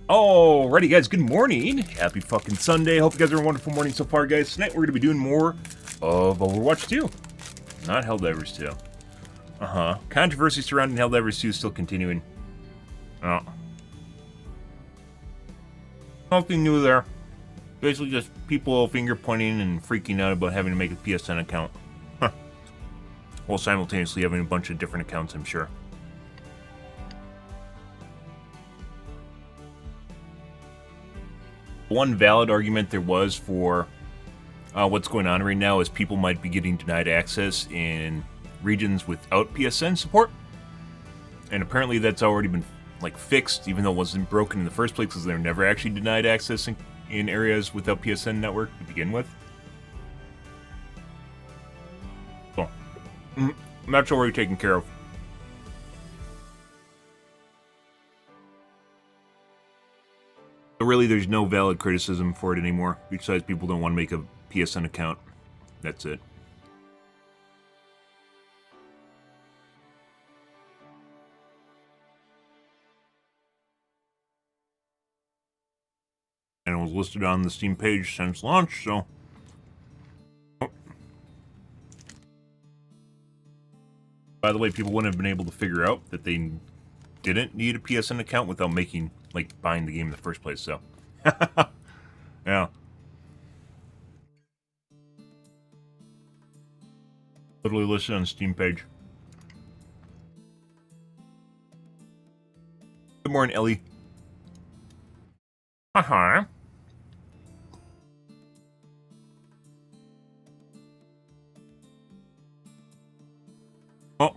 Alrighty, guys, good morning. Happy fucking Sunday. Hope you guys are having a wonderful morning so far, guys. Tonight we're going to be doing more of Overwatch 2. Not Helldivers 2. Controversy surrounding Helldivers 2 is still continuing. Oh. Nothing new there. Basically just people finger pointing and freaking out about having to make a PSN account. While simultaneously having a bunch of different accounts, I'm sure. One valid argument there was for what's going on right now is people might be getting denied access in regions without PSN support. And apparently that's already been fixed, even though it wasn't broken in the first place because they were never actually denied access in areas without PSN network to begin with. So, I'm not sure where you're taken care of. But really, there's no valid criticism for it anymore, besides people don't want to make a PSN account. That's it. And it was listed on the Steam page since launch, so... Oh. By the way, people wouldn't have been able to figure out that they didn't need a PSN account without making, buying the game in the first place, so... Yeah. Literally listed on the Steam page. Good morning, Ellie. Uh-huh. Well,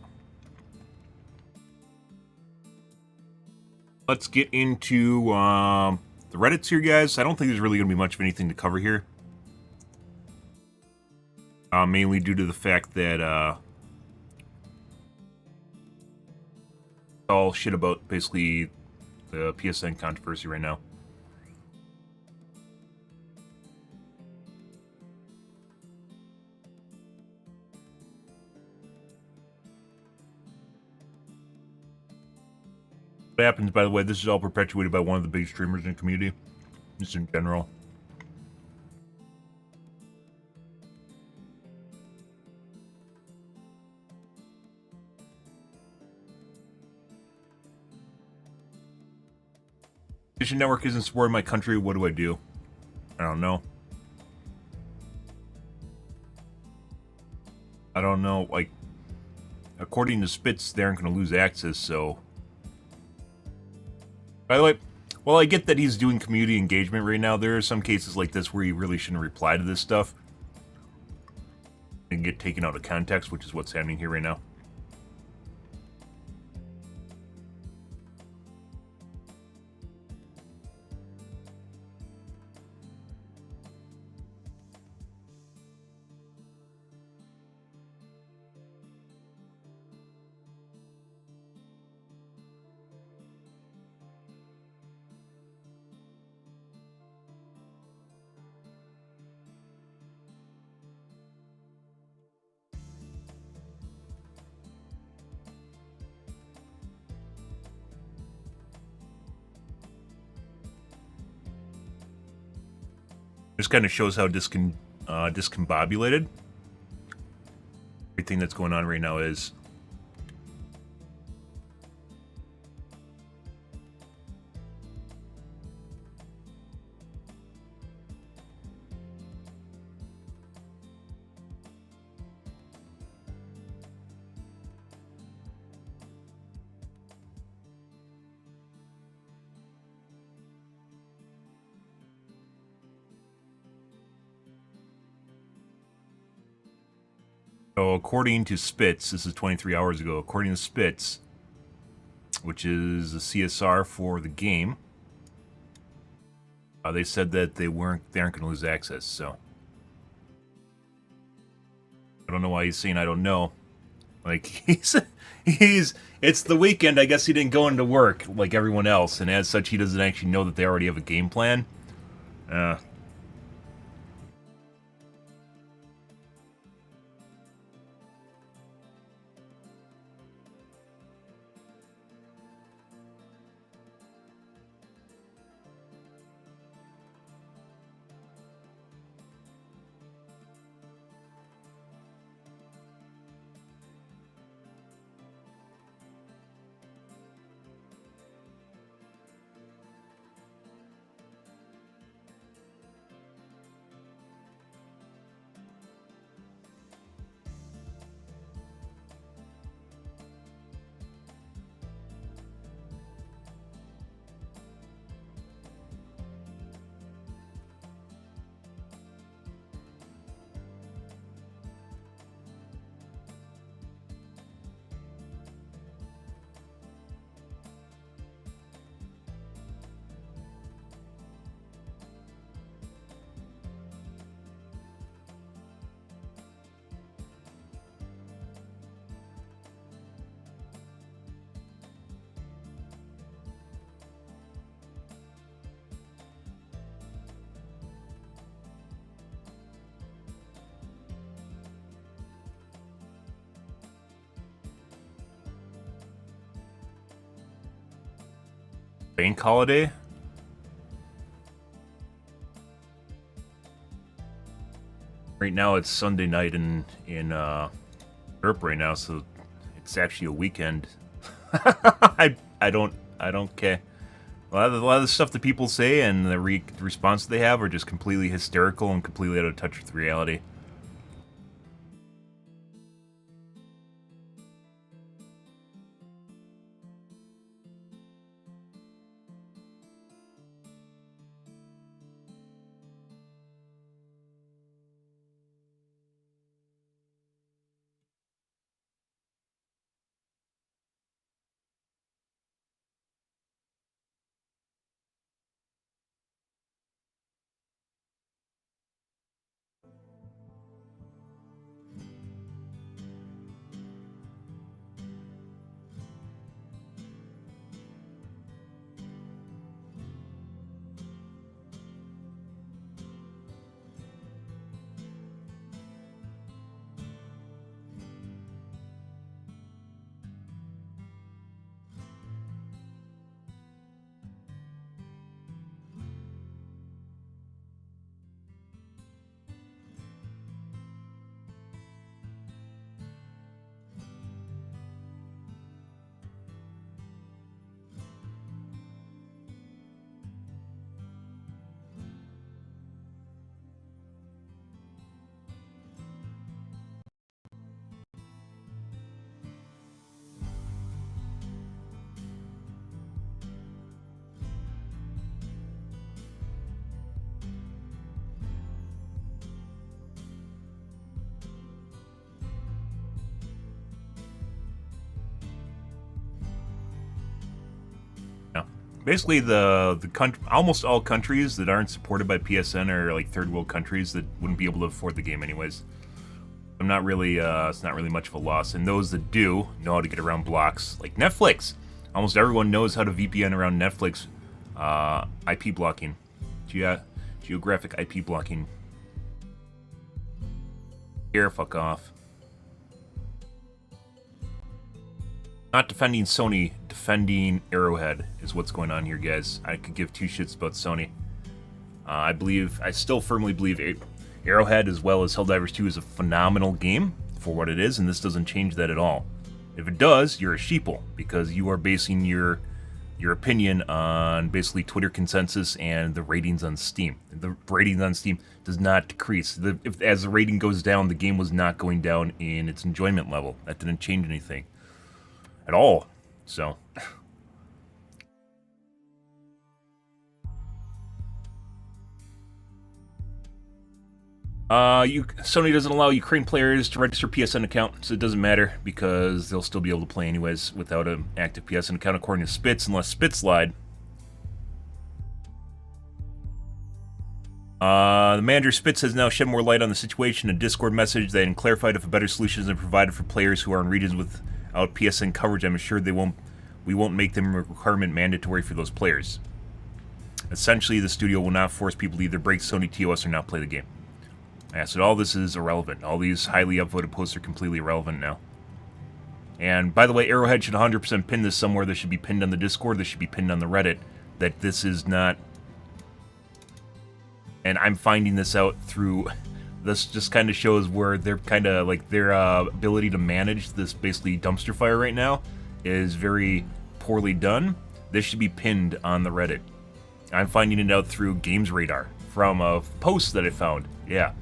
let's get into the Reddits here, guys. I don't think there's really going to be much of anything to cover here. Mainly due to the fact that all shit about basically the PSN controversy right now. What happens, by the way, this is all perpetuated by one of the big streamers in the community, just in general. PlayStation Network isn't supporting my country, what do I do? I don't know. I don't know, according to Spitz, they aren't going to lose access, so... By the way, well, I get that he's doing community engagement right now. There are some cases like this where you really shouldn't reply to this stuff and get taken out of context, which is what's happening here right now. This kind of shows how discombobulated everything that's going on right now is. So according to Spitz, this is 23 hours ago, according to Spitz, which is the CSR for the game, they said that they aren't going to lose access, so... I don't know why he's saying I don't know. It's the weekend, I guess he didn't go into work like everyone else, and as such he doesn't actually know that they already have a game plan. Bank holiday? Right now it's Sunday night in Europe right now, so it's actually a weekend. I don't care. A lot of the stuff that people say and the response they have are just completely hysterical and completely out of touch with reality. Yeah. Basically, almost all countries that aren't supported by PSN are like third world countries that wouldn't be able to afford the game anyways. I'm not really, it's not really much of a loss. And those that do know how to get around blocks, like Netflix. Almost everyone knows how to VPN around Netflix. IP blocking, geographic IP blocking. Here, fuck off. Not defending Sony, defending Arrowhead is what's going on here, guys. I could give two shits about Sony. I still firmly believe Arrowhead as well as Helldivers 2 is a phenomenal game for what it is, and this doesn't change that at all. If it does, you're a sheeple, because you are basing your opinion on basically Twitter consensus and the ratings on Steam. The ratings on Steam does not decrease. As the rating goes down, the game was not going down in its enjoyment level. That didn't change anything at all. So Sony doesn't allow Ukraine players to register PSN account, so it doesn't matter because they'll still be able to play anyways without an active PSN account, according to Spitz, unless Spitz lied. The manager Spitz has now shed more light on the situation in a Discord message that clarified if a better solution has been provided for players who are in regions without PSN coverage. I'm assured we won't make them a requirement mandatory for those players. Essentially, the studio will not force people to either break Sony TOS or not play the game. Yeah, so all this is irrelevant. All these highly upvoted posts are completely irrelevant now. And by the way, Arrowhead should 100% pin this somewhere. This should be pinned on the Discord. This should be pinned on the Reddit. That this is not... And I'm finding this out through... This just kind of shows where they're kind of like their ability to manage this basically dumpster fire right now is very poorly done. This should be pinned on the Reddit. I'm finding it out through Games Radar from a post that I found. Yeah.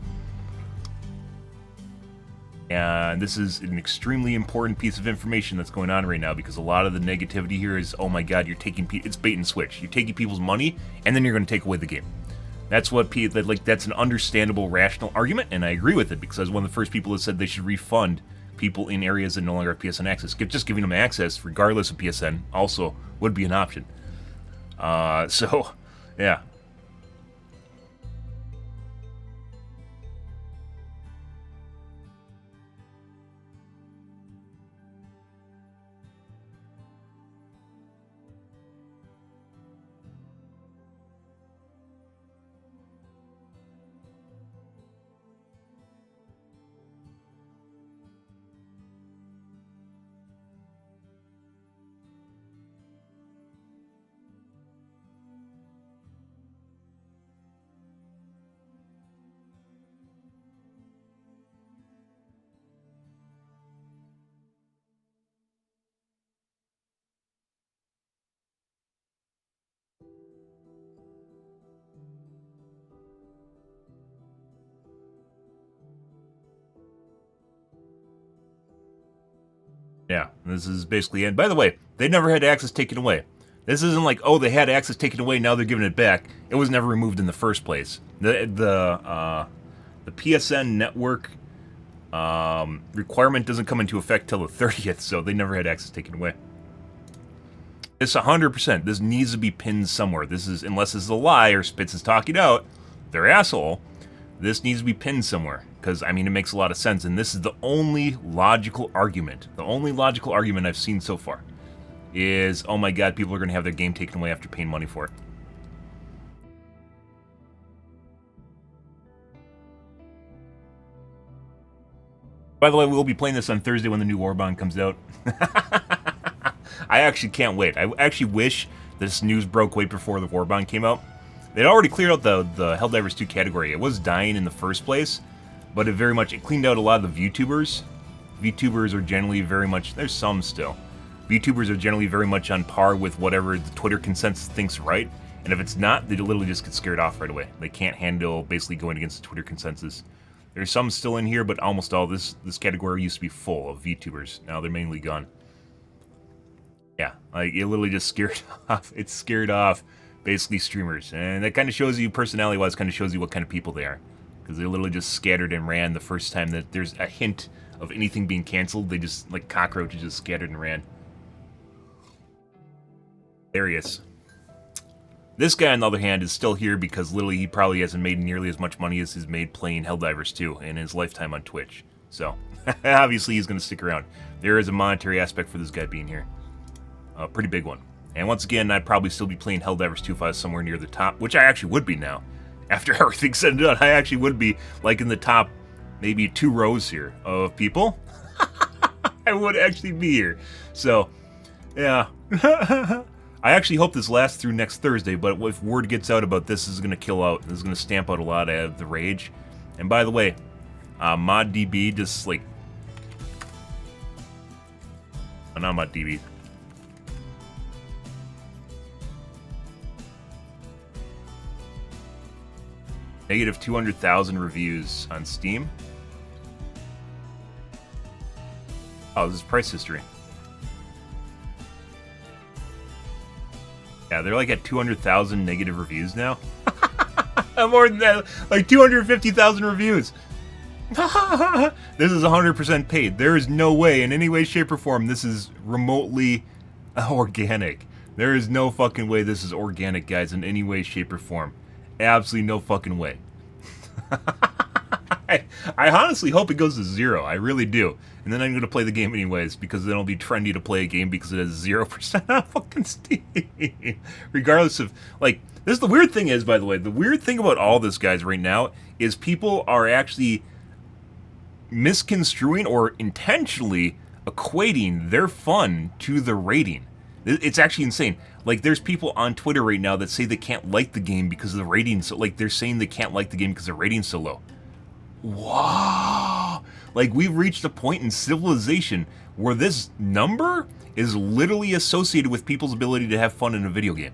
And this is an extremely important piece of information that's going on right now because a lot of the negativity here is, oh my god, you're taking it's bait and switch. You're taking people's money and then you're going to take away the game. That's what that's an understandable, rational argument, and I agree with it because I was one of the first people that said they should refund people in areas that no longer have PSN access. Just giving them access, regardless of PSN, also would be an option. So, yeah. Yeah, this is basically it. By the way, they never had access taken away. This isn't like, oh, they had access taken away, now they're giving it back. It was never removed in the first place. The PSN network requirement doesn't come into effect till the 30th, so they never had access taken away. It's 100%. This needs to be pinned somewhere. This is, unless this is a lie or Spitz is talking out, they're asshole. This needs to be pinned somewhere. Because, I mean, it makes a lot of sense. And this is the only logical argument. The only logical argument I've seen so far is, oh my god, people are going to have their game taken away after paying money for it. By the way, we'll be playing this on Thursday when the new Warbond comes out. I actually can't wait. I actually wish this news broke way before the Warbond came out. They'd already cleared out the Helldivers 2 category. It was dying in the first place, but it cleaned out a lot of the VTubers. VTubers are generally very much, there's some still. VTubers are generally very much on par with whatever the Twitter consensus thinks right, and if it's not, they literally just get scared off right away. They can't handle basically going against the Twitter consensus. There's some still in here, but almost all this category used to be full of VTubers. Now they're mainly gone. Yeah, like it literally just scared off. It scared off basically streamers, and that kind of shows you personality-wise. Kind of shows you what kind of people they are, because they literally just scattered and ran the first time that there's a hint of anything being canceled. They just like cockroaches just scattered and ran. There he is. This guy, on the other hand, is still here because literally he probably hasn't made nearly as much money as he's made playing Helldivers 2 in his lifetime on Twitch. So, obviously he's going to stick around. There is a monetary aspect for this guy being here. A pretty big one. And once again, I'd probably still be playing Helldivers 2 if I was somewhere near the top, which I actually would be now. After everything's said and done, I actually would be like in the top maybe 2 rows here of people. I would actually be here. So, yeah. I actually hope this lasts through next Thursday, but if word gets out about this is going to kill out. This is going to stamp out a lot of the rage. And by the way, ModDB just like... Oh, not ModDB. Negative 200,000 reviews on Steam. Oh, this is price history. Yeah, they're like at 200,000 negative reviews now. More than that, like 250,000 reviews. This is 100% paid. There is no way, in any way, shape, or form, this is remotely organic. There is no fucking way this is organic, guys, in any way, shape, or form. Absolutely no fucking way. I honestly hope it goes to 0. I really do. And then I'm going to play the game anyways, because then it'll be trendy to play a game because it has 0% on fucking Steam. Regardless of, like, this is the weird thing is, by the way, the weird thing about all this, guys, right now, is people are actually misconstruing or intentionally equating their fun to the rating. It's actually insane. Like, there's people on Twitter right now that say they can't like the game because of the rating. So, like, they're saying they can't like the game because the rating's so low. Wow. Like, we've reached a point in civilization where this number is literally associated with people's ability to have fun in a video game.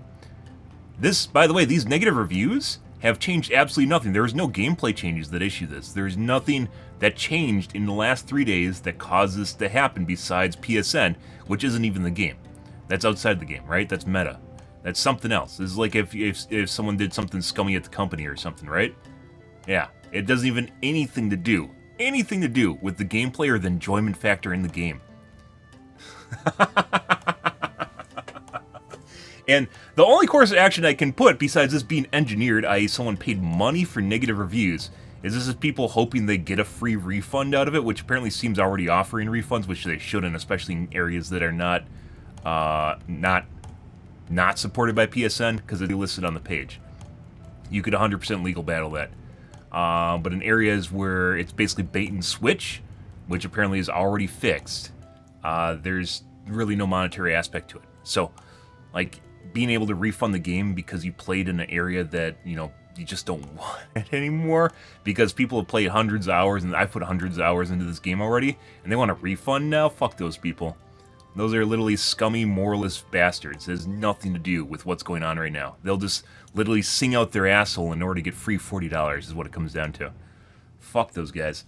This, by the way, these negative reviews have changed absolutely nothing. There is no gameplay changes that issue this. There's nothing that changed in the last 3 days that caused this to happen besides PSN, which isn't even the game. That's outside the game, right? That's meta. That's something else. This is like if someone did something scummy at the company or something, right? Yeah. It doesn't even anything to do with the gameplay or the enjoyment factor in the game. And the only course of action I can put, besides this being engineered, i.e. someone paid money for negative reviews, is this is people hoping they get a free refund out of it, which apparently seems already offering refunds, which they shouldn't, especially in areas that are not supported by PSN, because they're listed on the page. You could 100% legal battle that. But in areas where it's basically bait and switch, which apparently is already fixed, there's really no monetary aspect to it. So, like, being able to refund the game because you played in an area that, you know, you just don't want it anymore, because people have played hundreds of hours, and I've put hundreds of hours into this game already, and they want a refund now? Fuck those people. Those are literally scummy, moralist bastards. It has nothing to do with what's going on right now. They'll just literally sing out their asshole in order to get free $40 is what it comes down to. Fuck those guys.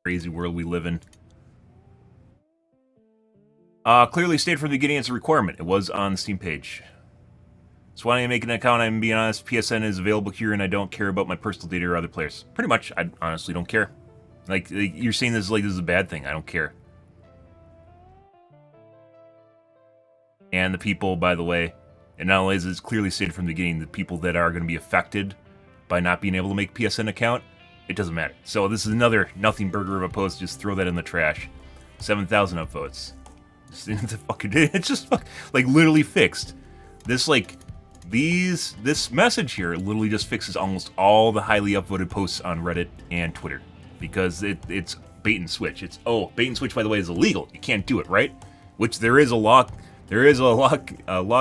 Crazy world we live in. Clearly stated from the beginning it's a requirement. It was on the Steam page. So why don't you make an account? I'm being honest, PSN is available here and I don't care about my personal data or other players. Pretty much, I honestly don't care. Like you're saying this like this is a bad thing. I don't care. And the people, by the way, and not only is it clearly stated from the beginning, the people that are going to be affected by not being able to make a PSN account, it doesn't matter. So this is another nothing burger of a post. Just throw that in the trash. 7,000 upvotes. It's just like literally fixed. This this message here literally just fixes almost all the highly upvoted posts on Reddit and Twitter because it's bait and switch. Bait and switch, by the way, is illegal. You can't do it, right? Which there is a law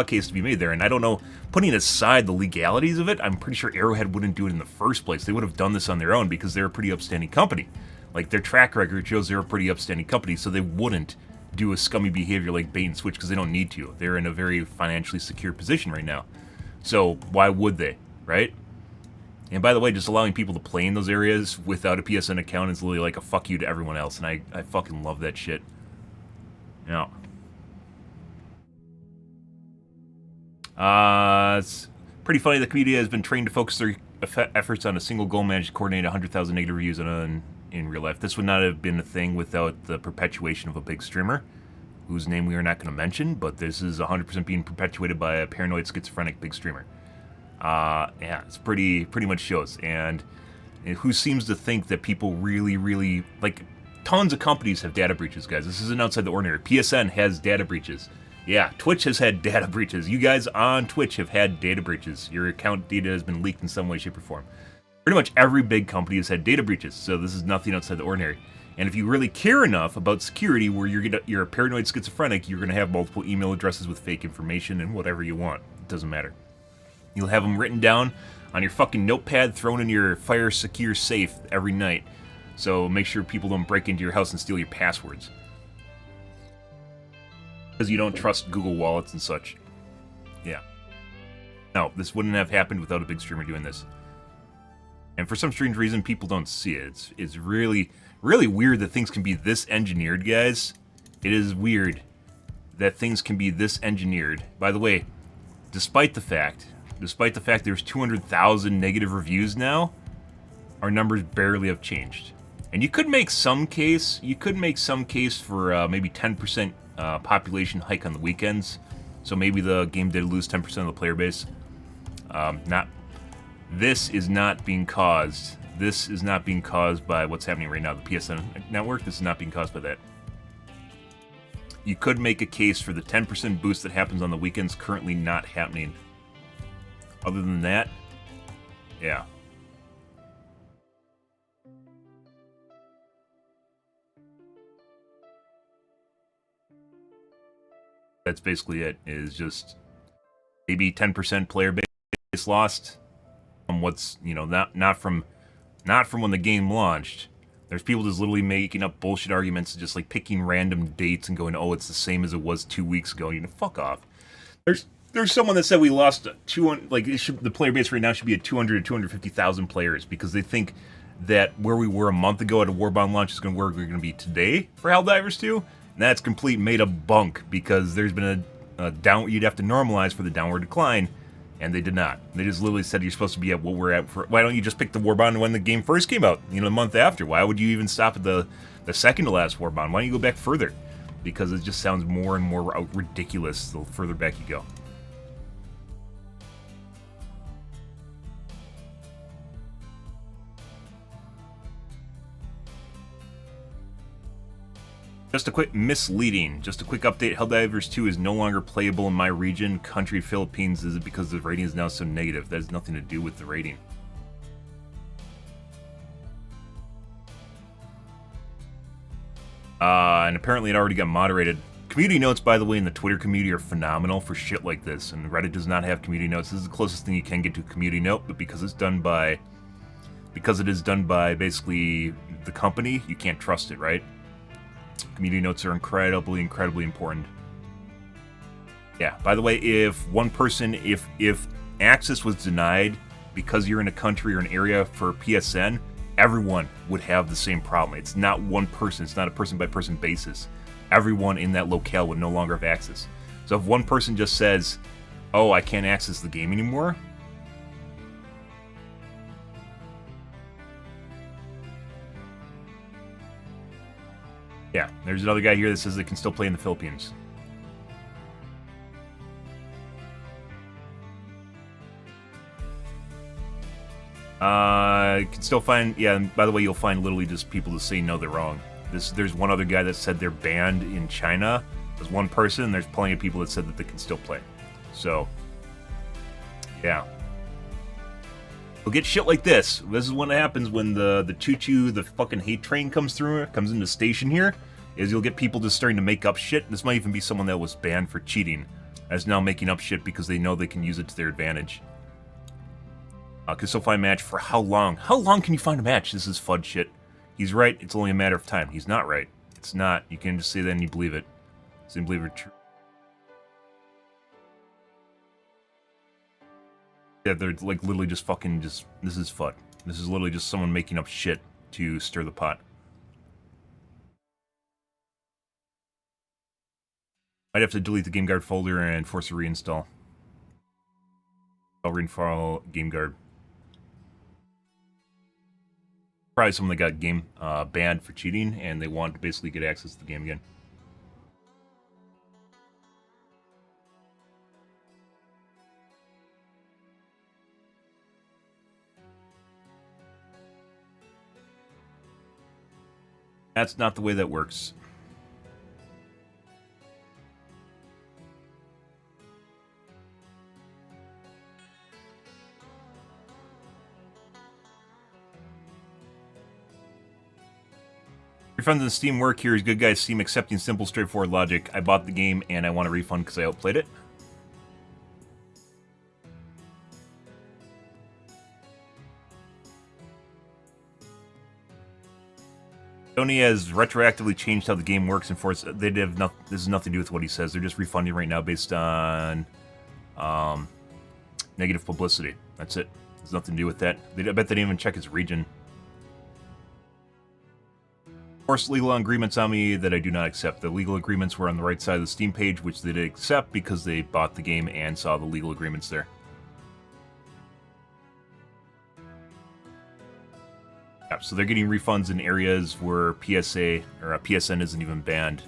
case to be made there, and I don't know. Putting aside the legalities of it, I'm pretty sure Arrowhead wouldn't do it in the first place. They would have done this on their own because they're a pretty upstanding company. Like their track record shows they're a pretty upstanding company, so they wouldn't do a scummy behavior like bait and switch because they don't need to. They're in a very financially secure position right now. So why would they, right? And by the way, just allowing people to play in those areas without a PSN account is literally like a fuck you to everyone else, and I fucking love that shit. Yeah. It's pretty funny the community has been trained to focus their efforts on a single goal, managed to coordinate 100,000 negative reviews in real life. This would not have been a thing without the perpetuation of a big streamer, whose name we are not going to mention, but this is 100% being perpetuated by a paranoid schizophrenic big streamer. Yeah, it's pretty much shows. And who seems to think that people really, like, tons of companies have data breaches, guys. This isn't outside the ordinary. PSN has data breaches. Yeah, Twitch has had data breaches. You guys on Twitch have had data breaches. Your account data has been leaked in some way, shape, or form. Pretty much every big company has had data breaches, so this is nothing outside the ordinary. And if you really care enough about security, where you're a paranoid schizophrenic, you're going to have multiple email addresses with fake information and whatever you want. It doesn't matter. You'll have them written down on your fucking notepad, thrown in your fire secure safe every night. So make sure people don't break into your house and steal your passwords. Because you don't trust Google wallets and such. Yeah. No, this wouldn't have happened without a big streamer doing this. And for some strange reason, people don't see it. It's really weird that things can be this engineered, guys. It is weird that things can be this engineered. By the way, despite the fact there's 200,000 negative reviews now, our numbers barely have changed. And you could make some case. For maybe 10% population hike on the weekends. So maybe the game did lose 10% of the player base. This is not being caused by what's happening right now, the PSN network. This is not being caused by that. You could make a case for the 10% boost that happens on the weekends currently not happening. Other than that, yeah. That's basically it, is just maybe 10% player base lost. What's, not from when the game launched. There's people just literally making up bullshit arguments, just like picking random dates and going, oh, it's the same as it was 2 weeks ago. Fuck off. There's someone that said we lost 200, like the player base right now should be at 200 to 250,000 players because they think that where we were a month ago at a Warbound launch is where we're going to be today for Helldivers 2. And that's complete made up bunk because there's been a down. You'd have to normalize for the downward decline. And they did not. They just literally said you're supposed to be at what we're at. Why don't you just pick the Warbound when the game first came out? The month after. Why would you even stop at the second to last Warbound? Why don't you go back further? Because it just sounds more and more ridiculous the further back you go. Just a quick update. Helldivers 2 is no longer playable in my region. Country Philippines. Is it because the rating is now so negative? That has nothing to do with the rating. And apparently it already got moderated. Community notes, by the way, in the Twitter community are phenomenal for shit like this. And Reddit does not have community notes. This is the closest thing you can get to a community note, but because it is done by basically the company, you can't trust it, right? Community notes are incredibly important. Yeah, by the way, if access was denied because you're in a country or an area for PSN, everyone would have the same problem. It's not one person. It's not a person-by-person basis. Everyone in that locale would no longer have access. So if one person just says, oh, I can't access the game anymore, yeah, there's another guy here that says they can still play in the Philippines. Can still find, yeah, and by the way, you'll find literally just people that say no, they're wrong. There's one other guy that said they're banned in China. There's one person, and there's plenty of people that said that they can still play. So, yeah. You'll get shit like this. This is what happens when the choo-choo, the fucking hate train comes through, comes into station here, is you'll get people just starting to make up shit. This might even be someone that was banned for cheating, as now making up shit because they know they can use it to their advantage. Can still find a match for how long? How long can you find a match? This is FUD shit. He's right, it's only a matter of time. He's not right. It's not. You can just say that and you believe it. So you believe it true. Yeah, they're like literally just fucking just, this is FUD. This is literally just someone making up shit to stir the pot. I'd have to delete the GameGuard folder and force a reinstall. I'll reinstall GameGuard. Probably someone that got game banned for cheating, and they want to basically get access to the game again. That's not the way that works. Refunds in Steam work here is good guys. Steam accepting simple, straightforward logic. I bought the game and I want a refund because I outplayed it. Sony has retroactively changed how the game works and forced. They have this has nothing to do with what he says. They're just refunding right now based on negative publicity. That's it. There's nothing to do with that. I bet they didn't even check his region. Forced legal agreements on me that I do not accept. The legal agreements were on the right side of the Steam page, which they did accept because they bought the game and saw the legal agreements there. Yeah, so they're getting refunds in areas where PSA or PSN isn't even banned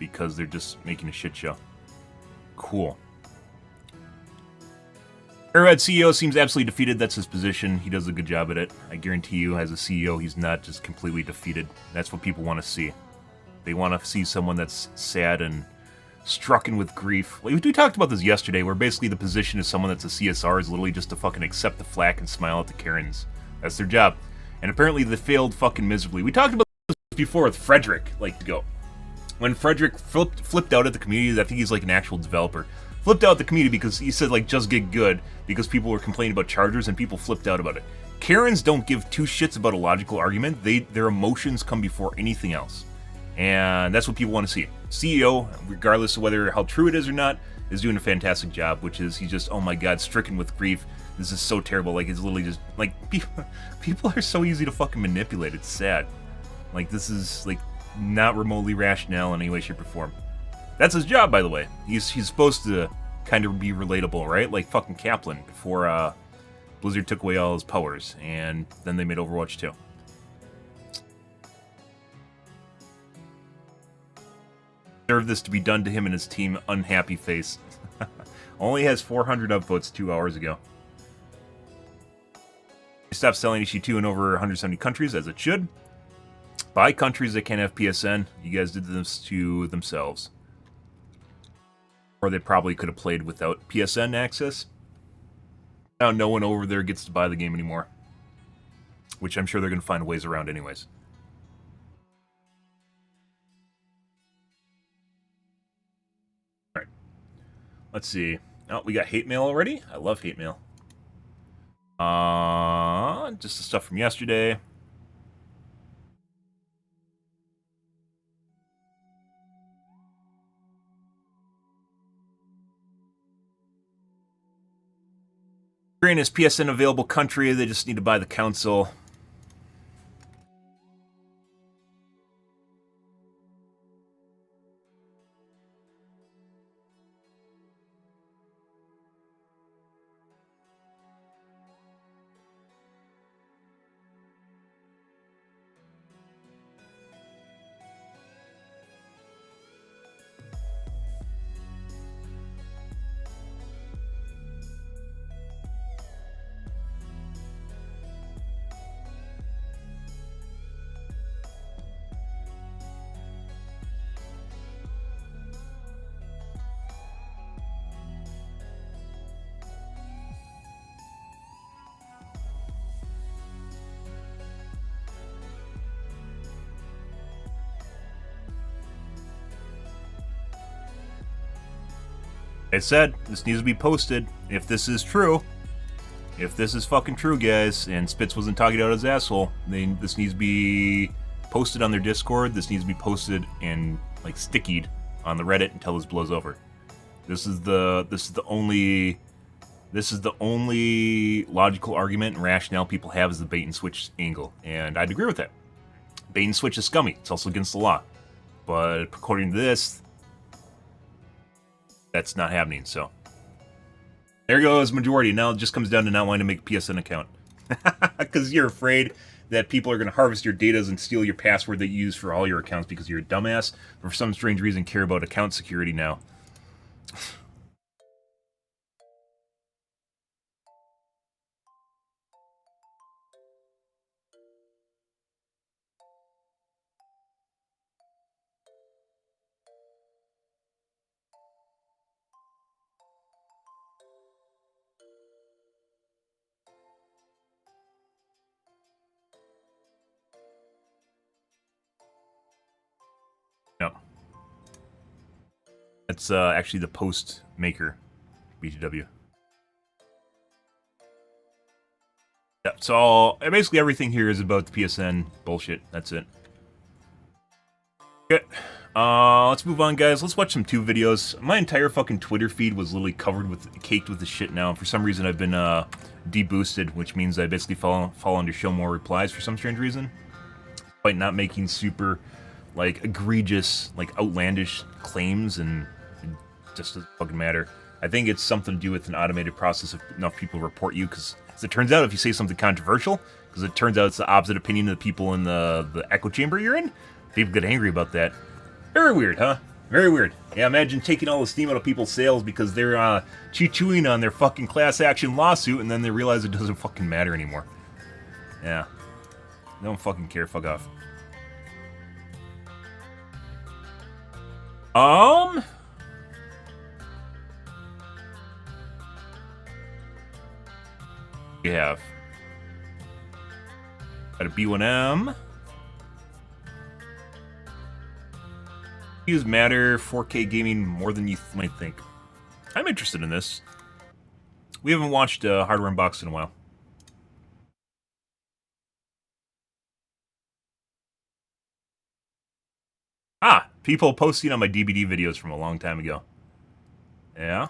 because they're just making a shit show. Cool. Arrowhead CEO seems absolutely defeated. That's his position. He does a good job at it. I guarantee you, as a CEO, he's not just completely defeated. That's what people want to see. They want to see someone that's sad and strucken with grief. We talked about this yesterday, where basically the position of someone that's a CSR is literally just to fucking accept the flack and smile at the Karens. That's their job. And apparently they failed fucking miserably. We talked about this before with Frederick, like, go. When Frederick flipped out at the community, I think he's like an actual developer. Flipped out at the community because he said, like, just get good, because people were complaining about chargers and people flipped out about it. Karens don't give two shits about a logical argument. Their emotions come before anything else. And that's what people want to see. CEO, regardless of whether how true it is or not, is doing a fantastic job, which is he's just, oh my god, stricken with grief. This is so terrible. Like, it's literally just, like, people are so easy to fucking manipulate. It's sad. Like, this is, like, not remotely rational in any way, shape, or form. That's his job, by the way. He's supposed to kind of be relatable, right? Like fucking Kaplan before Blizzard took away all his powers, and then they made Overwatch 2. Deserve this to be done to him and his team. Unhappy face. Only has 400 upvotes 2 hours ago. Stopped selling issue 2 in over 170 countries, as it should. By countries that can't have PSN. You guys did this to themselves. Or they probably could have played without PSN access. Now no one over there gets to buy the game anymore. Which I'm sure they're going to find ways around anyways. Alright. Let's see. Oh, we got hate mail already? I love hate mail. Just the stuff from yesterday. Ukraine is PSN available country. They just need to buy the council. I said, this needs to be posted. If this is true, if this is fucking true, guys, and Spitz wasn't talking out his asshole, then this needs to be posted on their Discord. This needs to be posted and like stickied on the Reddit until this blows over. This is the only logical argument and rationale people have is the bait and switch angle, and I'd agree with that. Bait and switch is scummy. It's also against the law, but according to this, that's not happening. So there goes majority. Now it just comes down to not wanting to make a PSN account because you're afraid that people are going to harvest your data and steal your password that you use for all your accounts because you're a dumbass, or for some strange reason care about account security now. No. That's actually the post maker, BTW. Yeah, so basically everything here is about the PSN bullshit. That's it. Okay. Let's move on, guys. Let's watch some tube videos. My entire fucking Twitter feed was literally caked with the shit now. For some reason, I've been deboosted, which means I basically fall under show more replies for some strange reason. By not making super, like, egregious, like, outlandish claims, and it just doesn't fucking matter. I think it's something to do with an automated process if enough people report you, because as it turns out, if you say something controversial, because it turns out it's the opposite opinion of the people in the echo chamber you're in, people get angry about that. Very weird, huh? Very weird. Yeah, imagine taking all the steam out of people's sails because they're chewing on their fucking class action lawsuit, and then they realize it doesn't fucking matter anymore. Yeah. They don't fucking care. Fuck off. We have got a B1M. Use matter 4K gaming more than you might think. I'm interested in this. We haven't watched Hardware Unboxed in a while. Ah, people posting on my DBD videos from a long time ago. Yeah.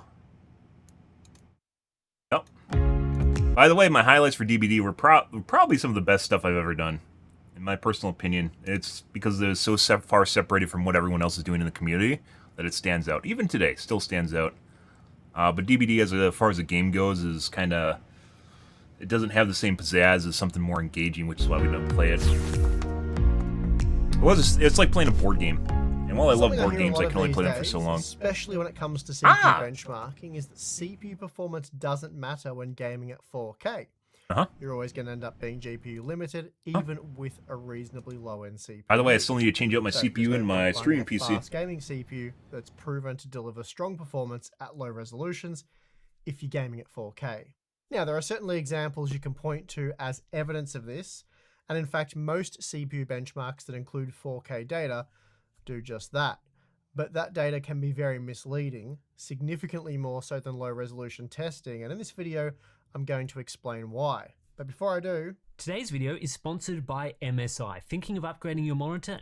Yep. By the way, my highlights for DBD were probably some of the best stuff I've ever done. In my personal opinion, it's because they're so far separated from what everyone else is doing in the community that it stands out. Even today, still stands out. But DBD, as far as the game goes, is kind of... It doesn't have the same pizzazz as something more engaging, which is why we don't play it. It's like playing a board game. And while I love board games, I can only play them for so long. Especially when it comes to CPU benchmarking, is that CPU performance doesn't matter when gaming at 4K. You're always going to end up being GPU limited, even with a reasonably low-end CPU. By the way, I still need to change out my CPU in my streaming PC. Fast gaming CPU that's proven to deliver strong performance at low resolutions if you're gaming at 4K. Now, there are certainly examples you can point to as evidence of this, and in fact, most CPU benchmarks that include 4K data do just that. But that data can be very misleading, significantly more so than low-resolution testing, and in this video, I'm going to explain why. But before I do... Today's video is sponsored by MSI. Thinking of upgrading your monitor?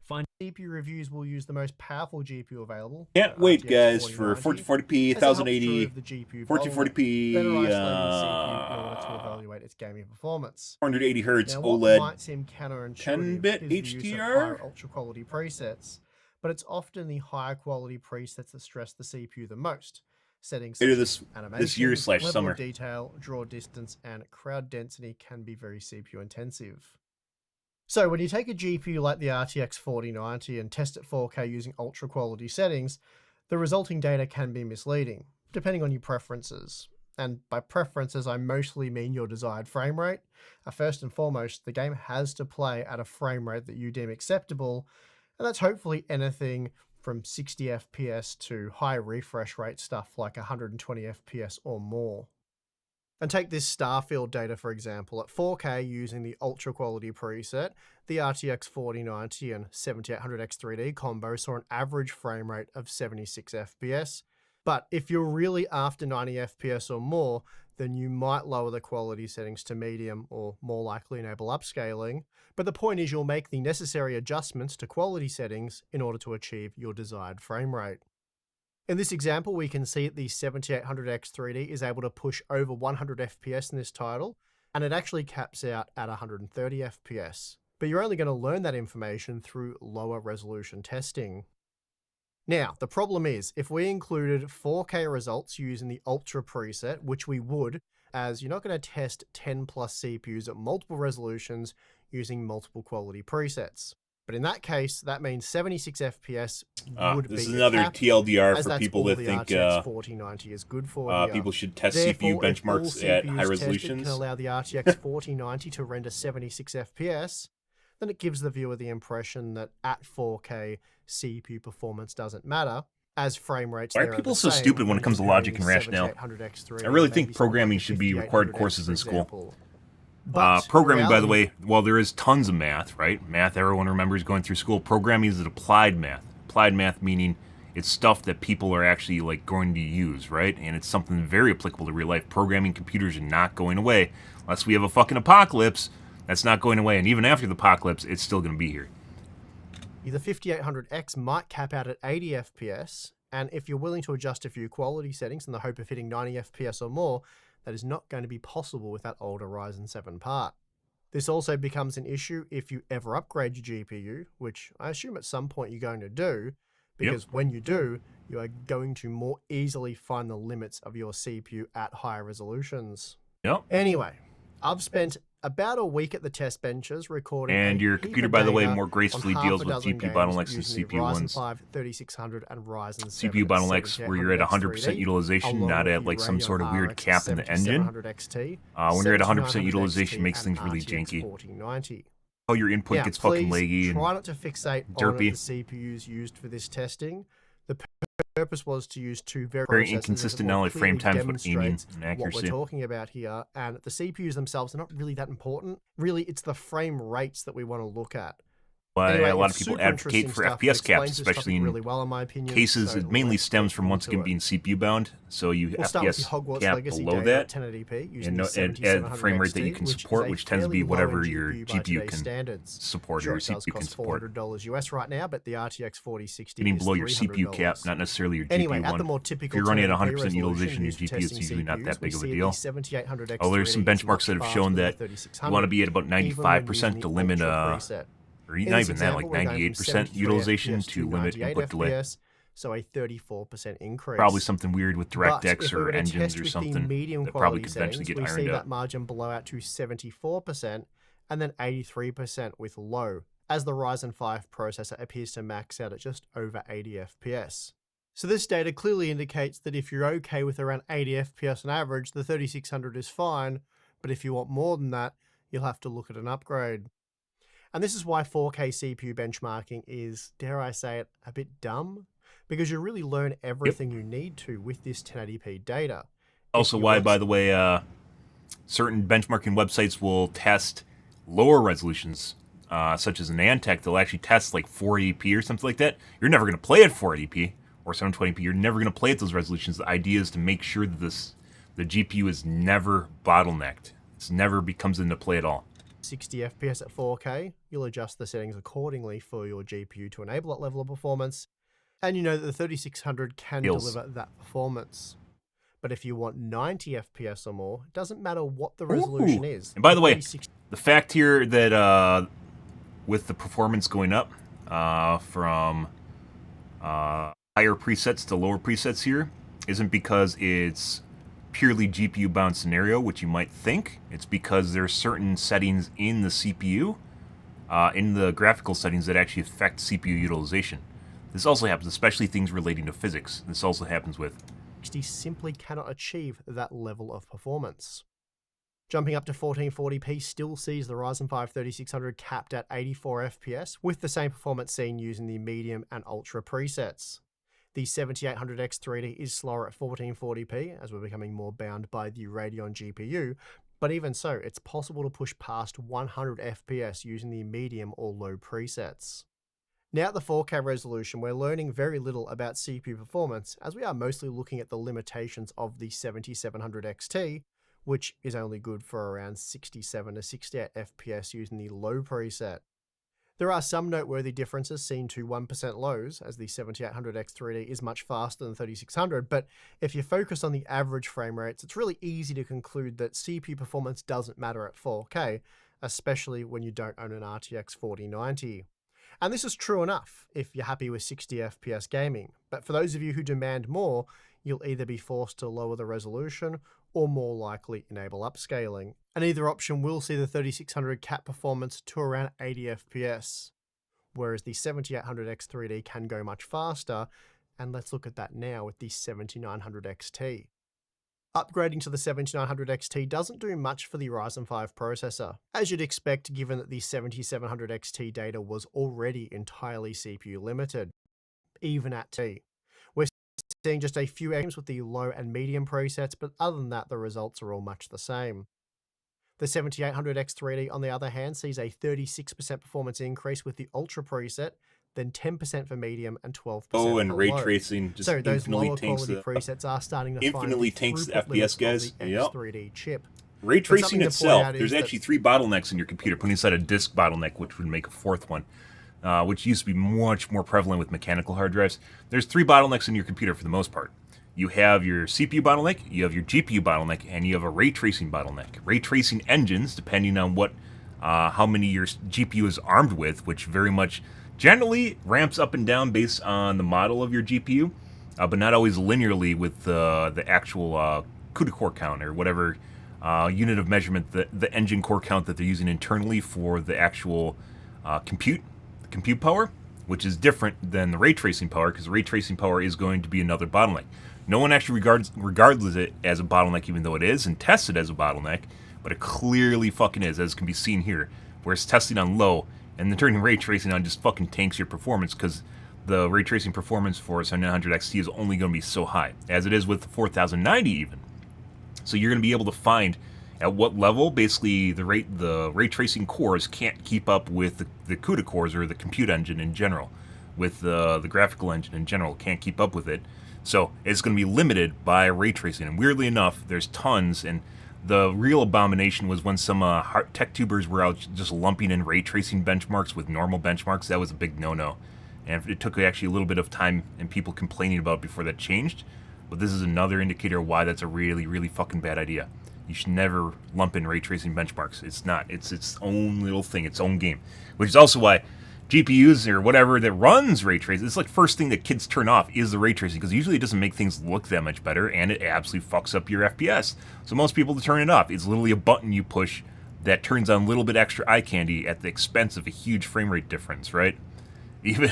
Find CPU reviews will use the most powerful GPU available. Can't wait, guys, for 1440p, 1080, 1440p, better isolating CPU in order to evaluate its gaming performance. 480 hertz now, OLED, what might seem counterintuitive 10-bit is the use of HDR, higher ultra-quality presets, but it's often the higher quality presets that stress the CPU the most. Settings such as animation, this year / level summer. of detail, draw distance, and crowd density can be very CPU intensive. So when you take a GPU like the RTX 4090 and test at 4K using ultra quality settings, the resulting data can be misleading, depending on your preferences. And by preferences, I mostly mean your desired frame rate. First and foremost, the game has to play at a frame rate that you deem acceptable, and that's hopefully anything from 60 FPS to high refresh rate stuff like 120 FPS or more. And take this Starfield data, for example. At 4K using the Ultra Quality preset, the RTX 4090 and 7800X3D combo saw an average frame rate of 76 FPS. But if you're really after 90 FPS or more, then you might lower the quality settings to medium or more likely enable upscaling. But the point is you'll make the necessary adjustments to quality settings in order to achieve your desired frame rate. In this example, we can see that the 7800X3D is able to push over 100 FPS in this title, and it actually caps out at 130 FPS. But you're only going to learn that information through lower resolution testing. Now, the problem is, if we included 4K results using the Ultra preset, which we would, as you're not going to test 10 plus CPUs at multiple resolutions using multiple quality presets. But in that case, that means 76 FPS would be this is another cap, TLDR for people that think RTX 4090 is good for people should test Therefore, CPU benchmarks if all at CPUs high tested resolutions. can allow the RTX 4090 to render 76 FPS, then it gives the viewer the impression that at 4K, CPU performance doesn't matter, as frame rates Why there are people the so same stupid when it comes to logic and rationale? 7800X3 I really and think maybe programming something should be 5800X, required courses for in school. example. But Programming, by the reality- way, while there is tons of math, right? Math everyone remembers going through school. Programming is applied math. Applied math meaning it's stuff that people are actually like going to use, right? And it's something very applicable to real life. Programming computers are not going away unless we have a fucking apocalypse. That's not going away, and even after the apocalypse, it's still going to be here. The 5800X might cap out at 80 FPS, and if you're willing to adjust a few quality settings in the hope of hitting 90 FPS or more, that is not going to be possible with that older Ryzen 7 part. This also becomes an issue if you ever upgrade your GPU, which I assume at some point you're going to do, because when you do, you are going to more easily find the limits of your CPU at higher resolutions. Yep. Anyway, I've spent about a week at the test benches recording. And your computer, by the way, more gracefully deals with GPU bottlenecks than CPU ones. Ryzen 5 3600 and Ryzen 7 CPU bottlenecks where you're at 100% utilization, not at like some sort of weird cap in the engine. When you're at 100% utilization, makes things really janky. 4090. Oh, your input gets fucking laggy and try not to fixate derpy. on the CPUs used for this testing. The purpose was to use two very inconsistent, not only frame times but aiming and accuracy. What we're talking about here, and the CPUs themselves are not really that important. Really, it's the frame rates that we want to look at. But anyway, a lot of people advocate for FPS caps, especially in really well, in my opinion, cases so it mainly stems from once again being CPU bound. So you FPS cap below that, and add frame rate that you can support, which tends to be whatever your GPU can support or your CPU can support. $400 US right now, but the RTX 4060 Getting is below your CPU $300. cap, not necessarily your GPU Anyway, at one. the more typical If you're running at 1080p 100% utilization, your used for GPU is testing usually not that CPUs, we big of a see deal. the 7800X3D Oh, there's some is benchmarks much that have faster shown than that the you 3600, want to be at about even when 95% using to the limit Ultra preset. or In not this even that, like example, we're going from 98% 73 utilization FPS to limit 98 input delay. FPS, so a 34% increase. Probably something weird with But DirectX if we or were to engines test or with the something medium that probably quality could eventually settings, get we see ironed that out. margin blow out to 74% and then 83% with low, as the Ryzen 5 processor appears to max out at just over 80 FPS. So this data clearly indicates that if you're okay with around 80 FPS on average, the 3600 is fine, but if you want more than that, you'll have to look at an upgrade. And this is why 4K CPU benchmarking is, dare I say it, a bit dumb, because you really learn everything you need to with this 1080p data. Also why, by the way, certain benchmarking websites will test lower resolutions, such as an Antec. They'll actually test like 480p or something like that. You're never going to play at 480p or 720p. You're never going to play at those resolutions. The idea is to make sure that the GPU is never bottlenecked. It never becomes into play at all. 60 FPS at 4K, you'll adjust the settings accordingly for your GPU to enable that level of performance, and you know that the 3600 can deliver that performance. But if you want 90 FPS or more, it doesn't matter what the resolution is. And by the way, the fact here that with the performance going up from higher presets to lower presets here isn't because it's purely GPU bound scenario, which you might think. It's because there's certain settings in the CPU, in the graphical settings, that actually affect CPU utilization. This also happens, especially things relating to physics. This also happens with 60 simply cannot achieve that level of performance. Jumping up to 1440p still sees the Ryzen 5 3600 capped at 84 FPS with the same performance seen using the medium and ultra presets. The 7800X3D is slower at 1440p, as we're becoming more bound by the Radeon GPU, but even so, it's possible to push past 100 FPS using the medium or low presets. Now at the 4K resolution, we're learning very little about CPU performance, as we are mostly looking at the limitations of the 7700XT, which is only good for around 67 to 68 FPS using the low preset. There are some noteworthy differences seen to 1% lows, as the 7800X3D is much faster than 3600, but if you focus on the average frame rates, it's really easy to conclude that CPU performance doesn't matter at 4K, especially when you don't own an RTX 4090. And this is true enough if you're happy with 60 FPS gaming, but for those of you who demand more, you'll either be forced to lower the resolution or more likely enable upscaling. And either option will see the 3600 cap performance to around 80 FPS, whereas the 7800X3D can go much faster, and let's look at that now with the 7900XT. Upgrading to the 7900XT doesn't do much for the Ryzen 5 processor, as you'd expect given that the 7700XT data was already entirely CPU limited, even at T. We're seeing just a few games with the low and medium presets, but other than that the results are all much the same. The 7800X3D on the other hand sees a 36% performance increase with the Ultra preset, then 10% for medium and 12% Oh, and for ray low. tracing just So those infinitely lower tanks quality the presets are starting to infinitely find tanks the throughput FPS, limits guys. of the Yep. X3D chip. Ray something tracing to point itself, out is there's that- actually 3 bottlenecks in your computer, putting aside a disk bottleneck, which would make a 4th one, which used to be much more prevalent with mechanical hard drives. There's 3 bottlenecks in your computer for the most part. You have your CPU bottleneck, you have your GPU bottleneck, and you have a ray tracing bottleneck. Ray tracing engines, depending on what, how many your GPU is armed with, which very much generally ramps up and down based on the model of your GPU, but not always linearly with the actual CUDA core count or whatever unit of measurement, the engine core count that they're using internally for the actual compute power, which is different than the ray tracing power, because ray tracing power is going to be another bottleneck. No one actually regards it as a bottleneck, even though it is, and tests it as a bottleneck, but it clearly fucking is, as can be seen here, where it's testing on low, and then turning ray tracing on just fucking tanks your performance, because the ray tracing performance for 7900 XT is only going to be so high, as it is with the 4090 even. So you're going to be able to find at what level basically the ray tracing cores can't keep up with the CUDA cores, or the compute engine in general, with the graphical engine in general can't keep up with it. So it's going to be limited by ray tracing. And weirdly enough, there's tons, and the real abomination was when some tech tubers were out just lumping in ray tracing benchmarks with normal benchmarks. That was a big no-no. And it took actually a little bit of time and people complaining about it before that changed. But this is another indicator of why that's a really, really fucking bad idea. You should never lump in ray tracing benchmarks. It's not. It's its own little thing, its own game. Which is also why GPUs or whatever that runs ray tracing, it's like first thing that kids turn off is the ray tracing, because usually it doesn't make things look that much better, and it absolutely fucks up your FPS. So most people turn it off. It's literally a button you push that turns on a little bit extra eye candy at the expense of a huge frame rate difference, right? Even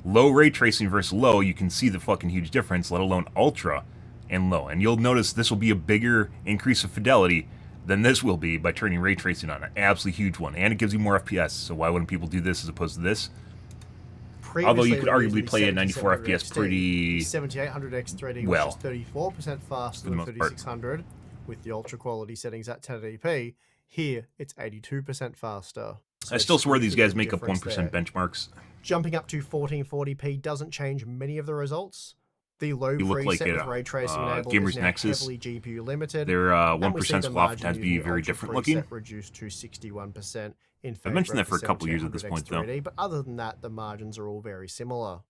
low ray tracing versus low, you can see the fucking huge difference, let alone ultra and low. And you'll notice this will be a bigger increase of fidelity than this will be by turning ray tracing on. An absolutely huge one. And it gives you more FPS, so why wouldn't people do this as opposed to this? Although you could arguably play at 94 FPS pretty 7800X3D well, was just 34% faster than 3600 with the ultra quality settings at 1080p. Here, it's 82% faster. So I still swear these guys make up 1% difference there. benchmarks. Jumping up to 1440p doesn't change many of the results. The low You look preset like with ray tracing enabled Gamers is now Nexus. heavily GPU limited. Their and we see 1% the will margin oftentimes be using the very ultra different preset looking. reduced to 61% in I've favor mentioned that of for a the couple years at this point, though. 7800X3D, but other than that, the margins are all very similar.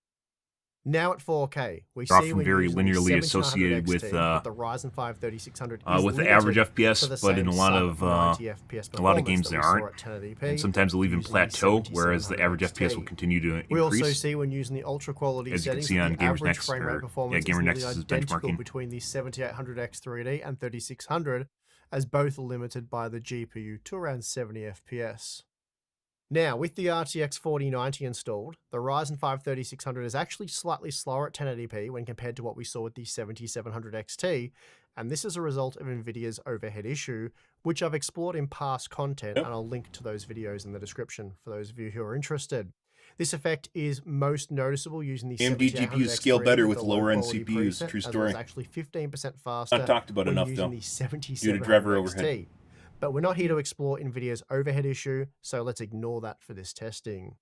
Now at 4K, we They're see often when very using the linearly 7700 associated with XT, the Ryzen 5 3600 is with the limited average to FPS, the but in same a lot of sub-90 FPS a lot of performance games that they we saw aren't, at 1080p, and sometimes they'll even using the plateau, whereas the average 7700 FPS will continue to increase. We also see when using the ultra quality As you can settings, see on the Gamers average Nexus, frame rate performance Gamer is nearly Nexus's identical benchmarking. between the 7800X3D and 3600, as both are limited by the GPU to around 70 FPS. Now, with the RTX 4090 installed, the Ryzen 5 3600 is actually slightly slower at 1080p when compared to what we saw with the 7700 XT, and this is a result of Nvidia's overhead issue, which I've explored in past content, and I'll link to those videos in the description for those of you who are interested. This effect is most noticeable using the AMD 7800 GPUs scale better with the lower-end low-quality CPUs. preset, True as well story. as actually 15% faster Not talked about when enough, using though, the due to driver 7700 overhead. XT. But we're not here to explore NVIDIA's overhead issue, so let's ignore that for this testing.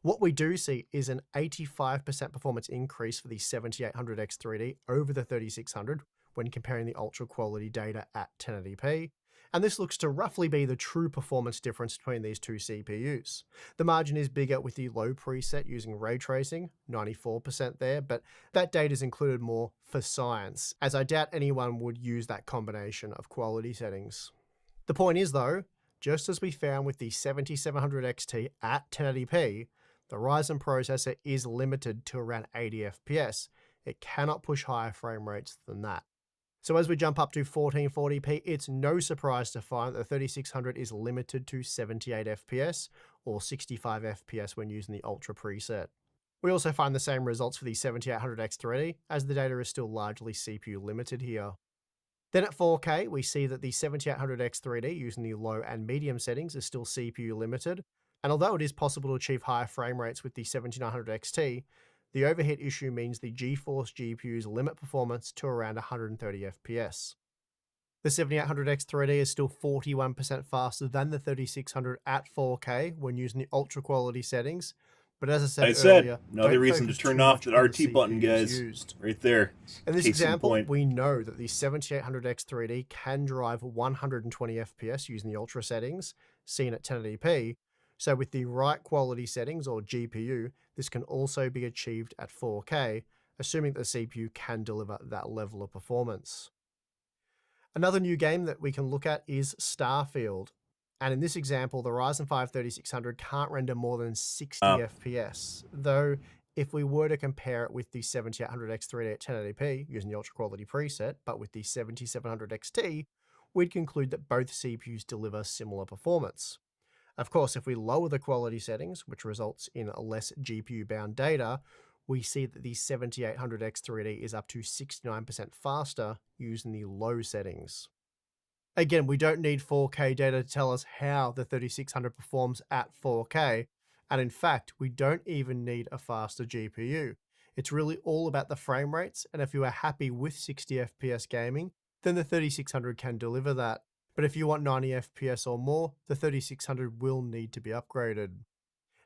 What we do see is an 85% performance increase for the 7800X3D over the 3600 when comparing the ultra quality data at 1080p, and this looks to roughly be the true performance difference between these two CPUs. The margin is bigger with the low preset using ray tracing, 94% there, but that data is included more for science, as I doubt anyone would use that combination of quality settings. The point is though, just as we found with the 7700 XT at 1080p, the Ryzen processor is limited to around 80 FPS. It cannot push higher frame rates than that. So as we jump up to 1440p, it's no surprise to find that the 3600 is limited to 78 FPS or 65 FPS when using the Ultra preset. We also find the same results for the 7800X3D, as the data is still largely CPU limited here. Then at 4K, we see that the 7800X3D using the low and medium settings is still CPU limited, and although it is possible to achieve higher frame rates with the 7900 XT, the overhead issue means the GeForce GPUs limit performance to around 130 FPS. The 7800X3D is still 41% faster than the 3600 at 4K when using the ultra quality settings, but as I said earlier, another don't reason to focus turn too off much that on the RT button, CPUs guys. used. Right there. In this Case in example, point. we know that the 7800X3D can drive 120 FPS using the ultra settings, seen at 1080p, so with the right quality settings or GPU, this can also be achieved at 4K, assuming that the CPU can deliver that level of performance. Another new game that we can look at is Starfield. And in this example, the Ryzen 5 3600 can't render more than 60 FPS, though if we were to compare it with the 7800X3D at 1080p using the ultra quality preset, but with the 7700 XT, we'd conclude that both CPUs deliver similar performance. Of course, if we lower the quality settings, which results in less GPU-bound data, we see that the 7800X3D is up to 69% faster using the low settings. Again, we don't need 4K data to tell us how the 3600 performs at 4K, and in fact, we don't even need a faster GPU. It's really all about the frame rates, and if you are happy with 60 FPS gaming, then the 3600 can deliver that. But if you want 90 FPS or more, the 3600 will need to be upgraded.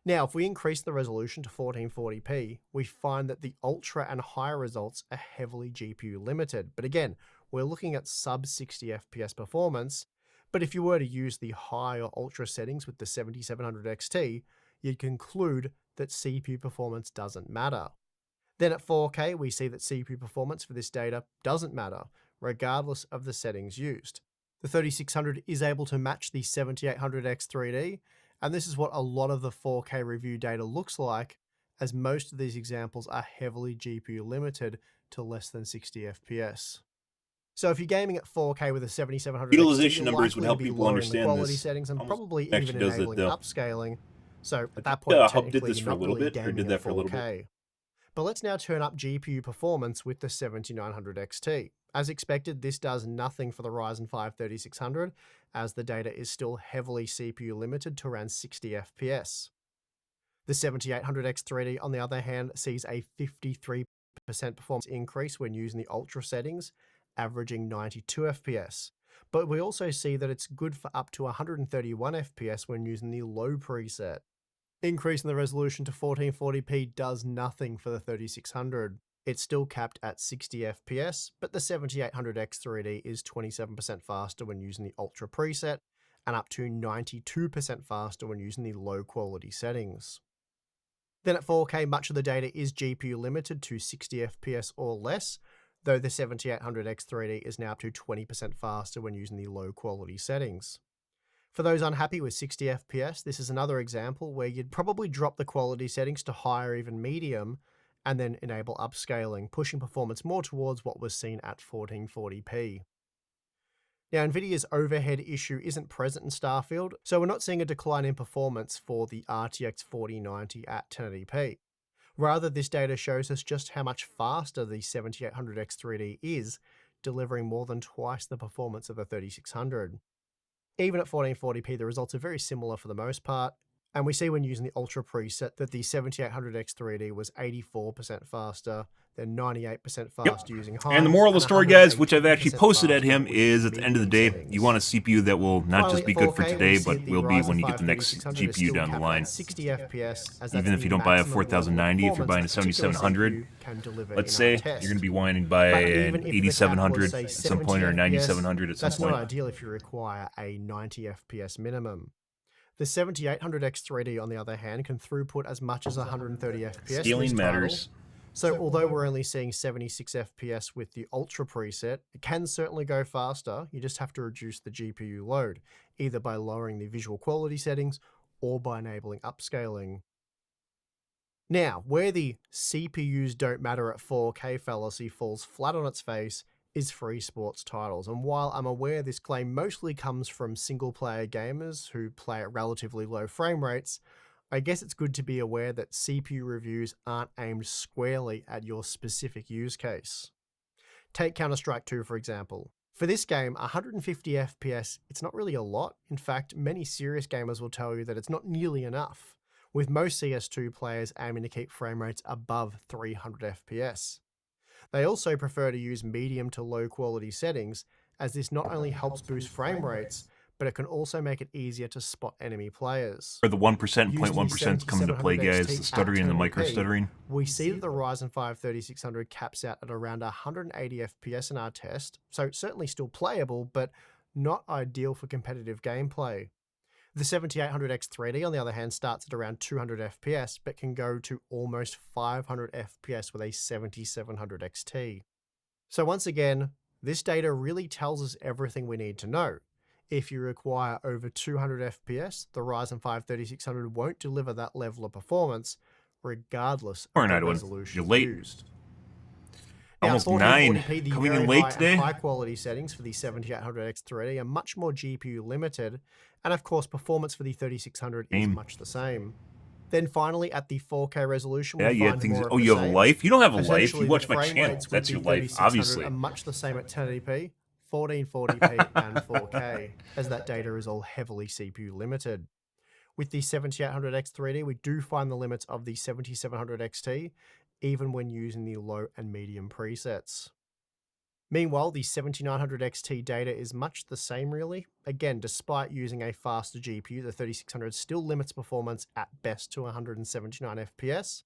Now, if we increase the resolution to 1440p, we find that the ultra and higher results are heavily GPU limited. But again, we're looking at sub 60 FPS performance. But if you were to use the high or ultra settings with the 7700 XT, you'd conclude that CPU performance doesn't matter. Then at 4K, we see that CPU performance for this data doesn't matter, regardless of the settings used. The 3600 is able to match the 7800 X3D, and this is what a lot of the 4K review data looks like, as most of these examples are heavily GPU limited to less than 60 FPS. So if you're gaming at 4K with a 7700 Utilization XT, you're numbers would likely help to be people lowering the understand quality this. settings and Almost probably actually even does it, enabling though. upscaling. So at that think, point, Hub did technically, this you're for a not little really bit, or gaming did that at for a little 4K. But let's now turn up GPU performance with the 7900 XT. As expected, this does nothing for the Ryzen 5 3600, as the data is still heavily CPU limited to around 60 FPS. The 7800 X3D, on the other hand, sees a 53% performance increase when using the ultra settings, averaging 92 FPS. But we also see that it's good for up to 131 FPS when using the low preset. Increasing the resolution to 1440p does nothing for the 3600. It's still capped at 60 FPS, but the 7800 X3D is 27% faster when using the Ultra preset, and up to 92% faster when using the low quality settings. Then at 4K, much of the data is GPU limited to 60 FPS or less, though the 7800 X3D is now up to 20% faster when using the low quality settings. For those unhappy with 60 FPS, this is another example where you'd probably drop the quality settings to high or even medium, and then enable upscaling, pushing performance more towards what was seen at 1440p. Now, NVIDIA's overhead issue isn't present in Starfield, so we're not seeing a decline in performance for the RTX 4090 at 1080p. Rather, this data shows us just how much faster the 7800 X3D is, delivering more than twice the performance of the 3600. Even at 1440p, the results are very similar for the most part. And we see when using the Ultra preset that the 7800X 3D was 84% faster, then 98% faster using high. And the moral of the story, guys, which I've actually 118% posted at him, faster is with at the end of the medium day, settings. you want a CPU that will not Finally, just be at good for 4K, we today, see but that the will be Ryzen when you get the 5 next 3600 is GPU still down the capped line. at 60 FPS, as that's Even if the you don't buy a maximum level of 4090, if you're buying a performance that particular 7700, CPU can deliver let's in our say test. you're going to be whining by But an even if the cap was, 8700 say, at some point or a 70 9700 at some that's point. not ideal if you require a 90 FPS minimum. The 7800X 3D, on the other hand, can throughput as much as 130 FPS. Scaling matters. So although we're only seeing 76 FPS with the Ultra preset, it can certainly go faster. You just have to reduce the GPU load, either by lowering the visual quality settings or by enabling upscaling. Now, where the CPUs don't matter at 4K fallacy falls flat on its face is free sports titles. And while I'm aware this claim mostly comes from single-player gamers who play at relatively low frame rates, I guess it's good to be aware that CPU reviews aren't aimed squarely at your specific use case. Take Counter-Strike 2, for example. For this game, 150 FPS, it's not really a lot. In fact, many serious gamers will tell you that it's not nearly enough, with most CS2 players aiming to keep frame rates above 300 FPS. They also prefer to use medium to low quality settings, as this not only helps boost frame rates, but it can also make it easier to spot enemy players. Where the 1% and 0.1% come into play, guys, the stuttering and the micro stuttering. We see that the Ryzen 5 3600 caps out at around 180 FPS in our test, so certainly still playable, but not ideal for competitive gameplay. The 7800X 3D, on the other hand, starts at around 200 FPS, but can go to almost 500 FPS with a 7700 XT. So once again, this data really tells us everything we need to know. If you require over 200 FPS, the Ryzen 5 3600 won't deliver that level of performance, regardless of the resolution used. Now, Almost 9 1440p, the coming very in late high today. and high quality settings for the 7800X 3D are much more GPU limited, and of course performance for the 3600 is much the same. Then finally, at the 4K resolution, we you have find things. more of Oh, the you have a same. life? You don't have a life. Essentially, You watch the my frame channel. rates with That's the your life, 3600 obviously. are much the same at 1080p, 1440p, and 4K, as that data is all heavily CPU limited. With the 7800X 3D, we do find the limits of the 7700 XT, even when using the low and medium presets. Meanwhile, the 7900 XT data is much the same really. Again, despite using a faster GPU, the 3600 still limits performance at best to 179 FPS,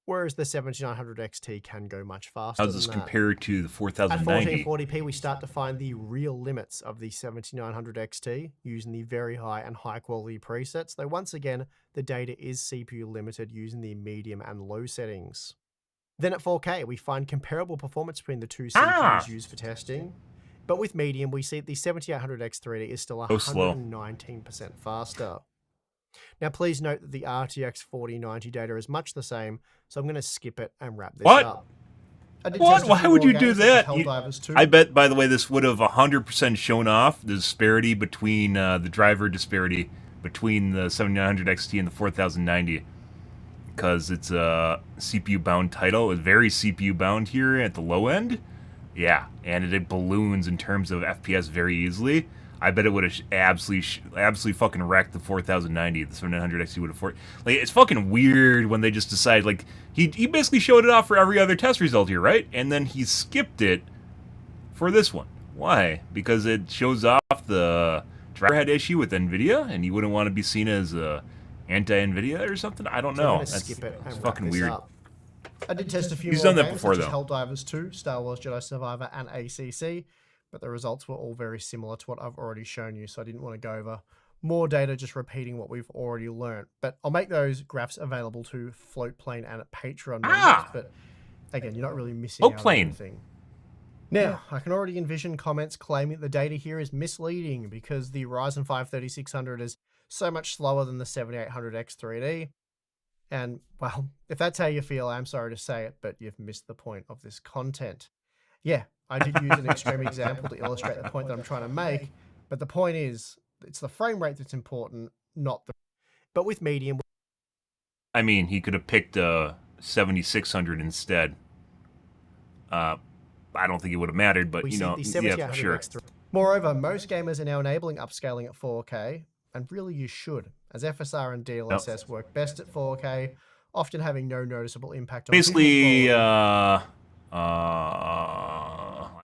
whereas the 7900 XT can go much faster. How does this compare to the 4090? At 1440p, we start to find the real limits of the 7900 XT using the very high and high quality presets, though once again, the data is CPU limited using the medium and low settings. Then at 4K, we find comparable performance between the two CPUs used for testing, but with medium, we see the 7800X 3D is still 119% faster. Now, please note that the RTX 4090 data is much the same, so I'm going to skip it and wrap this up. What? Why would you do that? I bet, by the way, this would have 100% shown off the disparity between the driver disparity between the 7900 XT and the 4090. Because it's a CPU-bound title. It's very CPU-bound here at the low end. Yeah, and it balloons in terms of FPS very easily. I bet it would have absolutely fucking wrecked the 4090. The 7900 XT would have like, it's fucking weird when they just decide, like, he basically showed it off for every other test result here, right? And then he skipped it for this one. Why? Because it shows off the driver head issue with NVIDIA, and you wouldn't want to be seen as anti-NVIDIA or something? I don't know. That's fucking weird. I did test a few He's more done that games, before, such as though. Helldivers 2, Star Wars Jedi Survivor, and ACC, but the results were all very similar to what I've already shown you, so I didn't want to go over more data just repeating what we've already learnt. But I'll make those graphs available to Floatplane and Patreon members, but again, you're not really missing out on anything. Now, I can already envision comments claiming that the data here is misleading because the Ryzen 5 3600 is so much slower than the 7800X 3D. And, well, if that's how you feel, I'm sorry to say it, but you've missed the point of this content. Yeah, I did use an extreme example to illustrate the point that I'm trying to make, but the point is, it's the frame rate that's important, not the... But with medium... I mean, he could have picked 7600 instead. I don't think it would have mattered, but, you know, yeah, sure. Moreover, most gamers are now enabling upscaling at 4K, and really you should, as FSR and DLSS work best at 4K, often having no noticeable impact on Basically, visual quality.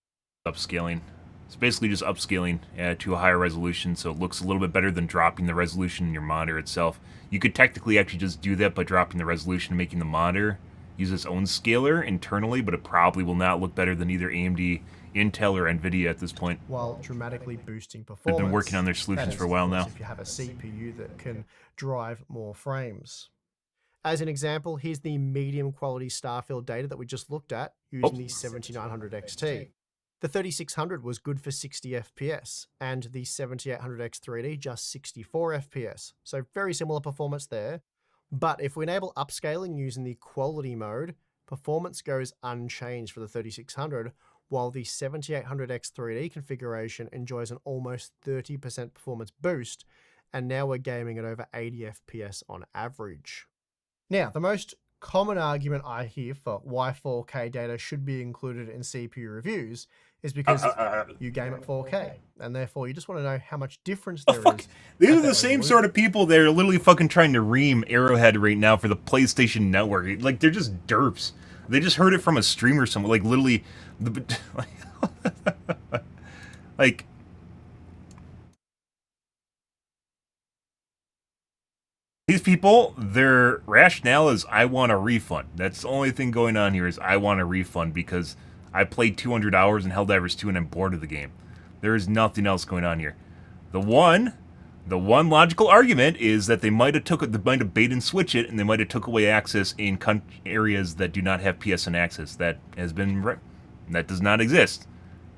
Upscaling. It's basically just upscaling to a higher resolution, so it looks a little bit better than dropping the resolution in your monitor itself. You could technically actually just do that by dropping the resolution and making the monitor use its own scaler internally, but it probably will not look better than either AMD, Intel, or NVIDIA at this point. While dramatically boosting performance. They've been working on their solutions for a while now. If you have a CPU that can drive more frames. As an example, here's the medium quality Starfield data that we just looked at using the 7900 XT. The 3600 was good for 60 FPS, and the 7800X 3D just 64 FPS. So very similar performance there. But if we enable upscaling using the quality mode, performance goes unchanged for the 3600, while the 7800X 3D configuration enjoys an almost 30% performance boost, and now we're gaming at over 80 FPS on average. Now, the most common argument I hear for why 4K data should be included in CPU reviews is because you game at 4K, and therefore you just want to know how much difference there is. These are the same sort of people that are literally fucking trying to ream Arrowhead right now for the PlayStation Network. Like, they're just derps. They just heard it from a streamer somewhere. Like, literally, like, these people, their rationale is, I want a refund. That's the only thing going on here is I want a refund because I played 200 hours in Helldivers 2 and I'm bored of the game. There is nothing else going on here. The one logical argument is that they might have bait and switch it, and they might have took away access in areas that do not have PSN access. That does not exist.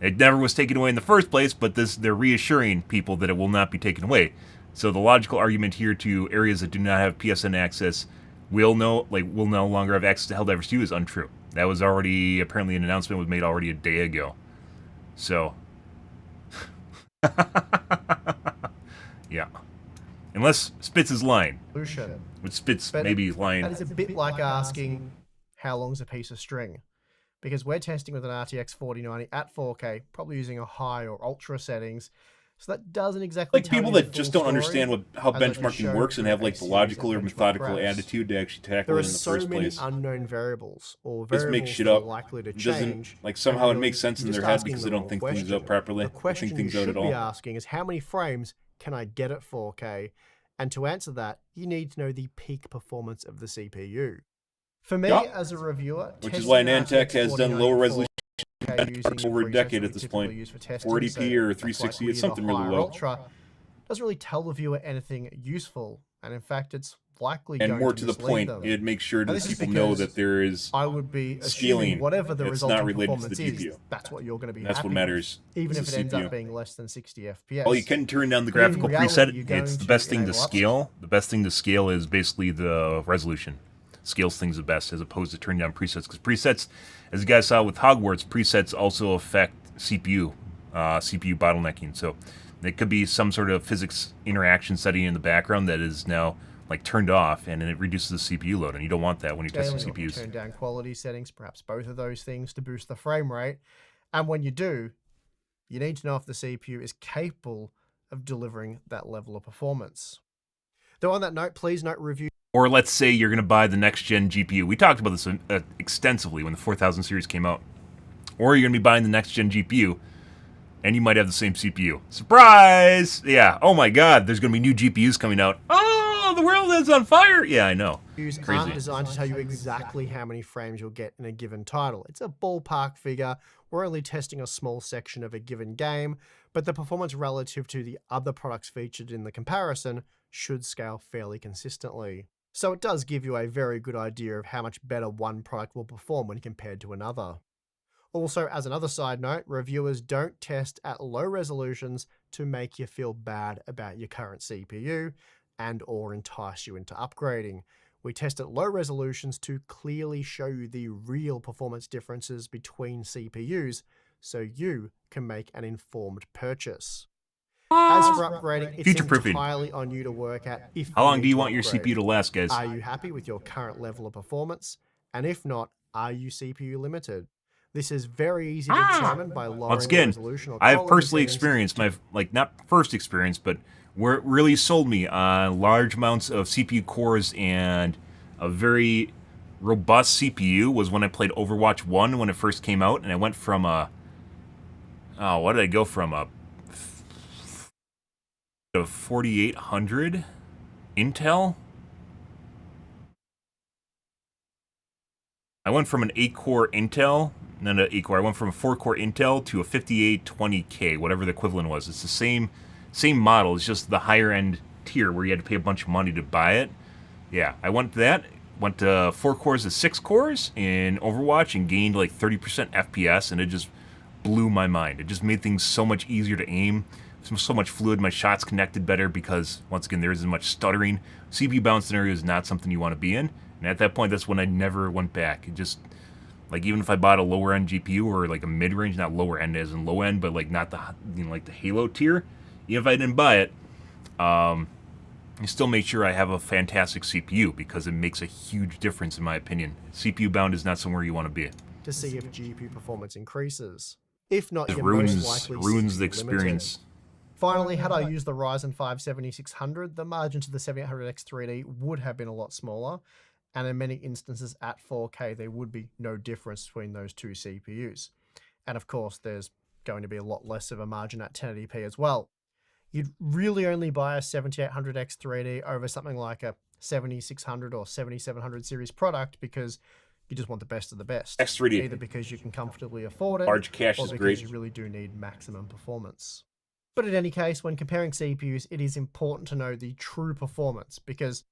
It never was taken away in the first place, but they're reassuring people that it will not be taken away. So the logical argument here to areas that do not have PSN access will no longer have access to Helldivers 2 is untrue. That was already, apparently an announcement was made already a day ago. So, yeah. Unless Spitz is lying. Which Spitz maybe lying. That is a bit like asking, how long's a piece of string? Because we're testing with an RTX 4090 at 4K, probably using a high or ultra settings. So that doesn't exactly like people that just don't understand how benchmarking works and have like the logical or methodical attitude to actually tackle it in the first place. There are so many unknown variables or just variables make shit up. Likely to change. Like somehow it makes sense in their head because they don't think things out properly. The question you should be asking is how many frames can I get at 4K? And to answer that, you need to know the peak performance of the CPU. For me, as a reviewer, which is why Nantech has done lower resolution over a decade at this point. 480p or 360, it's something really low. Ultra doesn't really tell the viewer anything useful, and in fact, it's likely and going more to the point, them. It makes sure that people know that there is I would be scaling. Whatever the it's resulting not related performance to the GPU. is, that's what you're going to be. That's what matters. Even if it ends up being less than 60 FPS. Well, you can turn down the graphical preset. It's the best thing to scale. The best thing to scale is basically the resolution. Scales things the best as opposed to turning down presets, because presets, as you guys saw with Hogwarts, presets also affect CPU bottlenecking. So it could be some sort of physics interaction setting in the background that is now like turned off, and it reduces the CPU load, and you don't want that when you're testing CPUs. Turn down quality settings, perhaps both of those things to boost the frame rate. And when you do, you need to know if the CPU is capable of delivering that level of performance. Though on that note, please note review. Or let's say you're going to buy the next-gen GPU. We talked about this extensively when the 4000 series came out. Or you're going to be buying the next-gen GPU, and you might have the same CPU. Surprise! Yeah, oh my god, there's going to be new GPUs coming out. Oh, the world is on fire! Yeah, I know. GPUs aren't designed to tell you exactly how many frames you'll get in a given title. It's a ballpark figure. We're only testing a small section of a given game, but the performance relative to the other products featured in the comparison should scale fairly consistently. So it does give you a very good idea of how much better one product will perform when compared to another. Also, as another side note, reviewers don't test at low resolutions to make you feel bad about your current CPU and or entice you into upgrading. We test at low resolutions to clearly show you the real performance differences between CPUs so you can make an informed purchase. As for upgrading, it's entirely on you to work out if how long do you want your CPU to last, guys? Are you happy with your current level of performance? And if not, are you CPU limited? This is very easy to determine by lowering the resolution or I have personally experienced my, like, not first experience, but Where it really sold me on large amounts of CPU cores and a very robust CPU was when I played Overwatch 1 when it first came out, and I went from a... Oh, what did I go from? A 4800 Intel? I went from an 8-core Intel, no, not 8-core, I went from a 4-core Intel to a 5820K, whatever the equivalent was. It's the same model, it's just the higher end tier where you had to pay a bunch of money to buy it. Yeah, I went to that, went to 4 cores to 6 cores in Overwatch and gained like 30% FPS, and it just blew my mind. It just made things so much easier to aim, so much fluid, my shots connected better because, once again, there isn't much stuttering. CPU bound scenario is not something you want to be in, and at that point, that's when I never went back. It just, like, even if I bought a lower end GPU or like a mid range, not lower end as in low end, but like not the, you know, like the Halo tier, even if I didn't buy it, I still make sure I have a fantastic CPU because it makes a huge difference in my opinion. CPU bound is not somewhere you want to be. To see if GPU performance increases. If not, It you're ruins most likely the CPU experience. limited. Finally, had I used the Ryzen 5 7600, the margin to the 7800X3D would have been a lot smaller, and in many instances at 4K there would be no difference between those two CPUs. And of course there's going to be a lot less of a margin at 1080p as well. You'd really only buy a 7800X3D over something like a 7600 or 7700 series product because you just want the best of the best. X3D. Either because you can comfortably afford it, Large cache or is because great. you really do need maximum performance. But in any case, when comparing CPUs, it is important to know the true performance because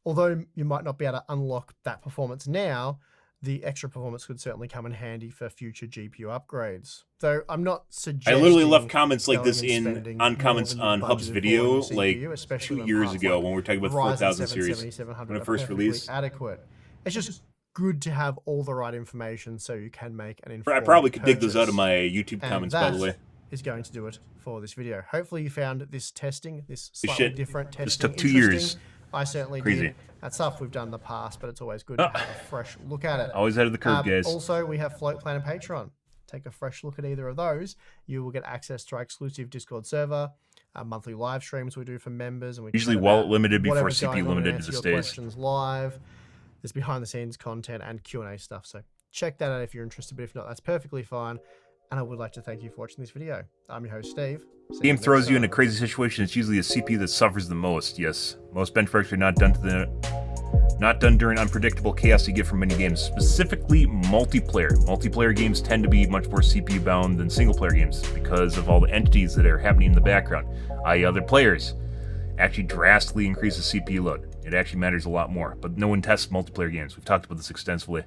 although you might not be able to unlock that performance now, the extra performance could certainly come in handy for future GPU upgrades. Though I'm not suggesting... I literally left comments like going this and spending on more comments than on you've Hub's budgeted for video your CPU, like especially 2 when years parts ago like when we were talking about the Ryzen 4000 7 series 7700 when it are first perfectly released. adequate. It's just good to have all the right information so you can make an I informed probably could dig those purchase. out of my YouTube And comments, by the way. that is going to do it for this video. Hopefully you found this testing, this This slightly shit different testing, just took 2 interesting. years. I certainly Crazy. did. That's stuff we've done in the past, but it's always good to have a fresh look at it. Always ahead of the curve, guys. Also, we have Float Plan and Patreon. Take a fresh look at either of those. You will get access to our exclusive Discord server, monthly live streams we do for members, and we Usually chat wallet about limited before whatever's CPU going on and limited answer these your days. questions live. There's behind the scenes content and Q&A stuff. So check that out if you're interested, but if not, that's perfectly fine. And I would like to thank you for watching this video. I'm your host, Steve. See Game next throws you in a time. crazy situation. It's usually the CPU that suffers the most. Yes, most benchmarks are not done during unpredictable chaos you get from many games. Specifically, multiplayer. Multiplayer games tend to be much more CPU bound than single player games because of all the entities that are happening in the background, i.e., other players. Actually, drastically increase the CPU load. It actually matters a lot more. But no one tests multiplayer games. We've talked about this extensively.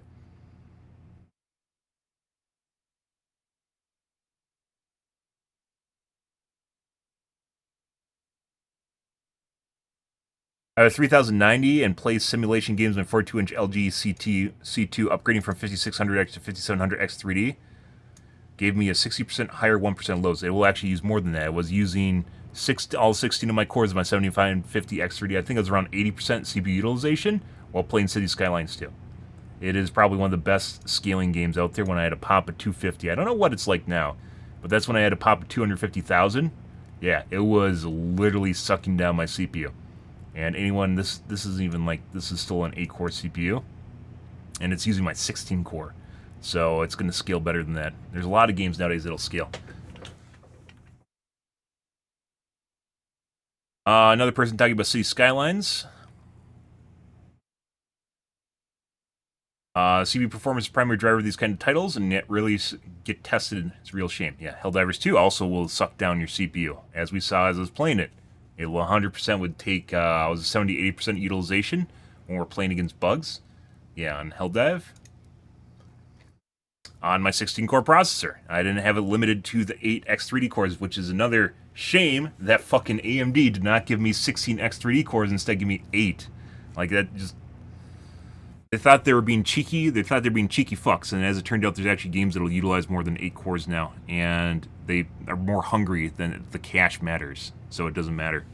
I have a 3090 and plays simulation games on 42-inch LG C2, upgrading from 5600X to 5700X 3D. Gave me a 60% higher 1% loads. It will actually use more than that. It was using all 16 of my cores of my 7550X 3D. I think it was around 80% CPU utilization while playing City Skylines 2. It is probably one of the best scaling games out there when I had a pop at 250. I don't know what it's like now, but that's when I had a pop at 250,000. Yeah, it was literally sucking down my CPU. And anyone, this isn't even like, this is still an 8-core CPU, and it's using my 16-core, so it's going to scale better than that. There's a lot of games nowadays that'll scale. Another person talking about City Skylines. CPU performance is the primary driver of these kind of titles, and yet really get tested. It's a real shame. Yeah, Helldivers 2 also will suck down your CPU, as we saw as I was playing it. It will 100% would take, I was 70-80% utilization when we're playing against bugs. Yeah, on Helldive. On my 16-core processor. I didn't have it limited to the 8 X3D cores, which is another shame that fucking AMD did not give me 16 X3D cores, instead give me 8. Like, that just... They thought they were being cheeky. They thought they were being cheeky fucks, and as it turned out, there's actually games that'll utilize more than 8 cores now, and they are more hungry than the cache matters, so it doesn't matter.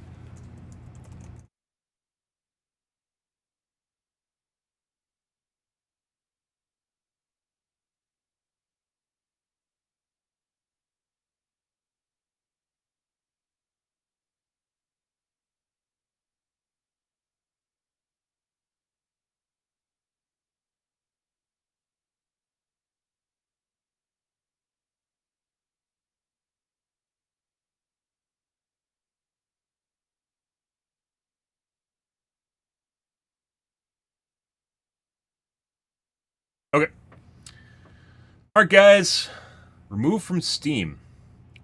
Alright, guys. Removed from Steam.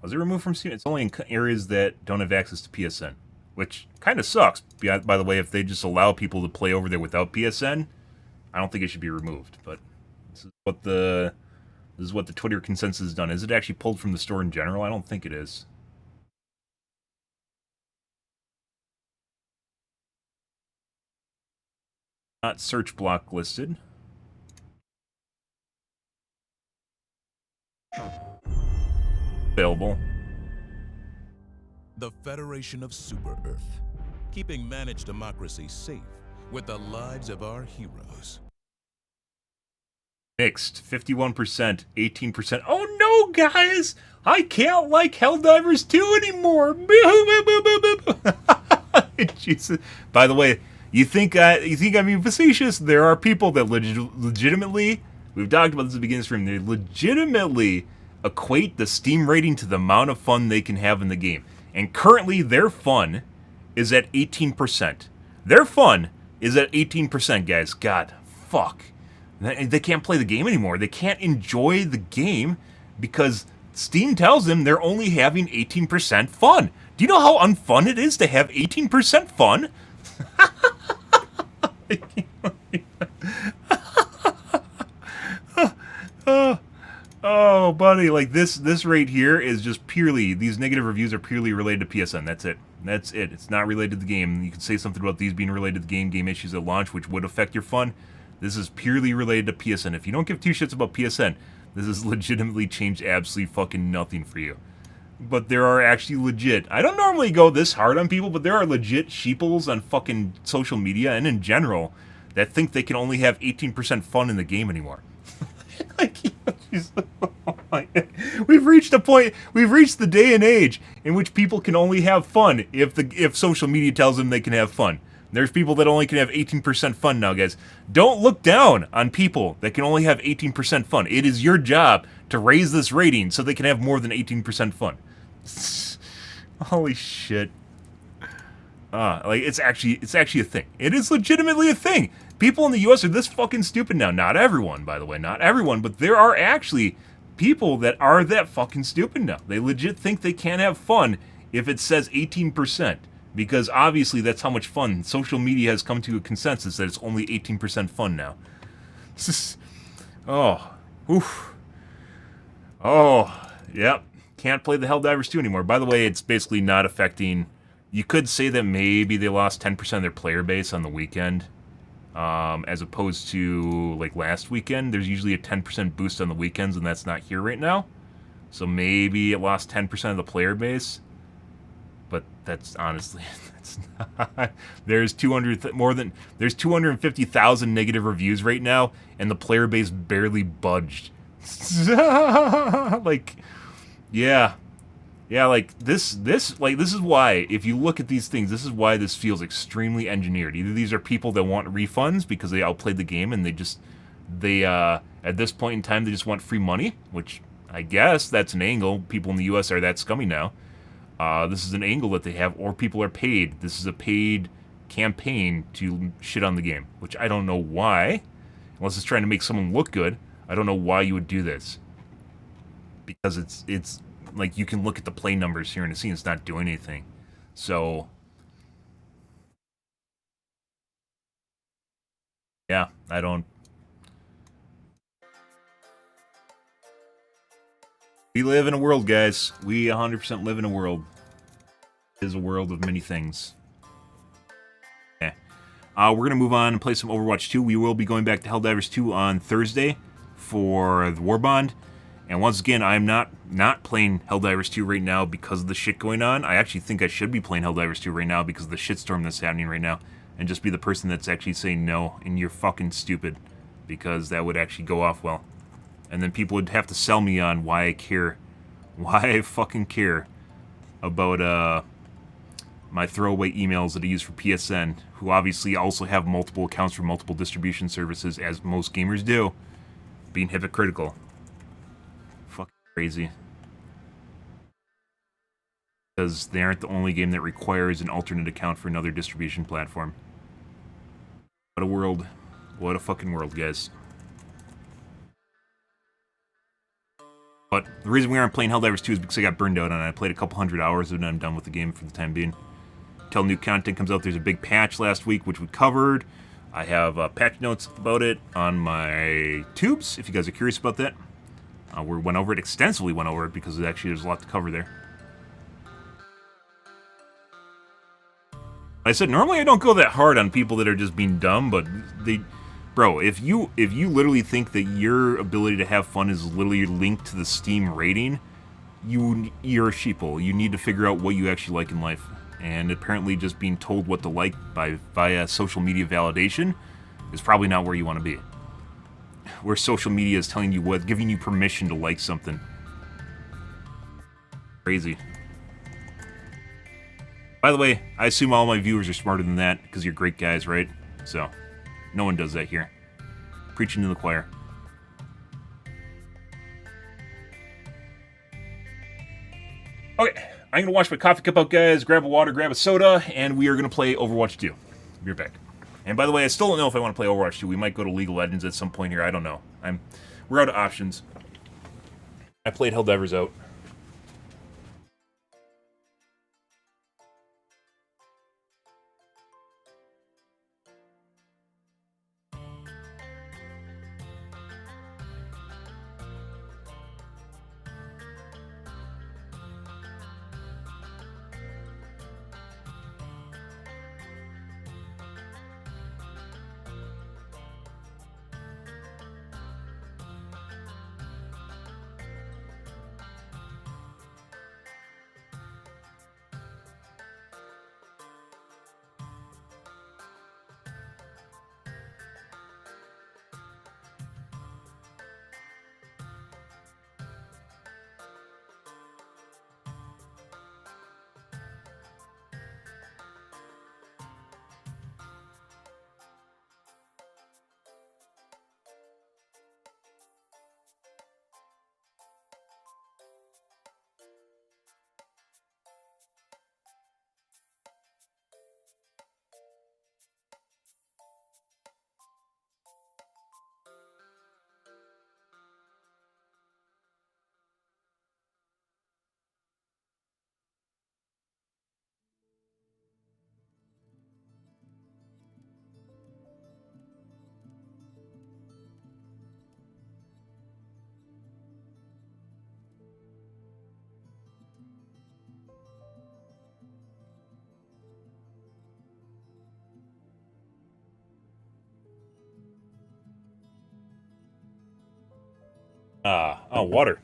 Was it removed from Steam? It's only in areas that don't have access to PSN. Which kind of sucks. By the way, if they just allow people to play over there without PSN, I don't think it should be removed. But this is what the Twitter consensus has done. Is it actually pulled from the store in general? I don't think it is. Not search block listed. Available. The Federation of Super Earth, keeping managed democracy safe with the lives of our heroes. Mixed. 51%, 18%. Oh no, guys! I can't like Helldivers 2 anymore! Jesus. By the way, you think I'm being facetious? There are people that legitimately, we've talked about this at the beginning of the stream, they legitimately equate the Steam rating to the amount of fun they can have in the game. And currently, their fun is at 18%. Their fun is at 18%, guys. God, fuck. They can't play the game anymore. They can't enjoy the game because Steam tells them they're only having 18% fun. Do you know how unfun it is to have 18% fun? Oh, buddy, like this rate here is just purely, these negative reviews are purely related to PSN. That's it. That's it. It's not related to the game. You can say something about these being related to the game issues at launch, which would affect your fun. This is purely related to PSN. If you don't give two shits about PSN, this has legitimately changed absolutely fucking nothing for you. But there are actually legit, I don't normally go this hard on people, but there are legit sheeples on fucking social media and in general that think they can only have 18% fun in the game anymore. Like, we've reached a point, we've reached the day and age in which people can only have fun if social media tells them they can have fun. There's people that only can have 18% fun now, guys. Don't look down on people that can only have 18% fun. It is your job to raise this rating so they can have more than 18% fun. Holy shit. Like, it's actually a thing. It is legitimately a thing. People in the US are this fucking stupid now. Not everyone, by the way. Not everyone, but there are actually people that are that fucking stupid now. They legit think they can't have fun if it says 18%. Because obviously that's how much fun. Social media has come to a consensus that it's only 18% fun now. Oh. Oof. Oh. Yep. Can't play the Helldivers 2 anymore. By the way, it's basically not affecting... You could say that maybe they lost 10% of their player base on the weekend. As opposed to, like, last weekend. There's usually a 10% boost on the weekends, and that's not here right now. So maybe it lost 10% of the player base. But that's honestly, that's not. There's 250,000 negative reviews right now, and the player base barely budged. Like, yeah, like this is why, if you look at these things, this is why this feels extremely engineered. Either these are people that want refunds because they outplayed the game and they at this point in time they just want free money, which I guess that's an angle. People in the US are that scummy now. This is an angle that they have, or people are paid. This is a paid campaign to shit on the game, which I don't know why. Unless it's trying to make someone look good, I don't know why you would do this. Because it's like, you can look at the play numbers here and see it's not doing anything. So, yeah, I don't... We live in a world, guys. We 100% live in a world. It is a world of many things. Okay. We're going to move on and play some Overwatch 2. We will be going back to Helldivers 2 on Thursday for the War Bond. And once again, I'm not playing Helldivers 2 right now because of the shit going on. I actually think I should be playing Helldivers 2 right now because of the shitstorm that's happening right now. And just be the person that's actually saying no, and you're fucking stupid. Because that would actually go off well. And then people would have to sell me on why I care. Why I fucking care about my throwaway emails that I use for PSN, who obviously also have multiple accounts for multiple distribution services, as most gamers do. Being hypocritical. Fucking crazy. Because they aren't the only game that requires an alternate account for another distribution platform. What a world. What a fucking world, guys. But the reason we aren't playing Helldivers 2 is because I got burned out on it. I played a couple hundred hours and I'm done with the game for the time being. Until new content comes out, there's a big patch last week, which we covered. I have patch notes about it on my tubes, if you guys are curious about that. We went over it, extensively went over it, because actually there's a lot to cover there. I said, normally I don't go that hard on people that are just being dumb, but they... Bro, if you literally think that your ability to have fun is literally linked to the Steam rating, you're a sheeple. You need to figure out what you actually like in life. And apparently just being told what to like via social media validation is probably not where you want to be. Where social media is telling you what, giving you permission to like something. Crazy. By the way, I assume all my viewers are smarter than that, because you're great guys, right? So, no one does that here. Preaching to the choir. Okay, I'm gonna wash my coffee cup out, guys, grab a water, grab a soda, and we are gonna play Overwatch 2. Be right back. And by the way, I still don't know if I want to play Overwatch 2. We might go to League of Legends at some point here. I don't know. We're out of options. I played Helldivers out. Water.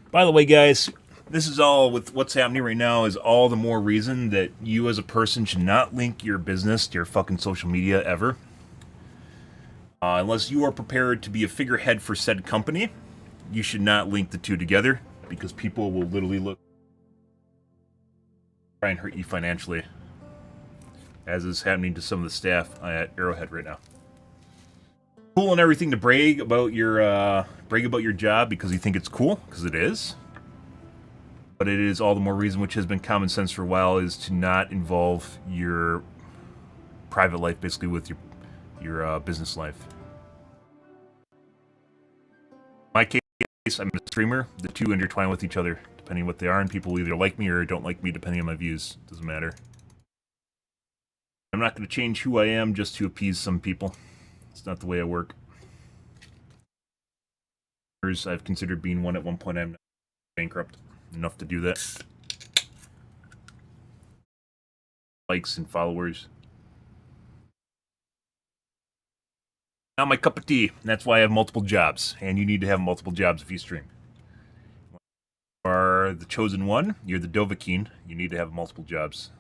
By the way, guys, this is all with what's happening right now is all the more reason that you as a person should not link your business to your fucking social media ever. Unless you are prepared to be a figurehead for said company, you should not link the two together, because people will literally try and hurt you financially, as is happening to some of the staff at Arrowhead right now. Cool and everything to brag about your job because you think it's cool, because it is. But it is all the more reason, which has been common sense for a while, is to not involve your private life basically with your business life. In my case, I'm a streamer. The two intertwine with each other, depending on what they are, and people either like me or don't like me, depending on my views. Doesn't matter. I'm not going to change who I am just to appease some people. It's not the way I work. I've considered being one at one point. I'm not bankrupt enough to do that. Likes and followers. Not my cup of tea. That's why I have multiple jobs. And you need to have multiple jobs if you stream. You are the chosen one. You're the Dovahkiin. You need to have multiple jobs.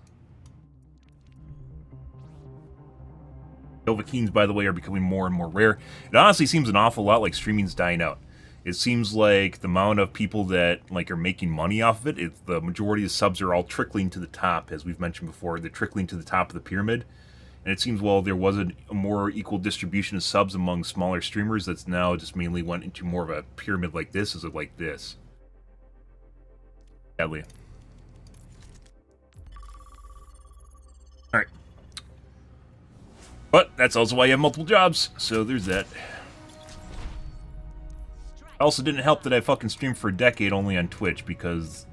Dovahkiins, by the way, are becoming more and more rare. It honestly seems an awful lot like streaming's dying out. It seems like the amount of people that are making money off of it, the majority of subs are all trickling to the top, as we've mentioned before. They're trickling to the top of the pyramid. And it seems, well, there was a more equal distribution of subs among smaller streamers that's now just mainly went into more of a pyramid like this, as it like this. Sadly. Alright. But that's also why you have multiple jobs, so there's that. I also didn't help that I fucking streamed for a decade only on Twitch because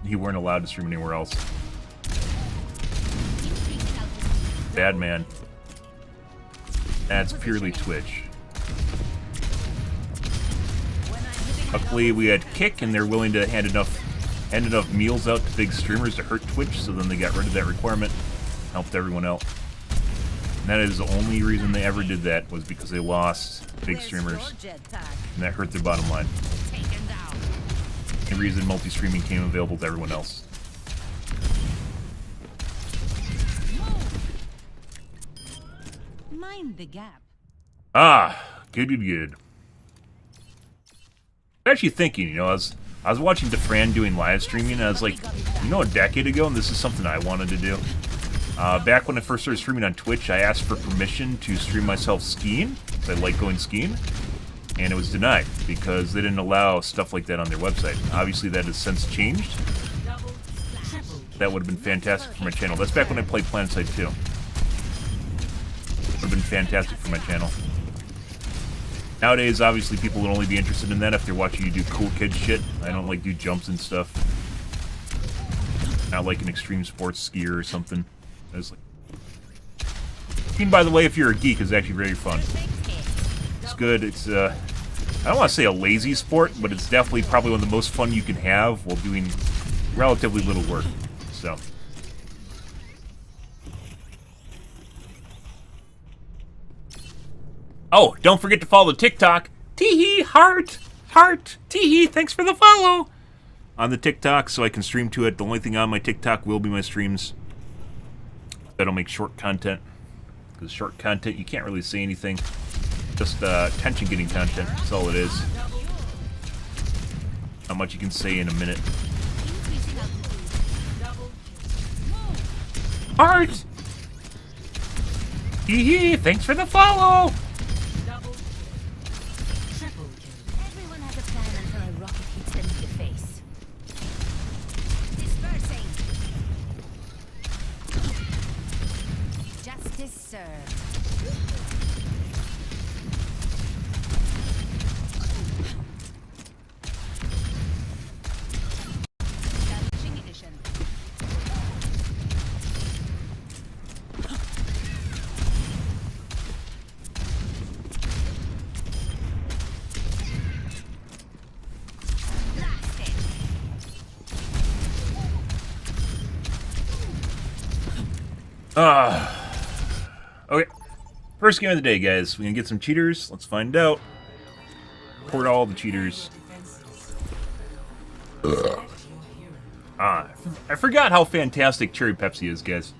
you weren't allowed to stream anywhere else. Bad man. That's purely Twitch. Luckily we had Kick and they're willing to hand enough meals out to big streamers to hurt Twitch, so then they got rid of that requirement. Helped everyone out. And that is the only reason they ever did that, was because they lost big streamers. And that hurt their bottom line. The reason multi-streaming came available to everyone else. Mind the gap. Ah, good. I was actually thinking, I was watching DeFran doing live streaming, and I was like, a decade ago, and this is something I wanted to do. Back when I first started streaming on Twitch, I asked for permission to stream myself skiing, because I like going skiing, and it was denied, because they didn't allow stuff like that on their website. Obviously, that has since changed. That would have been fantastic for my channel. That's back when I played PlanetSide 2. Would have been fantastic for my channel. Nowadays, obviously, people would only be interested in that if they're watching you do cool kid shit. I don't do jumps and stuff. Not like an extreme sports skier or something. Skiing, by the way, if you're a geek, is actually very fun. It's good. It's I don't want to say a lazy sport, but it's definitely probably one of the most fun you can have while doing relatively little work. So. Oh, don't forget to follow TikTok. Teehee, heart, teehee, thanks for the follow. On the TikTok, so I can stream to it. The only thing on my TikTok will be my streams. I don't make short content. Because short content, you can't really say anything. Just attention-getting content, that's all it is. Not much you can say in a minute. Heart! Hee, thanks for the follow! Everyone has a plan until a rocket hits them in the face. Dispersing. Justice served. Establishing edition. Okay. First game of the day, guys. We gonna get some cheaters. Let's find out. Report all the cheaters. I forgot how fantastic Cherry Pepsi is, guys.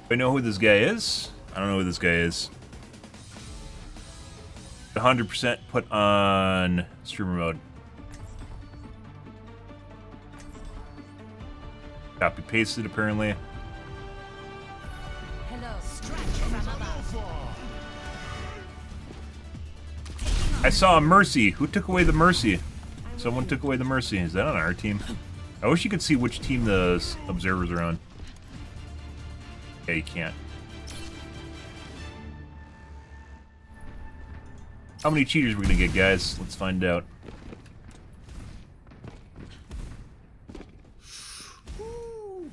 Do I know who this guy is? I don't know who this guy is. 100% put on streamer mode. Copy pasted apparently. Hello, stretch from above. I saw a Mercy. Who took away the Mercy? Someone took away the Mercy. Is that on our team? I wish you could see which team the observers are on. Yeah, you can't. How many cheaters are we gonna get, guys? Let's find out.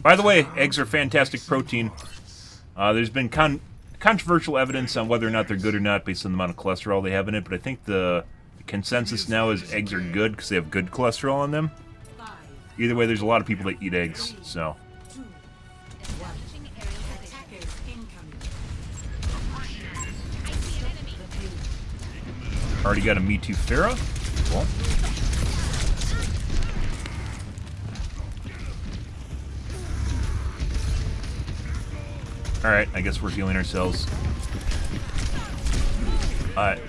By the way, eggs are fantastic protein. There's been controversial evidence on whether or not they're good or not based on the amount of cholesterol they have in it, but I think the consensus now is eggs are good because they have good cholesterol in them. Either way, there's a lot of people that eat eggs, so. Already got a Me Too Pharah. Cool. Alright, I guess we're healing ourselves. Alright.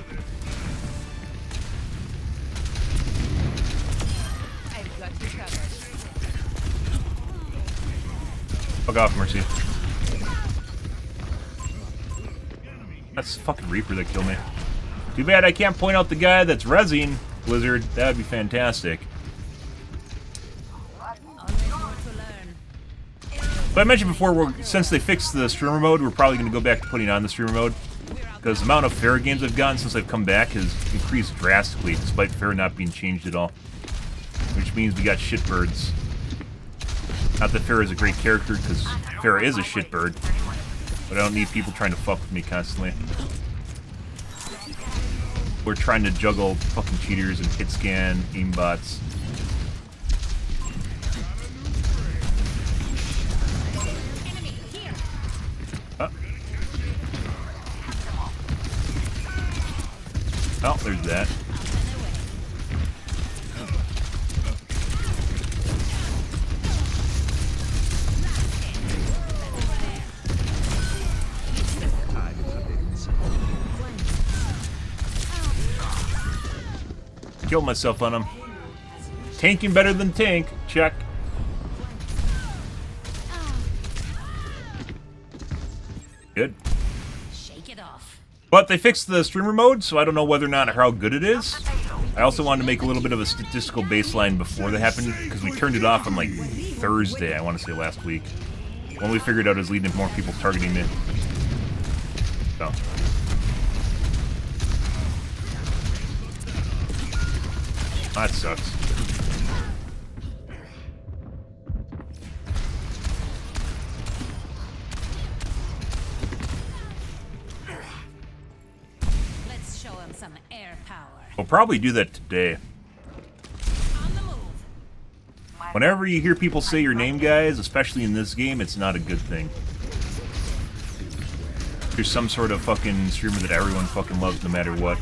Fuck off, Mercy. That's fucking Reaper that killed me. Too bad I can't point out the guy that's rezzing Blizzard. That would be fantastic. But I mentioned before, since they fixed the streamer mode, we're probably going to go back to putting on the streamer mode. Because the amount of Pharah games I've gotten since I've come back has increased drastically, despite Pharah not being changed at all. Which means we got shitbirds. Not that Pharah is a great character, because Pharah is a shitbird. But I don't need people trying to fuck with me constantly. We're trying to juggle fucking cheaters and hit scan, aimbots. Oh, there's that. Killed myself on him. Tanking better than tank. Check. Good. Shake it off. But they fixed the streamer mode, so I don't know whether or not how good it is. I also wanted to make a little bit of a statistical baseline before that happened, because we turned it off on like Thursday, I want to say last week. When we figured out it was leading to more people targeting it. So. That sucks. Let's show him some air power. We'll probably do that today. On the move. Whenever you hear people say your name, guys, especially in this game, it's not a good thing. There's some sort of fucking streamer that everyone fucking loves no matter what.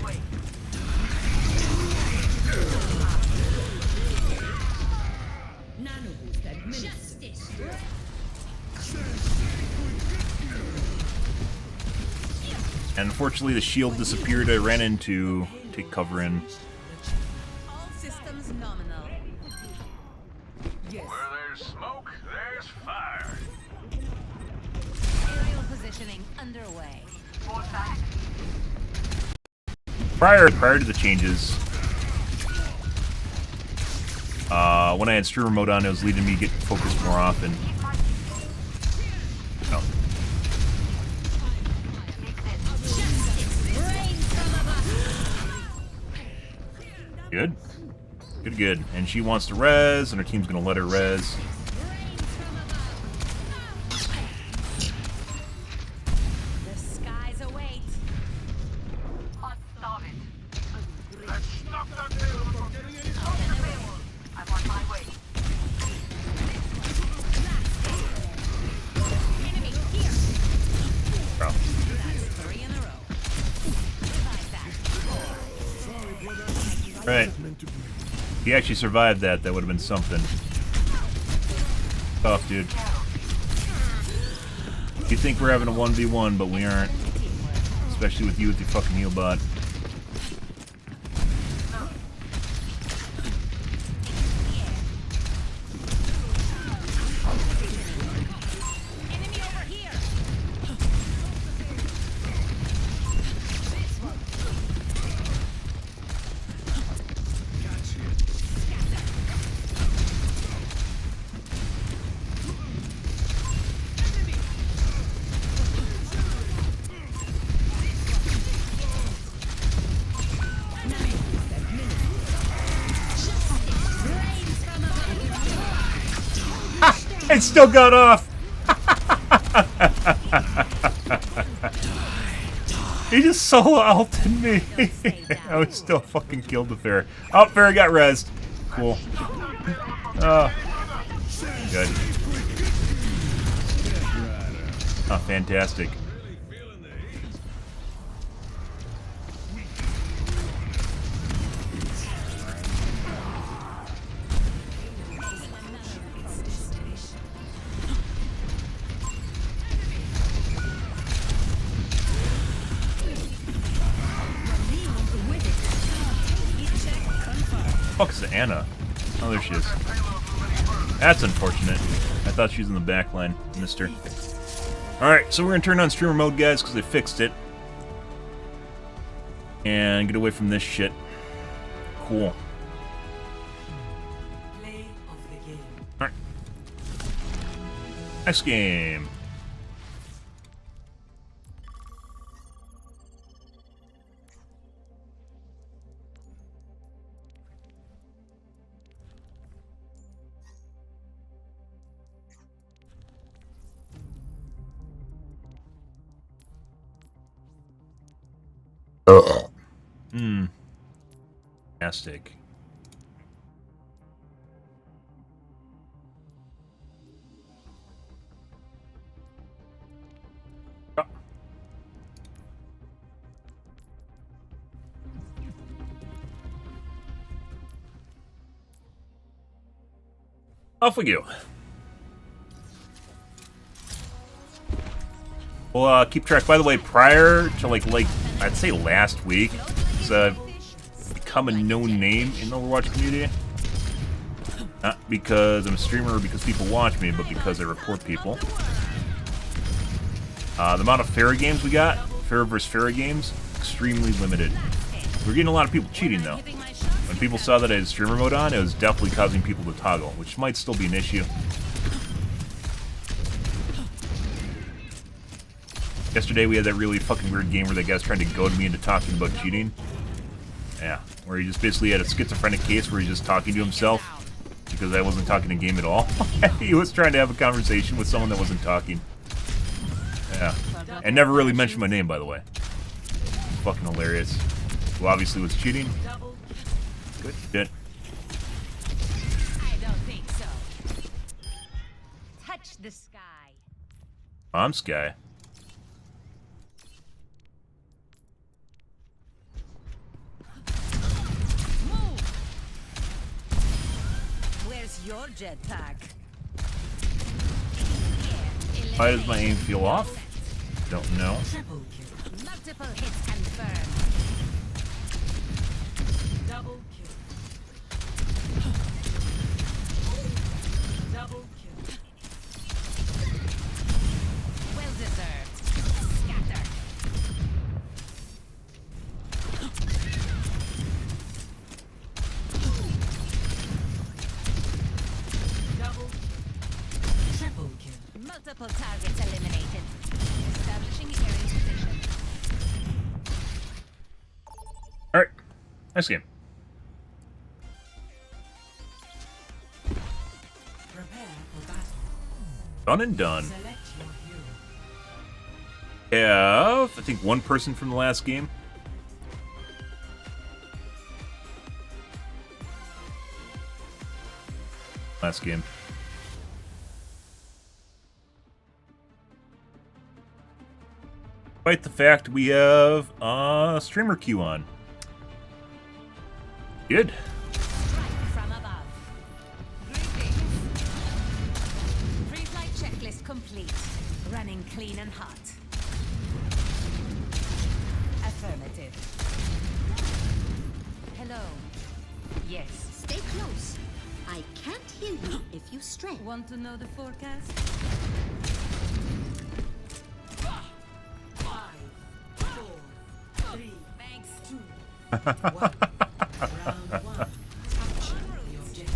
And unfortunately, the shield disappeared. I ran in to take cover in. All systems nominal. Where there's smoke, there's fire. Aerial positioning underway. Prior to the changes, when I had streamer mode on, it was leading me to get focused more often. Oh. Good. Good, good. And she wants to res, and her team's gonna let her res. The skies await. Enemy here. Oh. That's 3 in a row. Revive that. Right. If he actually survived that, that would have been something. Tough, dude. You think we're having a 1v1, but we aren't. Especially with you with your fucking heal bot. Enemy over here. It still got off! He just solo ulted me. I was still fucking killed the Fair. Oh, Fair got rezzed. Cool. Oh. Good. Oh, fantastic. Fuck is Anna? Oh, there she is. That's unfortunate. I thought she was in the back line. Missed her. Alright, so we're gonna turn on streamer mode, guys, because they fixed it. And get away from this shit. Cool. Alright. Next game. Fantastic. Oh. Off we go. We'll keep track. By the way, prior to like I'd say last week, I've become a known name in the Overwatch community. Not because I'm a streamer or because people watch me, but because I report people. The amount of Pharah games we got, Pharah versus Pharah games, extremely limited. We're getting a lot of people cheating though. When people saw that I had streamer mode on, it was definitely causing people to toggle, which might still be an issue. Yesterday we had that really fucking weird game where that guy's trying to goad me into talking about cheating. Yeah, where he just basically had a schizophrenic case where he's just talking to himself because I wasn't talking in game at all. He was trying to have a conversation with someone that wasn't talking. Yeah, and never really mentioned my name, by the way. Fucking hilarious. Who obviously was cheating. Good shit. I don't think so. Touch the sky. I'm Sky. Your jetpack. Why does my aim feel off? Don't know. Multiple hits confirmed. Double kill. Double kill. Well deserved. Scatter. Multiple targets eliminated. Establishing aerial position. Alright. Nice game. Prepare for battle. Done and done. Select your hero. Have, I think, one person from the last game. Last game. Despite the fact we have a streamer queue on. Good. Strike from above. Greetings. Pre-flight checklist complete. Running clean and hot. Affirmative. Hello. Yes. Stay close. I can't hear you if you stray. Want to know the forecast? 5, 4, 3, Thanks. 2, 1. Round 1. Capture the objective.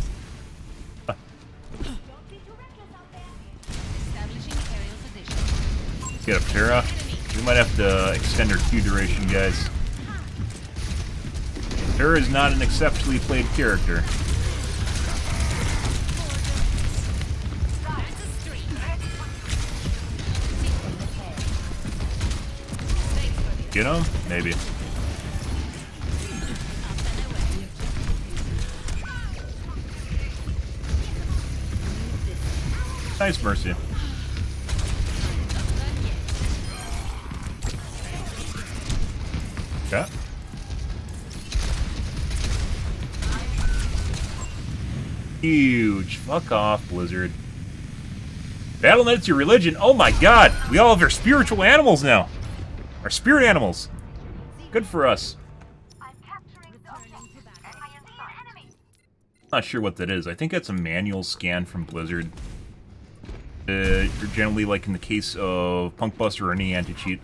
Establishing aerial position. Let's get up, Tara. We might have to extend our queue duration, guys. Tara is not an exceptionally played character. Get him? Maybe. Nice Mercy. Okay. Huge. Fuck off, Blizzard. Battle.net's your religion. Oh my god! We all have our spiritual animals now. Our spirit animals. Good for us. Not sure what that is. I think that's a manual scan from Blizzard. Generally, like in the case of Punk Buster or any anti-cheat,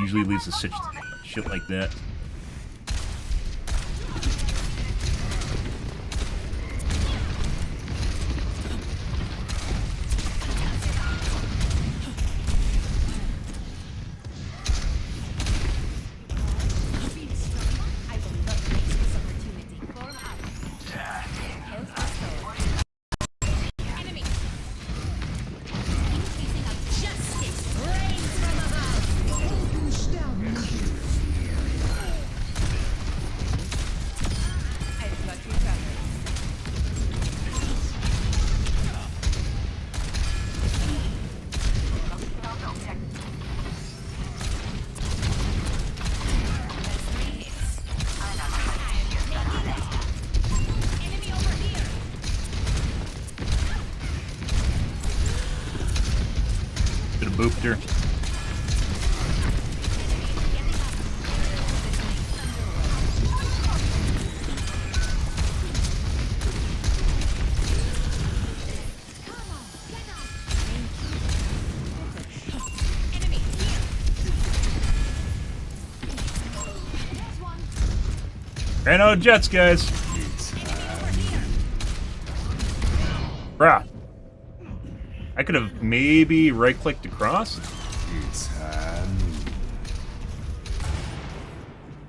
usually leads to such shit like that. Booped her. Ran out of jets, guys. Bruh. I could have maybe right-clicked across.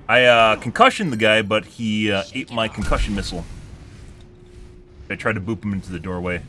I concussioned the guy, but he ate my concussion missile. I tried to boop him into the doorway.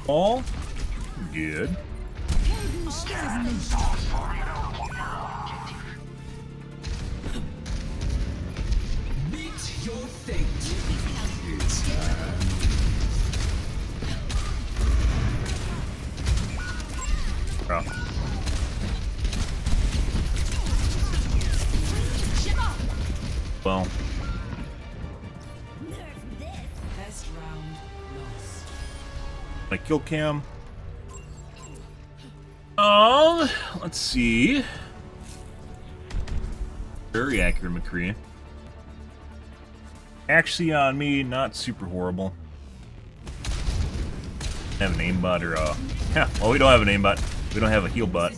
All good. Meet your fate. Oh. Well. Best round lost. My kill cam. Let's see. Very accurate, McCree. Actually, on me, not super horrible. Have an aimbot or yeah, well, we don't have an aimbot. We don't have a heal bot.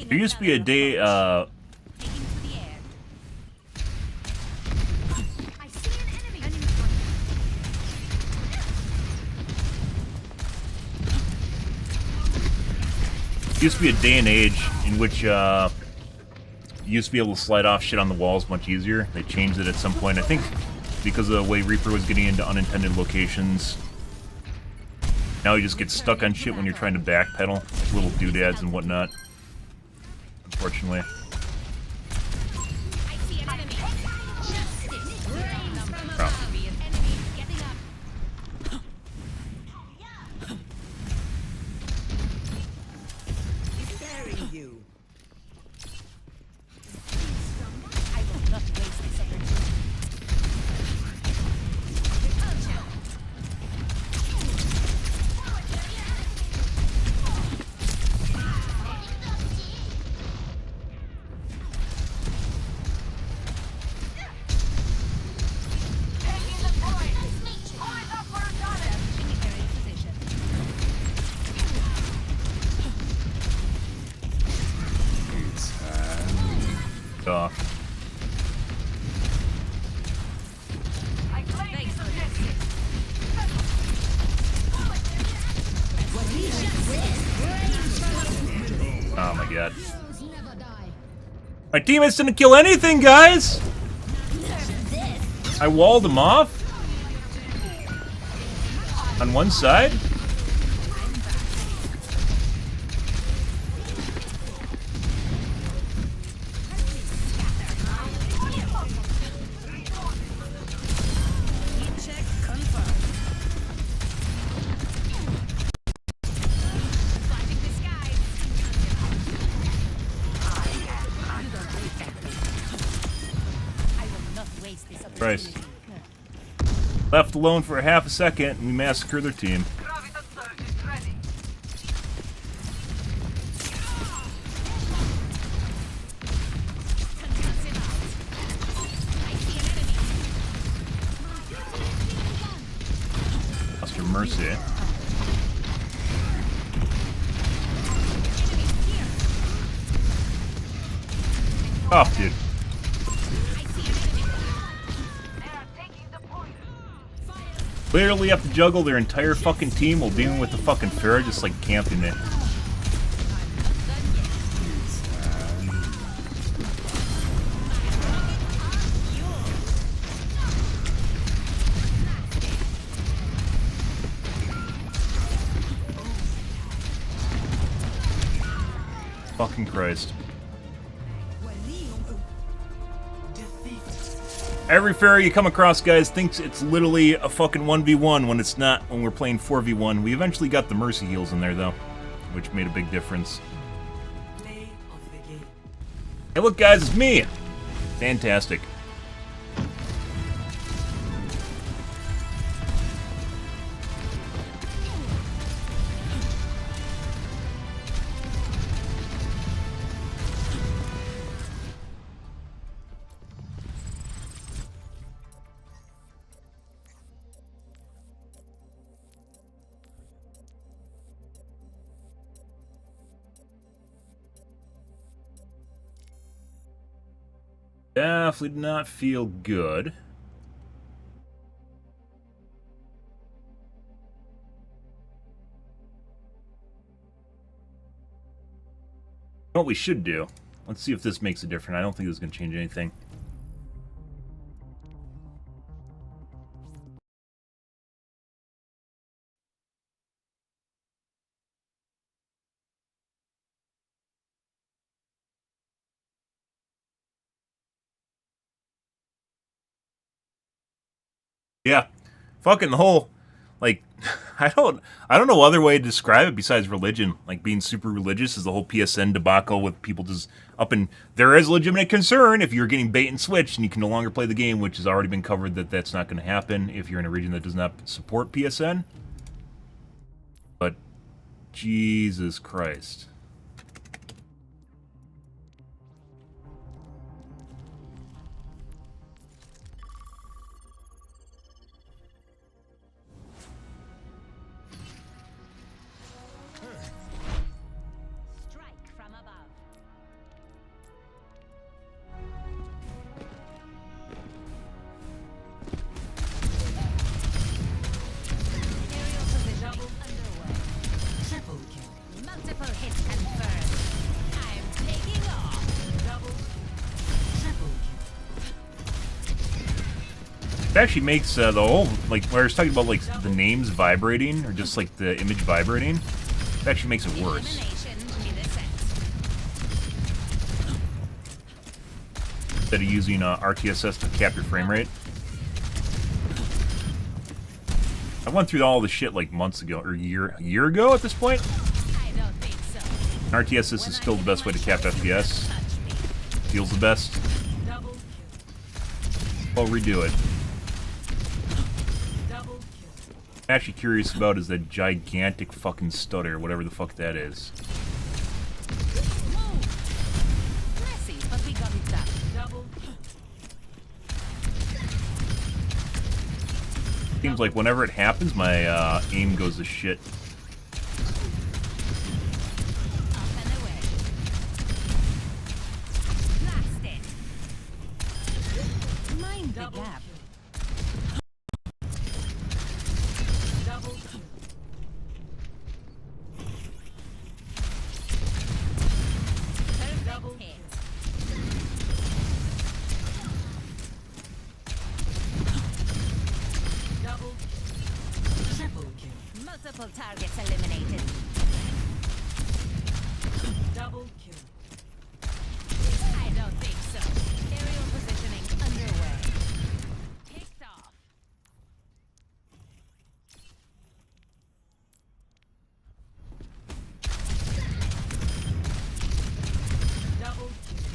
There used to be a day, Taking to the air. I see an enemy. used to be a day and age in which you used to be able to slide off shit on the walls much easier. They changed it at some point, I think, because of the way Reaper was getting into unintended locations. Now you just get stuck on shit when you're trying to backpedal, little doodads and whatnot. Unfortunately. I see an enemy. Justice reigns from Oh. above. An enemy getting up. Bury you. I will not waste this opportunity. Off. Oh my god. My teammates didn't kill anything, guys! I walled them off? On one side? Check confirmed. Finding the skies. I will not waste this opportunity. Christ. Left alone for a half a second, and we massacre their team. Lost your mercy. Oh, dude. Literally have to juggle their entire fucking team while dealing with the fucking Pharah just like camping it. Fucking Christ. Every Pharah you come across, guys, thinks it's literally a fucking 1v1 when it's not, when we're playing 4v1. We eventually got the Mercy heals in there, though, which made a big difference. Play of the game. Hey, look, guys, it's me! Fantastic. Definitely did not feel good. What we should do, let's see if this makes a difference. I don't think this is going to change anything. Yeah, fucking the whole, like, I don't know other way to describe it besides religion. Like, being super religious is the whole PSN debacle with people just up in. There is legitimate concern if you're getting bait and switch and you can no longer play the game, which has already been covered that that's not going to happen if you're in a region that does not support PSN. But Jesus Christ. Strike from above. actually makes the whole, like, where I was talking about, like, the names vibrating, or just, like, the image vibrating, it actually makes it worse. Instead of using RTSS to capture frame rate. I went through all the shit, like, months ago, or a year ago at this point. I don't think so. RTSS is still the best way to cap FPS. Feels the best. I'll redo it. I'm actually curious about is that gigantic fucking stutter, whatever the fuck that is. Messy, but we got it done. Seems like whenever it happens, my aim goes to shit. Up and away. Blast it. Mind the gap. Double hit. Multiple targets eliminated. Double kill. I don't think so. Aerial positioning underway. Picked off. Double kill.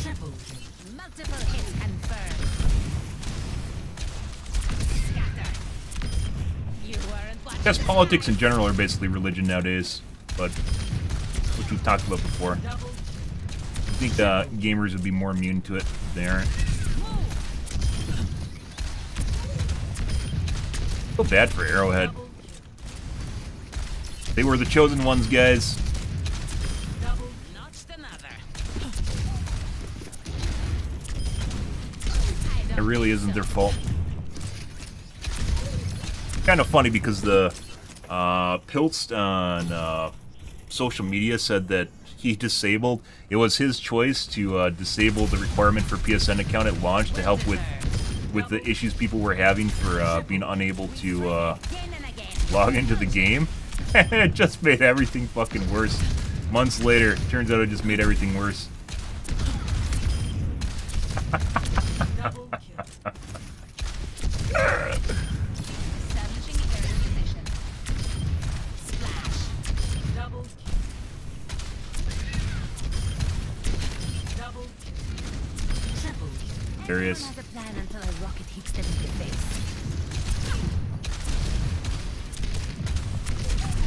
Triple kill. Multiple hits confirmed. Scatter. You weren't watching. I guess politics in general are basically religion nowadays, but which we've talked about before. I think gamers would be more immune to it if they aren't. Feel bad for Arrowhead. They were the chosen ones, guys. Notched another. It really isn't their fault. Kind of funny because the Pilst on social media said that he disabled. It was his choice to disable the requirement for PSN account at launch to help with the issues people were having for being unable to Again and again. log into the game, and it just made everything fucking worse. Months later, turns out it just made everything worse. Double kill. Establishing aerial position. Splash. Double kill. Double kill. Triple kill. There he is. Everyone has a plan until a rocket hits them in the face.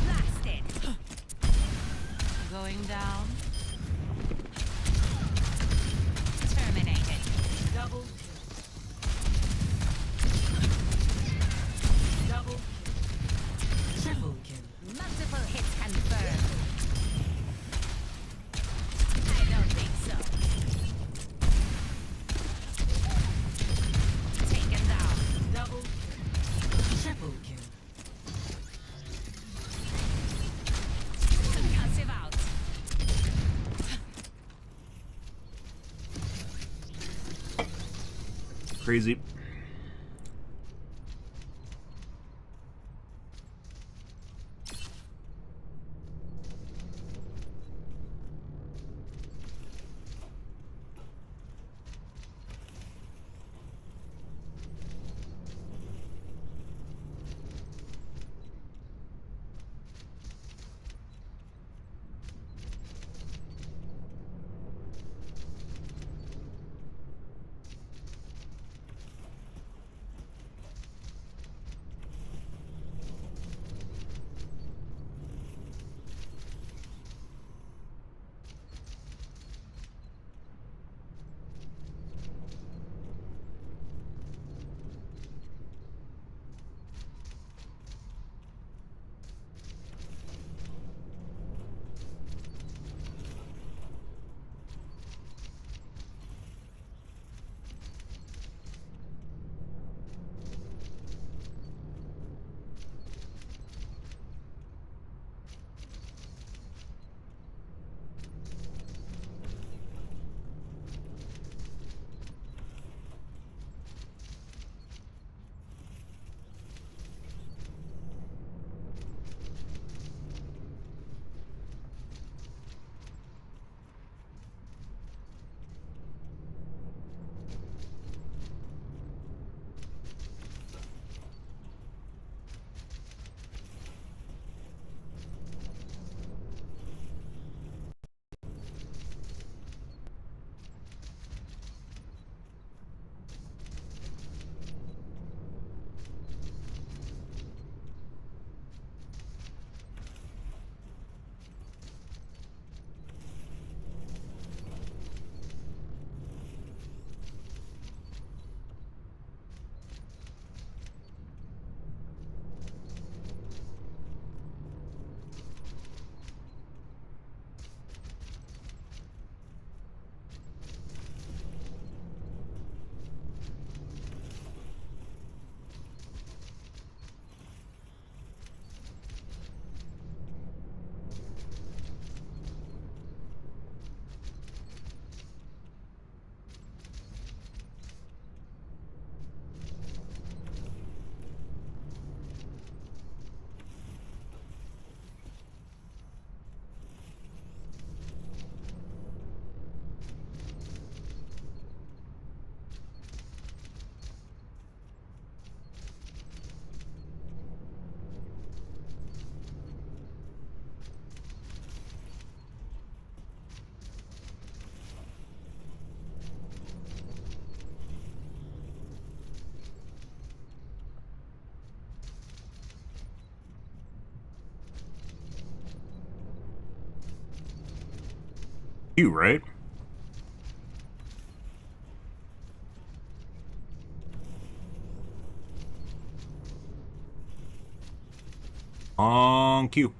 Blasted. Going down. Terminated. Double kill. Double kill. Triple kill. Multiple hits confirmed. I don't think so. Taken down. Double kill. Triple kill. Concussive out. Crazy. You, right? On cue.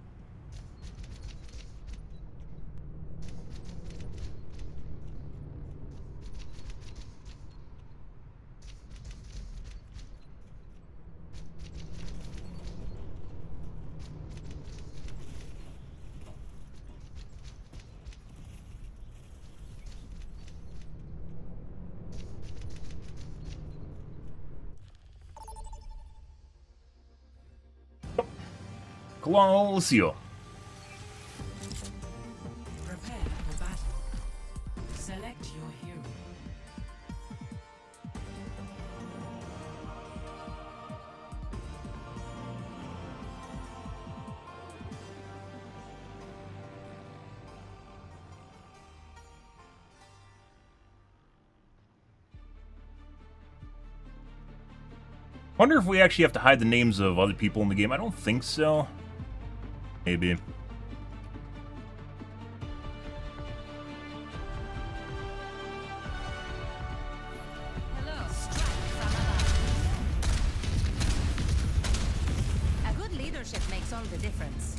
Colosio. Prepare for battle. Select your hero. Wonder if we actually have to hide the names of other people in the game. I don't think so. Maybe. Hello. Strike from above. A good leadership makes all the difference.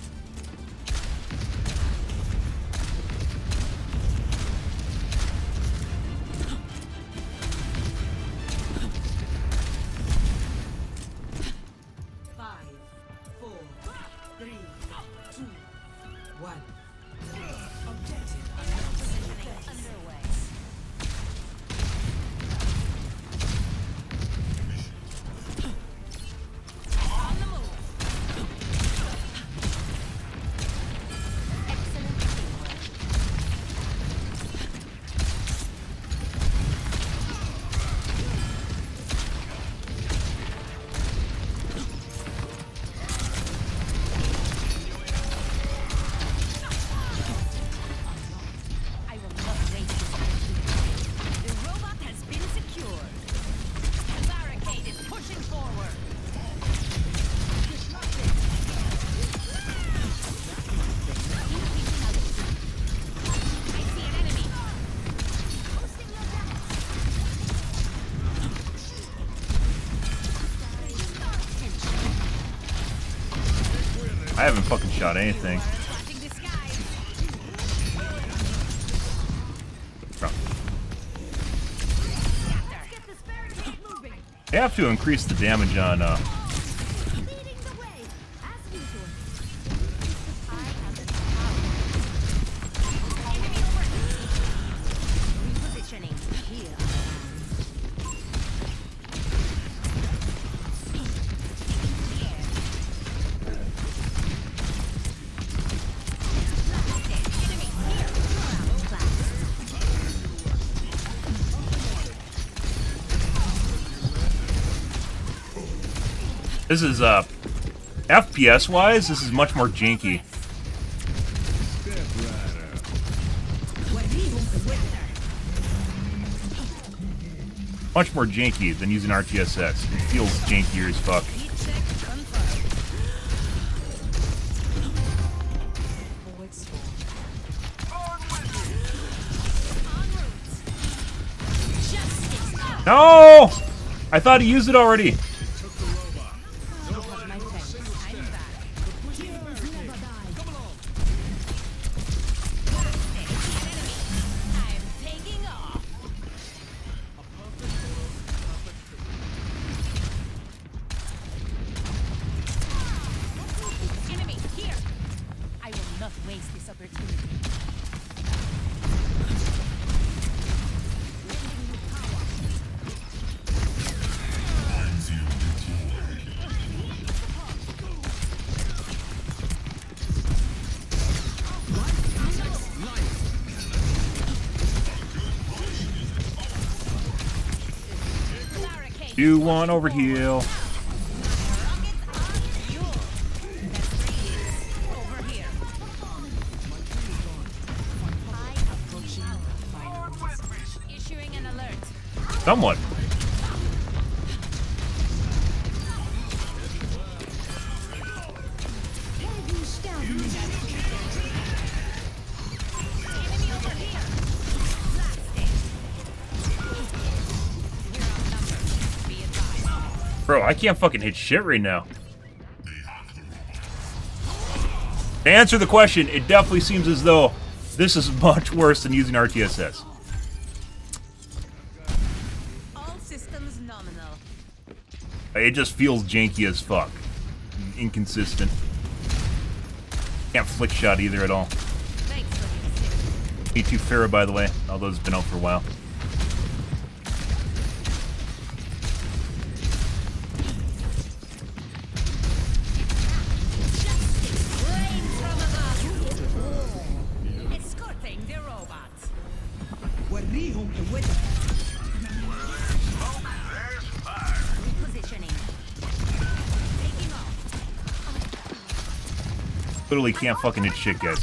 Five, 4, 3, 2, 1. Objective Underway. On the move. Excellent teamwork. I will not waste this opportunity. The robot has been secured. The barricade is pushing forward. I see an enemy. Boosting your I haven't fucking shot anything. flashing the skies. Get this barricade moving. They have to increase the damage on, Leading the way, as usual. I have the power. Enemy over. Repositioning. Here. Enemy here. Blast. This is, FPS wise, this is much more janky. Much more janky than using RTSX. It feels jankier as fuck. Check confirmed. forward score. En route. Justice up. No! I thought he used it already. I'm back. Heroes never die. I'm taking off. Enemy here. I will not waste this opportunity. Barricade. You want overheal. Rockets on fuel. That's 3 over here. High approaching power. Issuing an alert. Somewhat. Heavy stab. Enemy over here. Bro, I can't fucking hit shit right now. To answer the question, it definitely seems as though this is much worse than using RTSS. All systems nominal. It just feels janky as fuck. Inconsistent. Can't flick shot either at all. Thanks for the assist. E2 Farah, by the way, although it's been out for a while. Rain from above. Escorting the robots. Repositioning. Taking off. Literally can't fucking hit shit, guys.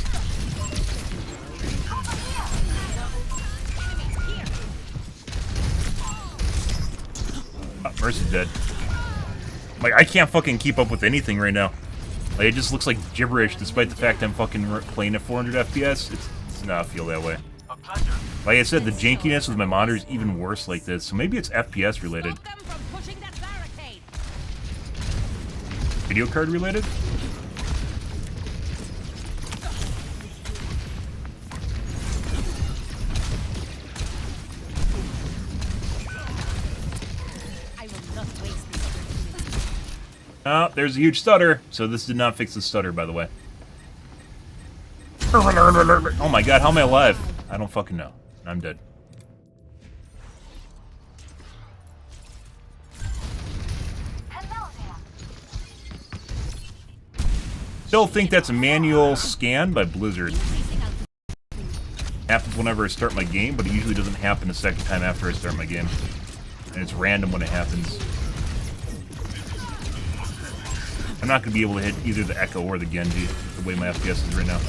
Oh, Mercy's dead. Like, I can't fucking keep up with anything right now. Like, it just looks like gibberish despite the fact I'm fucking playing at 400 FPS. It's not feel that way. Like I said, the jankiness with my monitor is even worse like this, so maybe it's FPS related. Stop them from pushing that barricade. Video card related? I will not waste this opportunity. Oh, there's a huge stutter, so this did not fix the stutter, by the way. Oh my god, how am I alive? I don't fucking know. I'm dead. Still think that's a manual scan by Blizzard. Happens whenever I start my game, but it usually doesn't happen a second time after I start my game. And it's random when it happens. I'm not going to be able to hit either the Echo or the Genji, the way my FPS is right now.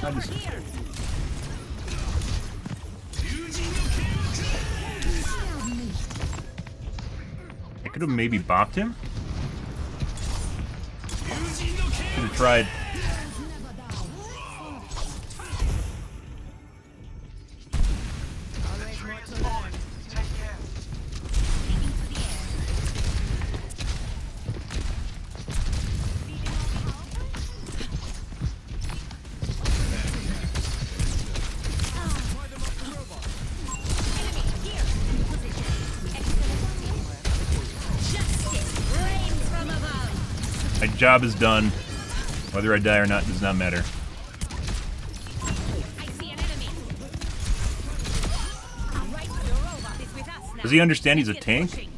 Enemy over here. I could have maybe bopped him. Could have tried. Always more to learn. Take care. Taking to the air. Enemy here. Position. Excellent teamwork. Justice reigns from above. My job is done. Whether I die or not does not matter. I see an enemy. Right, the robot is with us now. Does he understand he's a Get tank? pushing.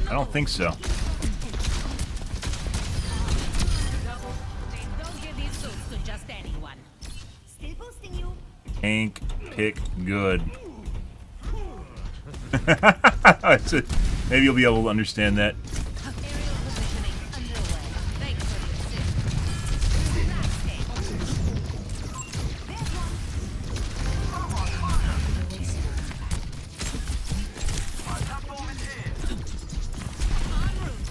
I don't think so. They don't give these suits to just anyone. Still boosting you. Tank, pick, good. Maybe you'll be able to understand that. Aerial positioning underway. Thanks for the assist. That's it. There's one. Platform is here. En route.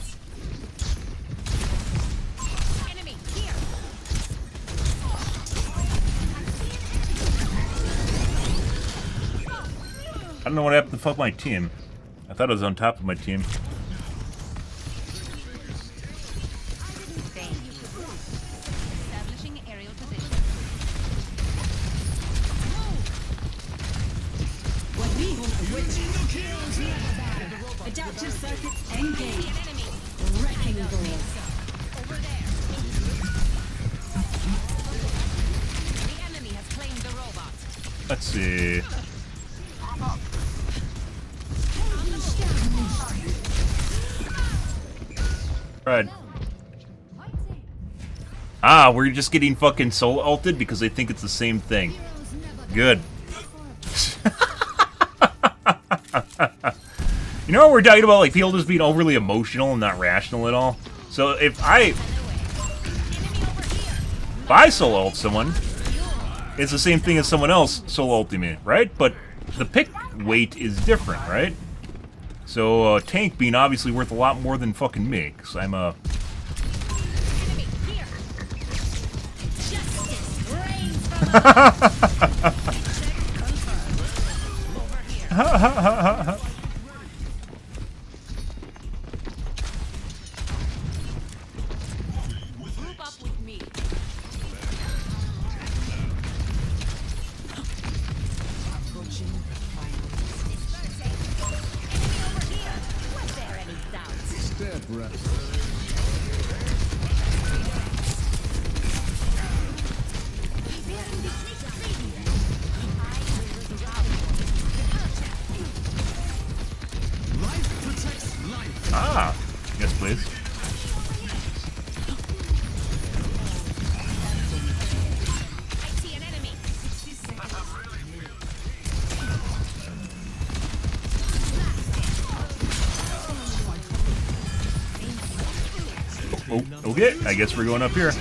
Enemy here. I don't know what happened to fuck my team. I thought I was on top of my team. Thank you. Establishing aerial position. Adaptive circuits See engaged. an enemy. Wrecking ball. Over there. The enemy has claimed the robot. Let's see. Right. Ah, we're just getting fucking soul ulted because they think it's the same thing. Good. You know what we're talking about? Like, people just being overly emotional and not rational at all. So if I soul ult someone, it's the same thing as someone else soul ulting me, right? But the pick weight is different, right? So tank being obviously worth a lot more than fucking me, because I'm a... Enemy here. Justice reigns from above. Over here. Ah, yes, please. I see an enemy. Oh, okay. I guess we're going up here.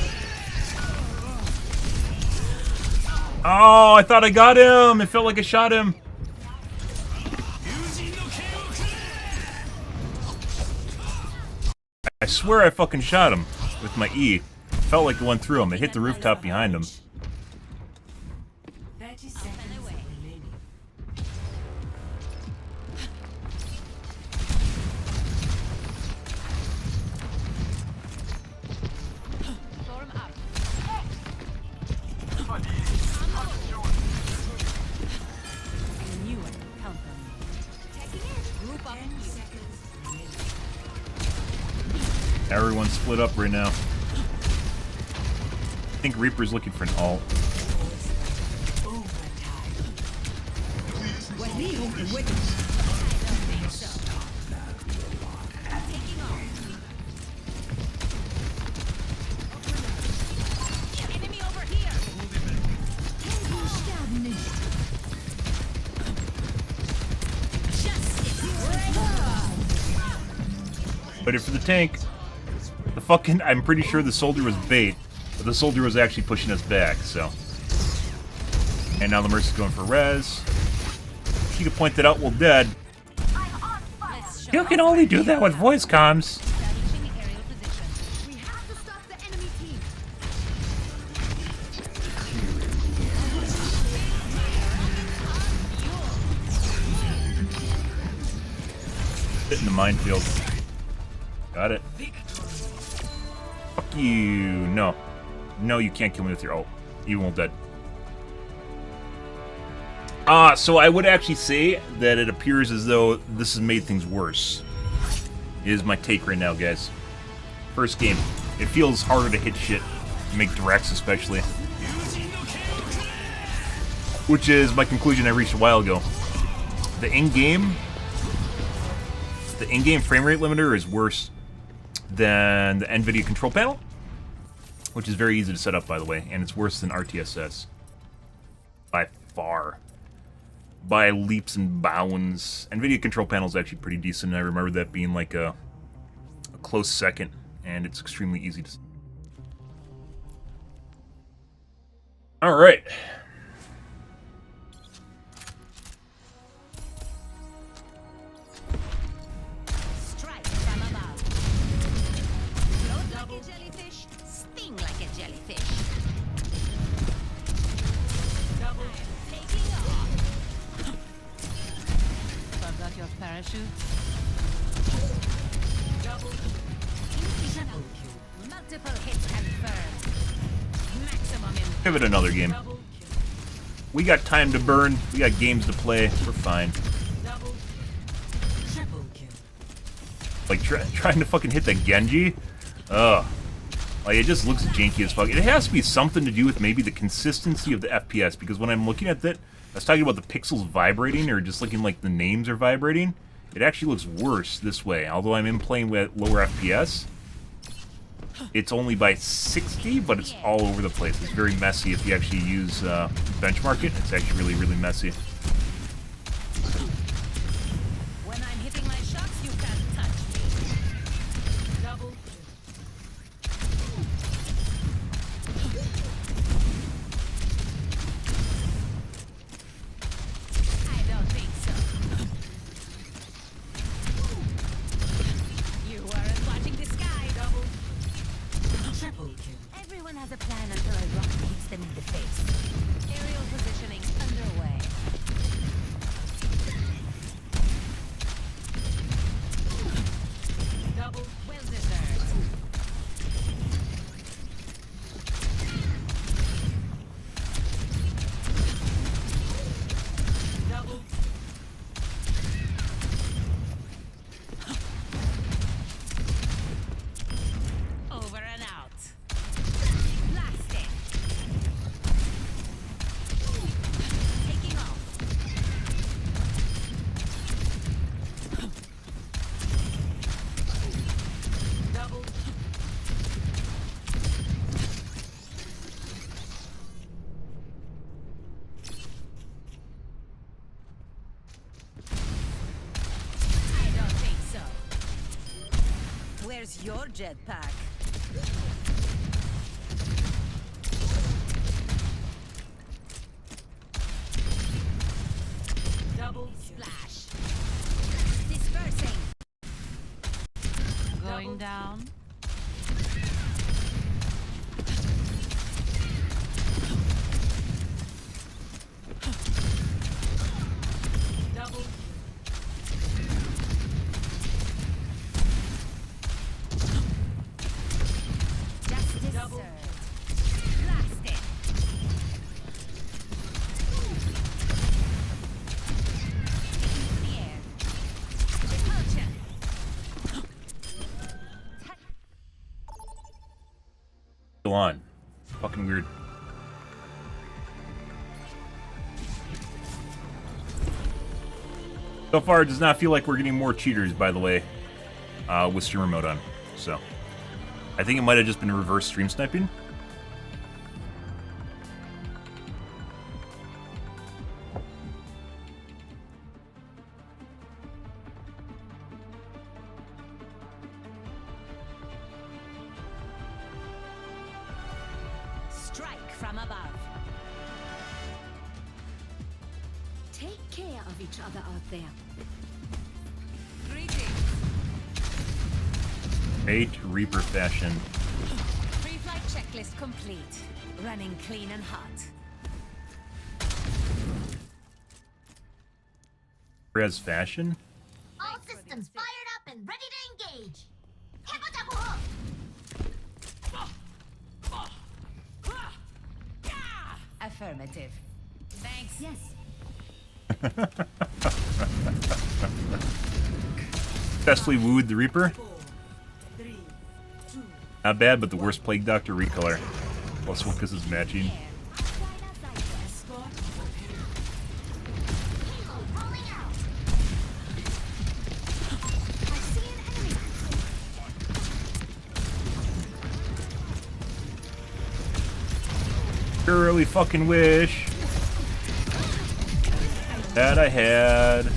Oh, I thought I got him. It felt like I shot him. I swear I fucking shot him with my E. Felt like it went through him. It hit the rooftop behind him. 30 seconds remaining. Storm up. I knew I could count on you. Taking it. Group up. 10 seconds remaining. Everyone's split up right now. I think Reaper's looking for an ult. Enemy over here. Waited for the tank. The fucking... I'm pretty sure the soldier was bait, but the soldier was actually pushing us back, so... And now the Mercy's going for res. She could point that out while dead. You can only do that with voice comms. Establishing aerial position. We have to stop the enemy team. Hit in the minefield. Got it. Fuck you. No. No, you can't kill me with your ult. You won't dead. So I would actually say that it appears as though this has made things worse. Is my take right now, guys. First game. It feels harder to hit shit. Make directs especially. Which is my conclusion I reached a while ago. The in-game frame rate limiter is worse than the NVIDIA control panel, which is very easy to set up, by the way, and it's worse than RTSS. By far. By leaps and bounds. NVIDIA control panel is actually pretty decent. I remember that being like a close second, and it's extremely easy to... Alright. Strike from above. Float like a jellyfish, sting like a jellyfish. Taking off. Forgot your parachute? Multiple hits confirmed. Maximum impact. Give it another game. We got time to burn. We got games to play. We're fine. Triple kill. Like, trying to fucking hit the Genji? Ugh. Like, it just looks janky as fuck. It has to be something to do with maybe the consistency of the FPS, because when I'm looking at that, I was talking about the pixels vibrating, or just looking like the names are vibrating. It actually looks worse this way. Although I'm in playing with lower FPS, it's only by 60, but it's all over the place. It's very messy if you actually use benchmark it. It's actually really, really messy. When I'm hitting my shots, you can't touch me. Double I don't think so. You weren't watching the sky. triple kill. Everyone has a plan until a rock hits them in the face. Aerial positioning underway. Double Well deserved. double jetpack. Double splash. Dispersing. Going down. Double. Justice served. Blasted. In the air. Repulsion. Go on. Fucking weird. So far, it does not feel like we're getting more cheaters, by the way, with streamer mode on. So, I think it might have just been reverse stream sniping. Strike from above. Take care of each other out there. Greetings. Made to Reaper fashion. Pre-flight checklist complete. Running clean and hot. Res fashion? All systems fired up and ready to engage. Affirmative. Thanks. Yes. Successfully wooed the Reaper. Not bad, but the worst Plague Doctor recolor. Plus one because it's matching. Surely fucking wish that I had.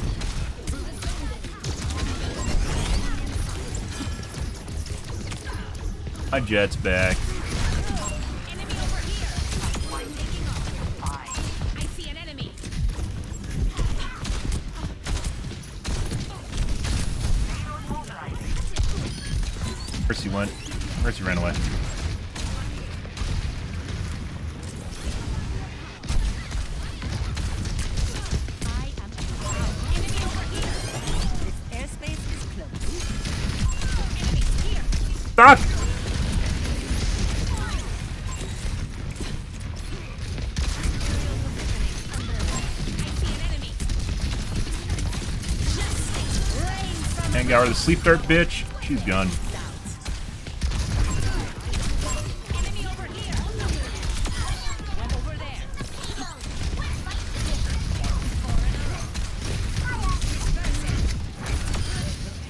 My jet's back. Enemy over here. Taking off. I see an enemy. Mercy went. Mercy ran away. I am enemy over here. This airspace is closed. Enemies here. Stop! I see an enemy. Justice reigns from And got her the sleep dart bitch. She's gone. enemy over here. One over there.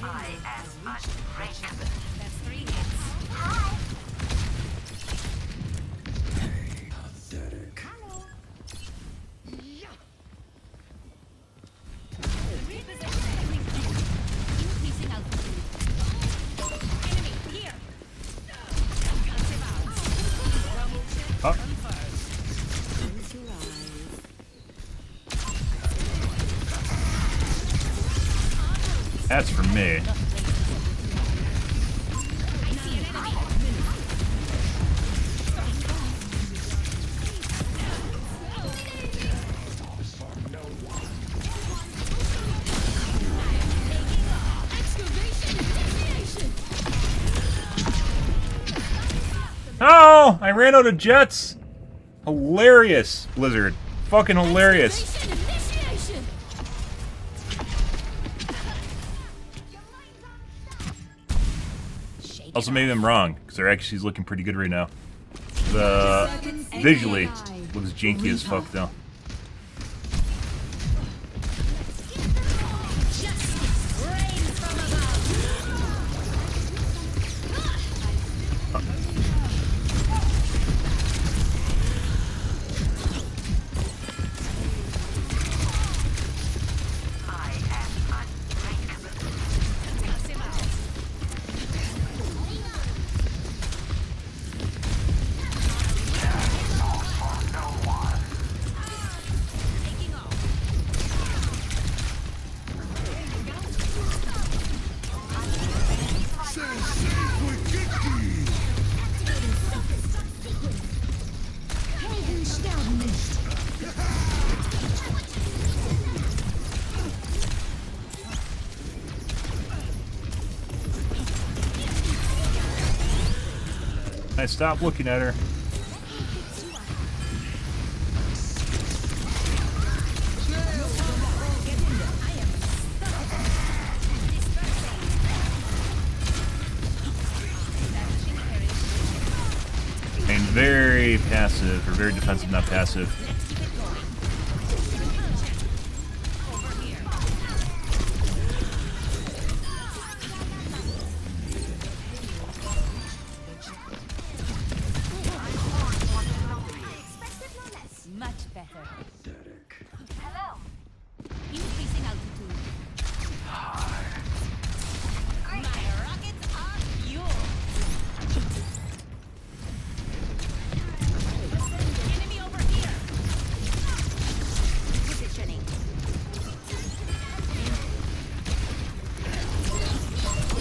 I am unbreakable. That's 3 hits. Increasing altitude. Enemy here. Offensive out. Promotion Up. confirmed. Close your eyes. That's for me. I see an enemy. Oh, I ran out of jets. Hilarious, Blizzard. Fucking hilarious. Also, maybe I'm wrong, because they're actually looking pretty good right now. The visually looks janky as fuck though. Justice reigns from above. I am unbreakable. Offensive out. I stop looking at her. And very passive, or very defensive, not passive. Much better. Hello. Increasing altitude. My rockets are fuel. Enemy over here. Positioning.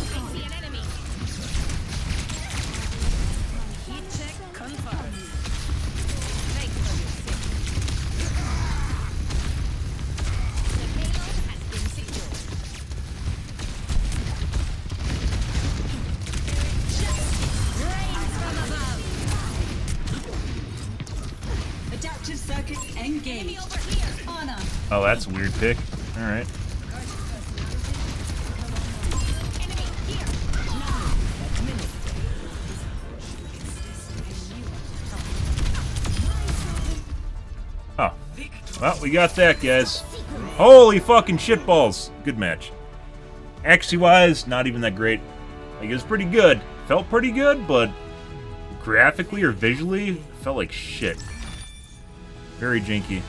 I see an enemy. Heat check confirmed. Thanks for your safety. The payload has been secured. Rain from above. Adaptive circuits Enemy engaged. over here. Honor. Oh, that's a weird pick. Alright. Enemy here. Oh. Well, we got that, guys. Holy fucking shitballs. Good match. Accuracy-wise, not even that great. Like, it was pretty good. Felt pretty good, but graphically or visually, it felt like shit. Very janky.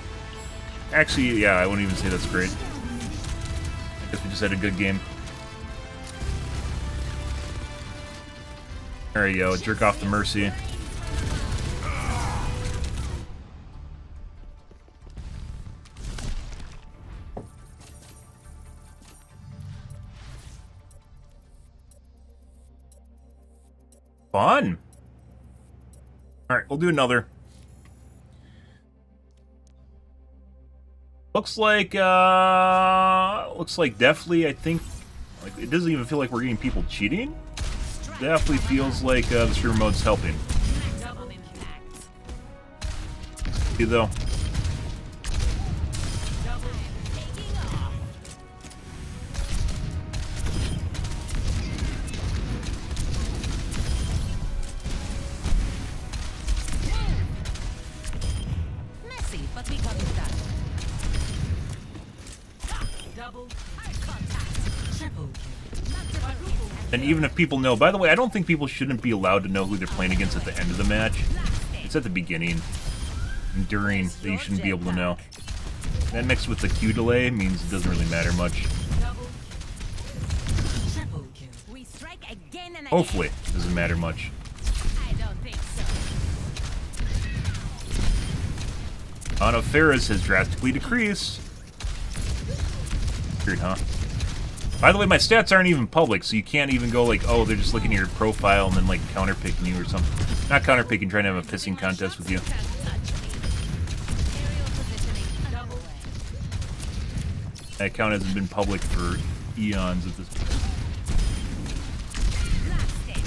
Actually, yeah, I wouldn't even say that's great. I guess we just had a good game. There you go, jerk off the Mercy. Fun! Alright, we'll do another. Looks like definitely, I think, like, it doesn't even feel like we're getting people cheating. Definitely feels like the streamer mode's helping. Double impact. See though. Double taking off. Messy, but we got it done. Double. Eye contact. Triple kill. And even if people know, by the way, I don't think people shouldn't be allowed to know who they're playing against at the end of the match. It's at the beginning. And during, that you shouldn't be able to know. That mixed with the Q delay means it doesn't really matter much. Double kill. Triple kill. We strike again and again. Hopefully, it doesn't matter much. I don't think so. Amount of Farah's has drastically decreased. Weird, huh? By the way, my stats aren't even public, so you can't even go like, oh, they're just looking at your profile and then like counterpicking you or something. Not counterpicking, trying to have a pissing contest with you. Can't touch me. Aerial positioning underway. That account hasn't been public for eons at this point. Blasting.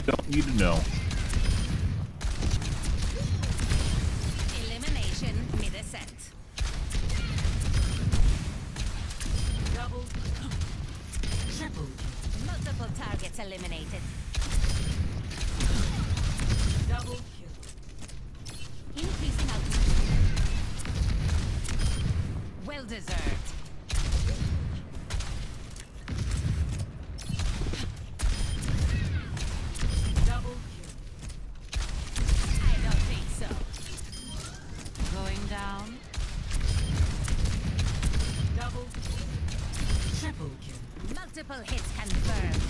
Don't need to know. Elimination mid-ascent. Double. Triple kill. Multiple targets eliminated. Double kill. Increasing altitude. Well deserved. Double kill. I don't think so. Going down. Double kill. Triple kill. Multiple hits confirmed.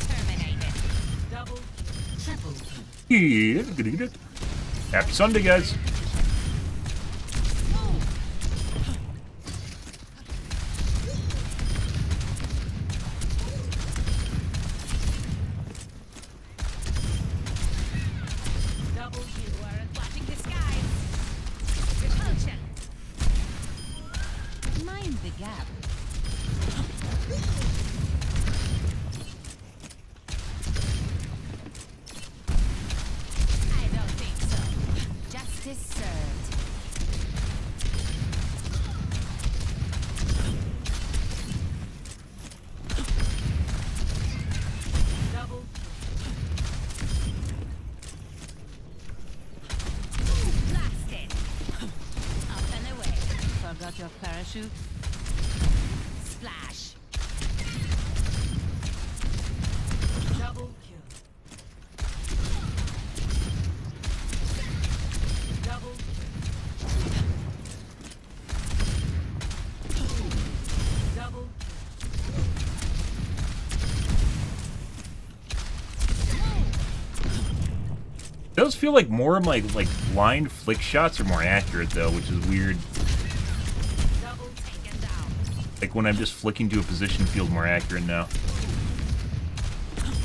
Terminated. Double kill. Triple kill. Yeah, good to get it. Happy Sunday, guys. Double you aren't watching the skies. Repulsion. Mind the gap. shoot. Splash. Double kill. Double kill. Double It does feel like more of my blind flick shots are more accurate though, which is weird. Double taken down. Like when I'm just flicking to a position feels more accurate now.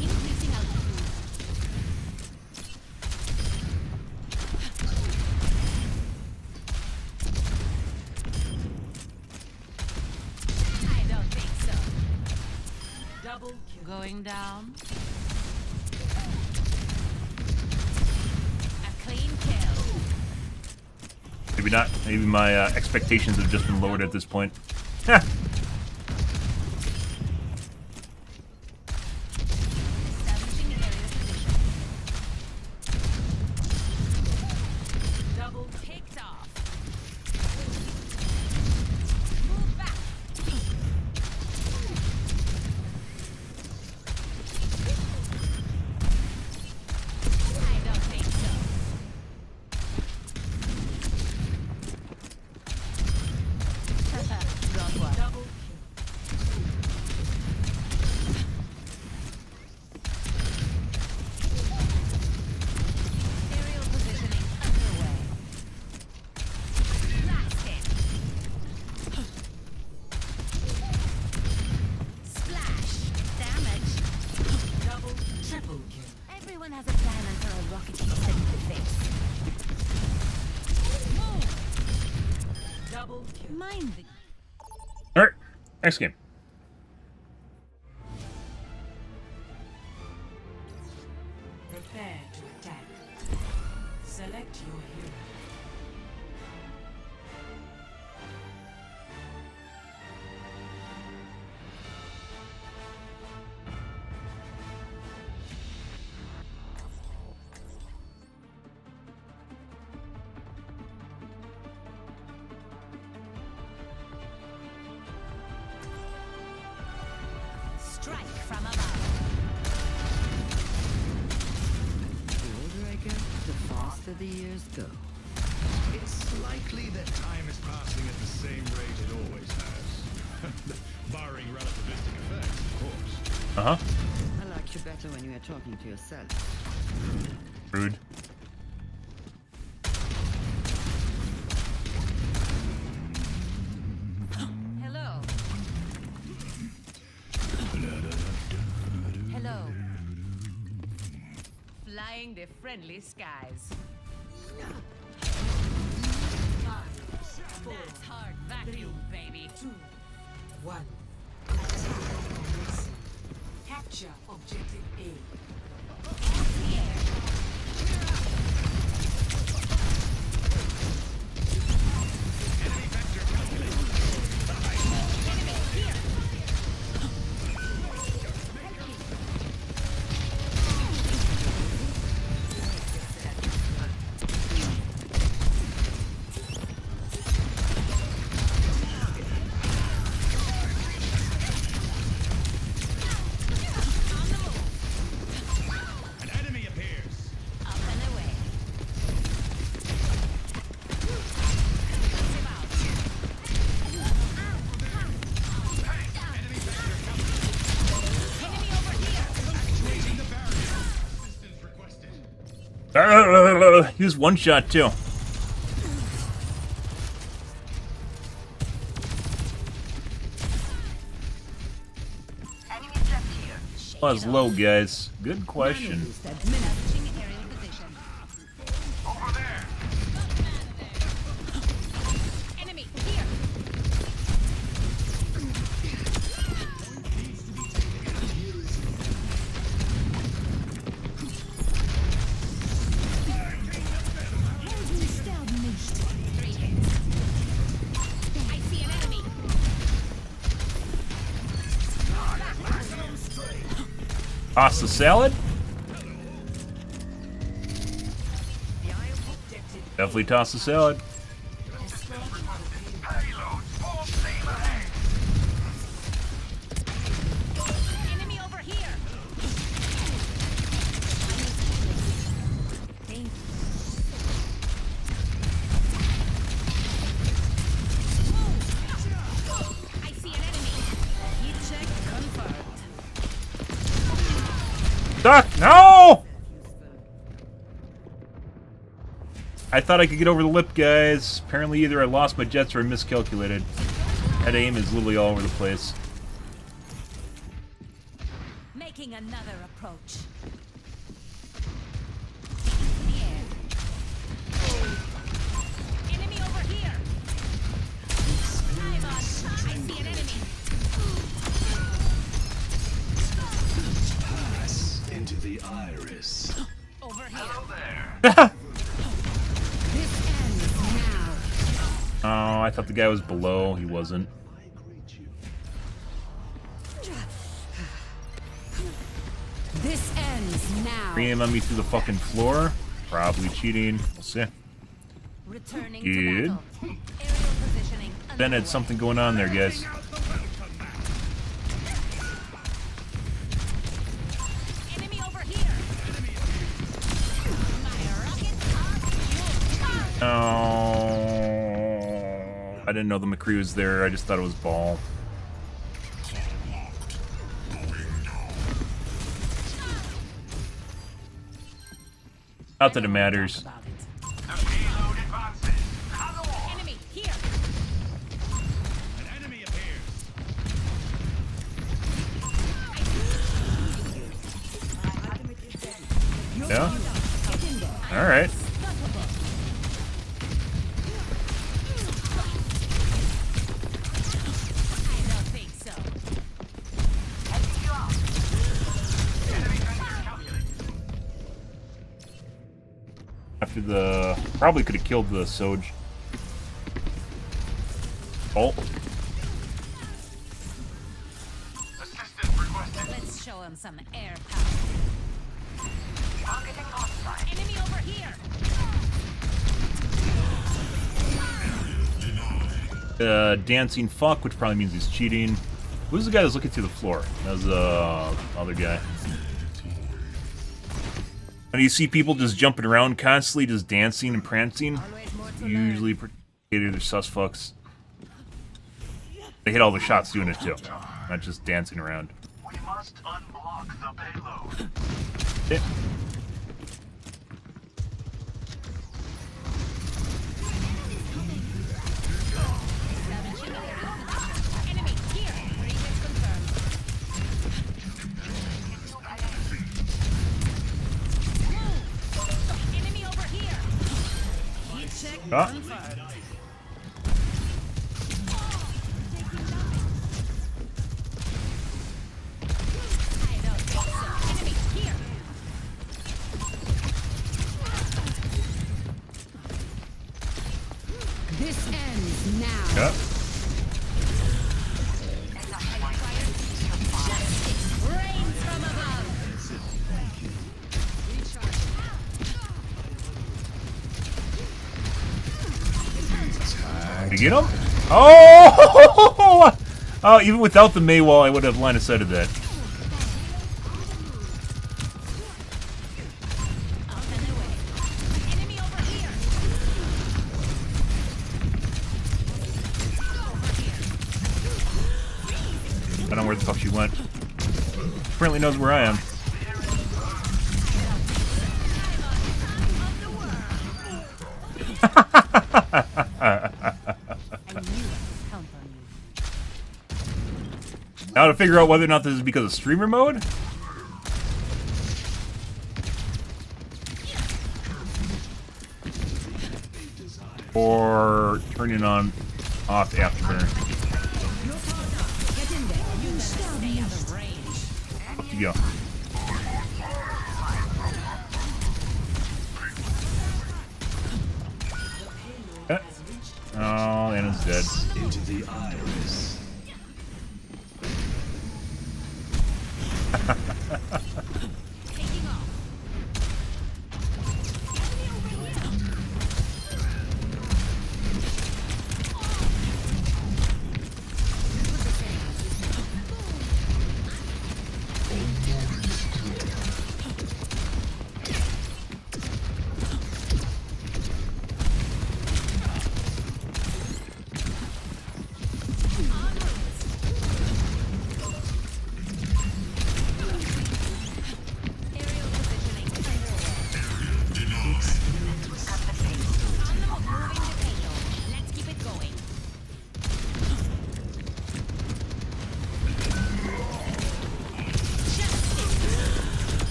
Increasing altitude. I don't think so. double kill. Going down. A clean kill. Maybe not. Maybe my expectations have just been lowered at this point. Heh. Establishing area position. Double Picked off. Move back. I don't think so. Wrong one. double kill. Aerial positioning underway. Blasted. Splash. Damage. Double triple kill. Everyone has a plan until a rocket hits them in the face. Move. Double kill. Mind the Alright, next game. Prepare to attack. Select your hero. strike from above. The older I get, the faster the years go. It's likely that time is passing at the same rate it always has. Barring relativistic effects, of course. Uh-huh. I like you better when you are talking to yourself. Rude. Hello. Hello. Flying the friendly skies. That's hard vacuum, baby. 2, 1. Attack. Capture objective A. An enemy appears. Up and away. Him out. Enemy over here. Activating the barrier. Assistance requested. Use one shot too. Enemies left here. Was low, guys. Good question. Establishing aerial position. Over there. Enemy here. Three hits. I see an enemy. Pasta salad? Definitely toss the salad. Payload full. Duck! No! I thought I could get over the lip, guys. Apparently either I lost my jets or I miscalculated. That aim is literally all over the place. Making another approach. Enemy over here. I'm on. I see an enemy. Pass into the iris. Over here. Oh, I thought the guy was below. He wasn't. This ends now. Free on me through the fucking floor. Probably cheating. We'll see. Returning Good. to battle. Aerial positioning. Ben had something going on there, guys. Enemy over here. My rockets are Oh, I didn't know the McCree was there. I just thought it was Ball. Not that it matters. enemy here. An enemy appears. Yeah? Alright. I don't think so. After the... Probably could have killed the Soj. Oh. Let's show him some air power. Enemy over here. Dancing fuck, which probably means he's cheating. Who's the guy that's looking through the floor? That was the other guy. And you see people just jumping around constantly, just dancing and prancing. Usually they're sus fucks. They hit all the shots doing it too, not just dancing around. We must unblock the payload. Yeah. Enemy here. Region confirmed. Enemy over here. Heat check confirmed. I don't think so. Enemy here. This ends now. Yeah. Rains from above. Did you get him? Oh! Oh, even without the Maywall, I would have line of sight of that. Out and away. Enemy over here. I don't know where the fuck she went. Apparently knows where I am. Now to figure out whether or not this is because of streamer mode. Or turning on off afterburner. Stay out of range. Up you go. Oh, Anna's dead. Into the iris. Taking off.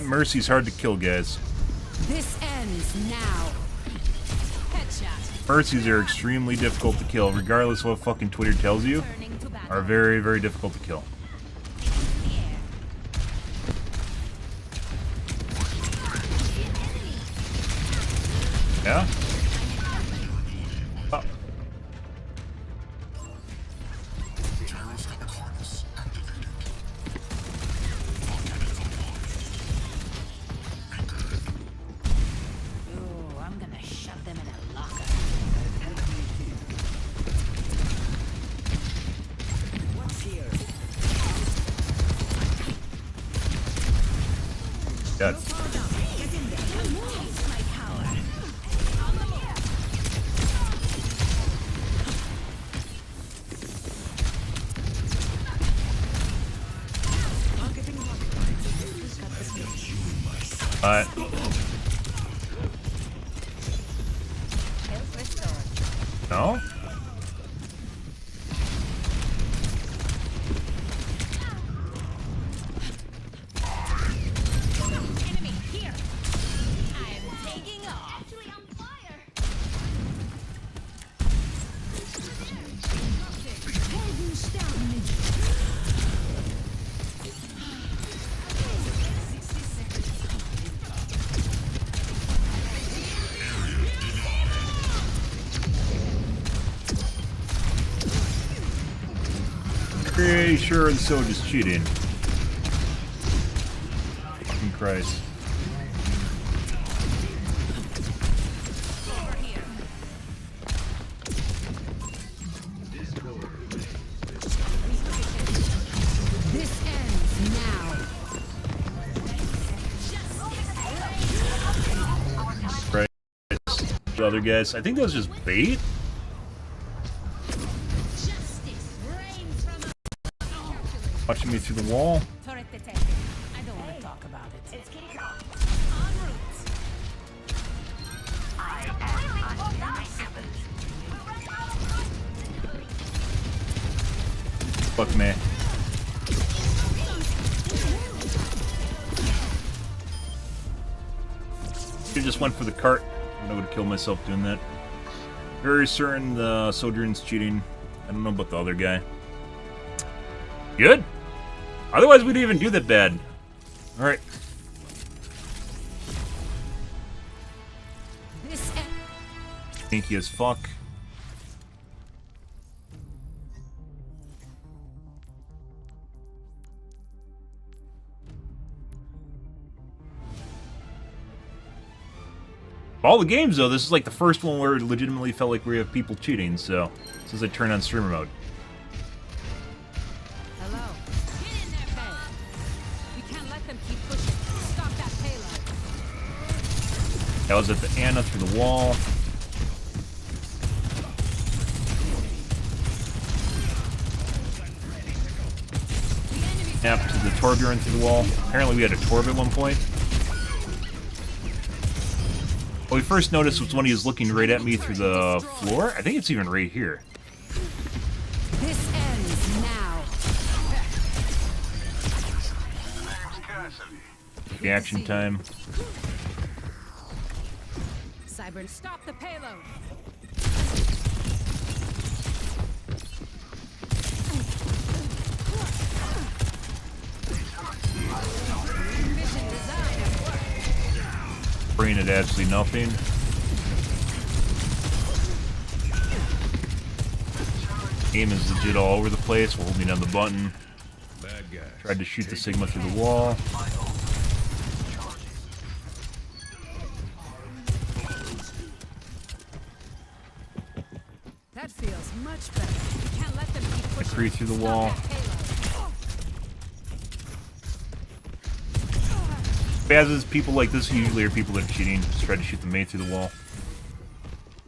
That Mercy's hard to kill, guys. This ends now. Headshot. Mercies are extremely difficult to kill, regardless of what fucking Twitter tells you. Turning to battle. Are very, very difficult to kill. Yeah? Oh. Ooh, I'm gonna shove them in a locker. What's here? God. Alright. No? Enemy here. I'm taking off. Actually on fire. Pretty sure the soldier's cheating. Fucking Christ. Over here. This ends now. Right. The other guys. I think that was just bait. Watching me through the wall. Turret detected. I don't want to talk about it. It's getting en route. Fuck me. Should've just went for the cart. I would have killed myself doing that. Very certain the soldier's cheating. I don't know about the other guy. Good. Otherwise, we'd even do that bad. All right. This Stinky as fuck. All the games, though, this is like the first one where it legitimately felt like we have people cheating, so since I turned on streamer mode. Hello. Get in there, Faye. We can't let them keep pushing. Stop that payload. That was at the Anna through the wall. Snap to the Torbjorn through the wall. Apparently we had a Torb at one point. What we first noticed was when he was looking right at me through the floor. I think it's even right here. This ends now. Reaction time. Cybern, stop the payload. Mission design at work. Brain at absolutely nothing. Aim is legit all over the place. We're holding down the button. Bad guys. Tried to shoot the Sigma through the wall. That feels much better. We can't let them keep pushing. Free through the Stop wall. that payload. Bazes, people like this usually are people that are cheating. Just try to shoot the mate through the wall.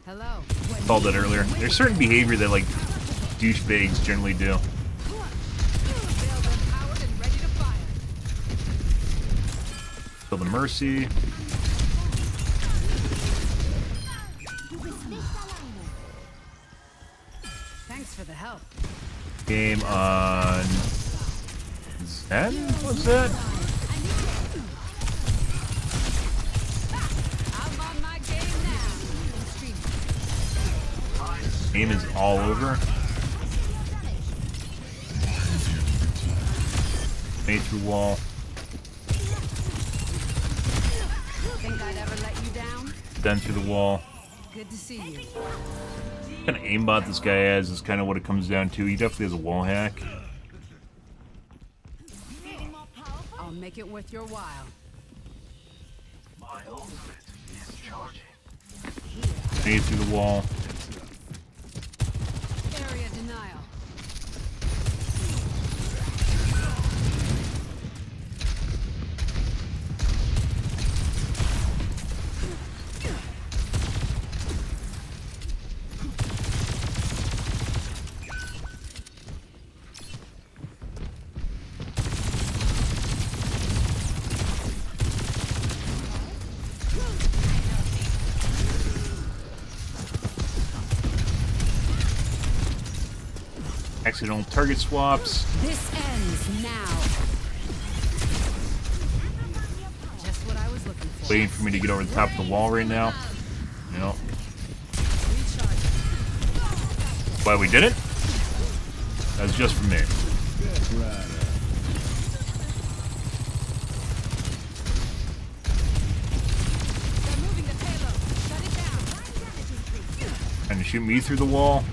Hello. Called that earlier. There's certain behavior that like douchebags generally do. Build empowered and ready to fire. Kill the Mercy. Thanks for the help. Game on Zen? What's that? Aim is all over. Made through wall. Think I'd ever let you down? Then through the wall. Good to see you. What kind of aimbot this guy has is kind of what it comes down to. He definitely has a wall hack. I'll make it worth your while. Made through the wall. Area denial. Accidental target swaps. This ends now. Just what I was looking for. Waiting for me to get over the top of the wall right now. You know. Why we did it? That was just for me. They're moving the payload. Shut it down. Trying to shoot me through the wall.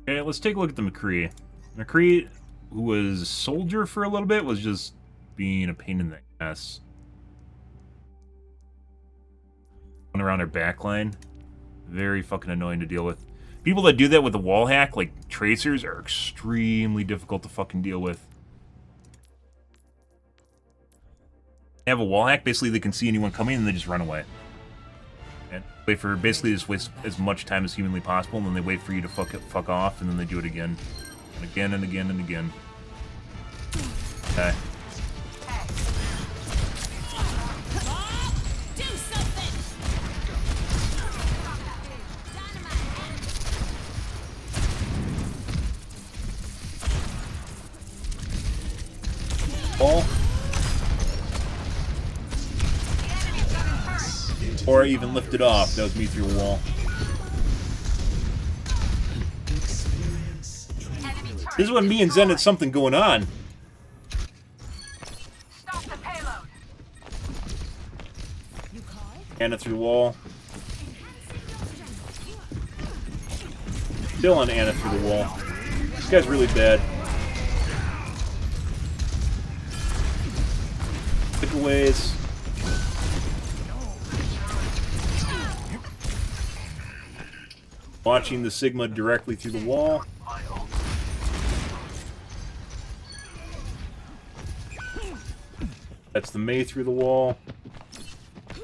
Okay, let's take a look at the McCree. McCree, who was a soldier for a little bit, was just being a pain in the ass. Going around our backline. Very fucking annoying to deal with. People that do that with a wall hack, like tracers, are extremely difficult to fucking deal with. They have a wall hack, basically they can see anyone coming and they just run away. And wait for basically just waste as much time as humanly possible, and then they wait for you to fuck off, and then they do it again. And again and again and again. Okay. Do something! Ball. Or I even lifted off. That was me through a wall. This is when me and Zen had something going on. Stop the payload. Anna through the wall. Still on Anna through the wall. This guy's really bad. Takeaways. Watching the Sigma directly through the wall. That's the May through the wall.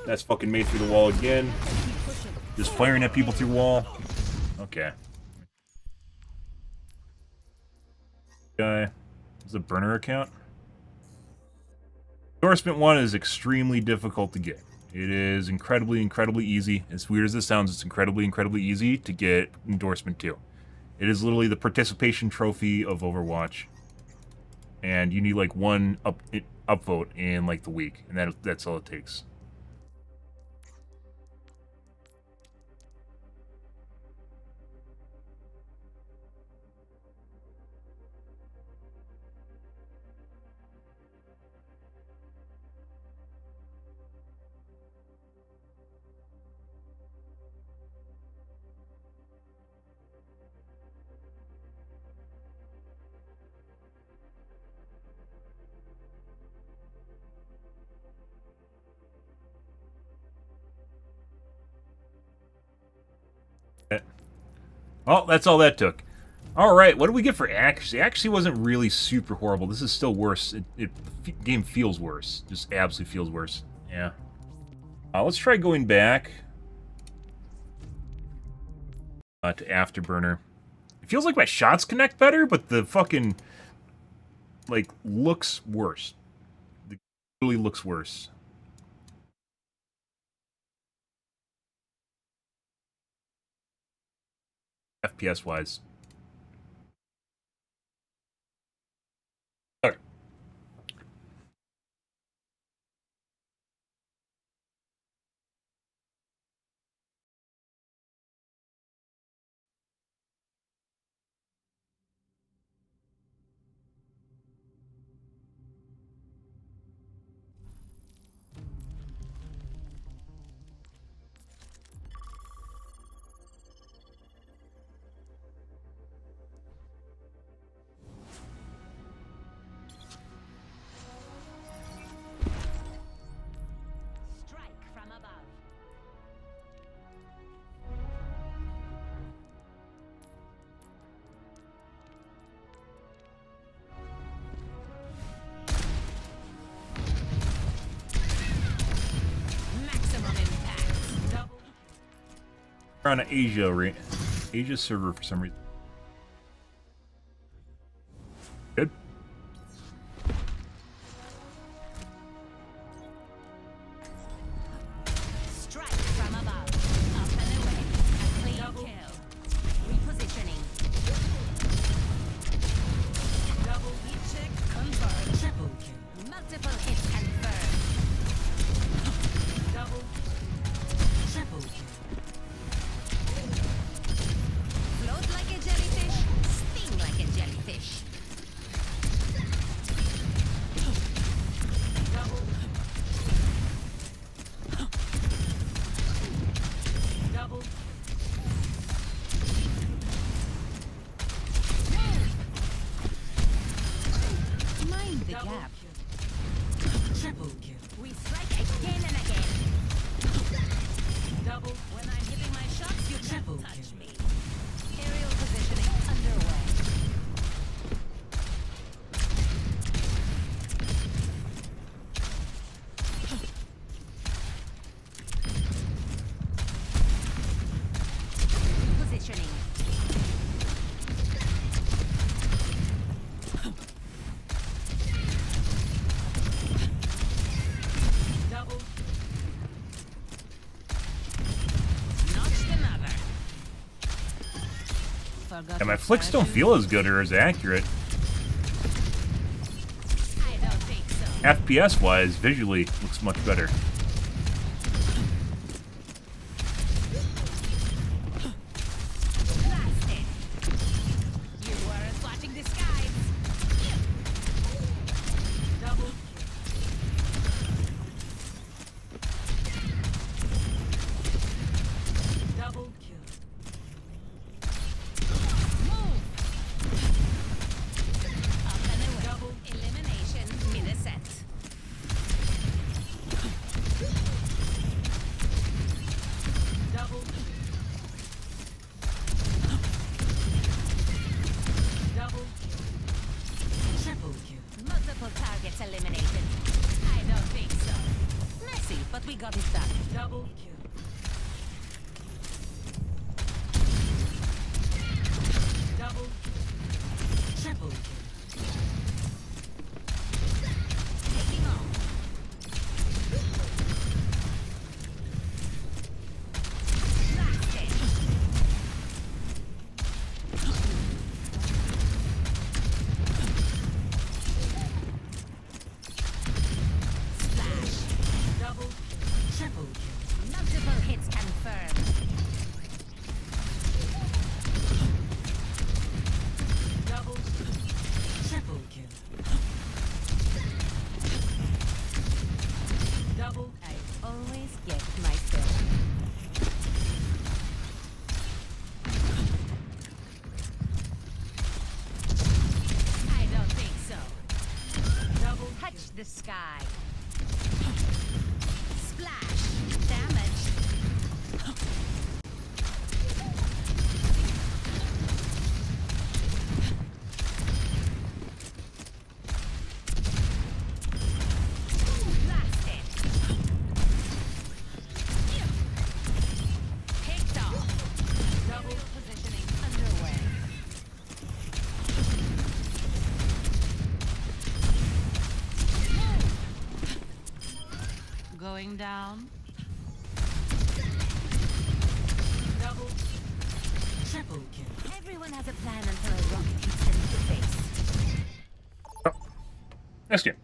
That's fucking May through the wall again. Just firing at people through the wall. Okay. Guy. This is a burner account. Endorsement 1 is extremely difficult to get. It is incredibly, incredibly easy. As weird as this sounds, it's incredibly, incredibly easy to get endorsement 2. It is literally the participation trophy of Overwatch. And you need like one upvote in like the week, and that's all it takes. Oh, that's all that took. All right, what do we get for accuracy? Accuracy wasn't really super horrible. This is still worse. Game feels worse. Just absolutely feels worse. Yeah. Let's try going back to Afterburner. It feels like my shots connect better, but the fucking, like, looks worse. It really looks worse. FPS-wise. Okay. Strike from above. Maximum impact. Double. We're on an Asia server for some reason. Good. Strike from above. Up and away. A clean kill. Repositioning. Double hit check confirmed. Triple kill. Multiple hits confirmed. Double. Triple kill. Float like a jellyfish. Sting like a jellyfish. Double. Double. Mind the gap. Triple kill. We strike again and again. Double. When I'm hitting my shots, you can't touch me. Aerial positioning underway. Positioning. Double. Notched another. Forgot And my flicks don't feel as good or as accurate. I don't think so. FPS-wise, visually, looks much better. Blasted. You weren't watching the skies. Double. Double kill. Move. Up and away. Double elimination mid a set. Double. Double kill. Triple kill. Multiple targets eliminated. I don't think so. Messy, but we got it done. Double kill. Double. Triple kill. Taking off. Blasted. Splash. Double. Triple kill. Multiple hits confirmed. Double. Triple kill. Double. I always get my fill. I don't think so. Double. Touch the sky. Splash. Damage. going down. Double, triple kill. Everyone has a plan until a rocket hits them in the face. Next game.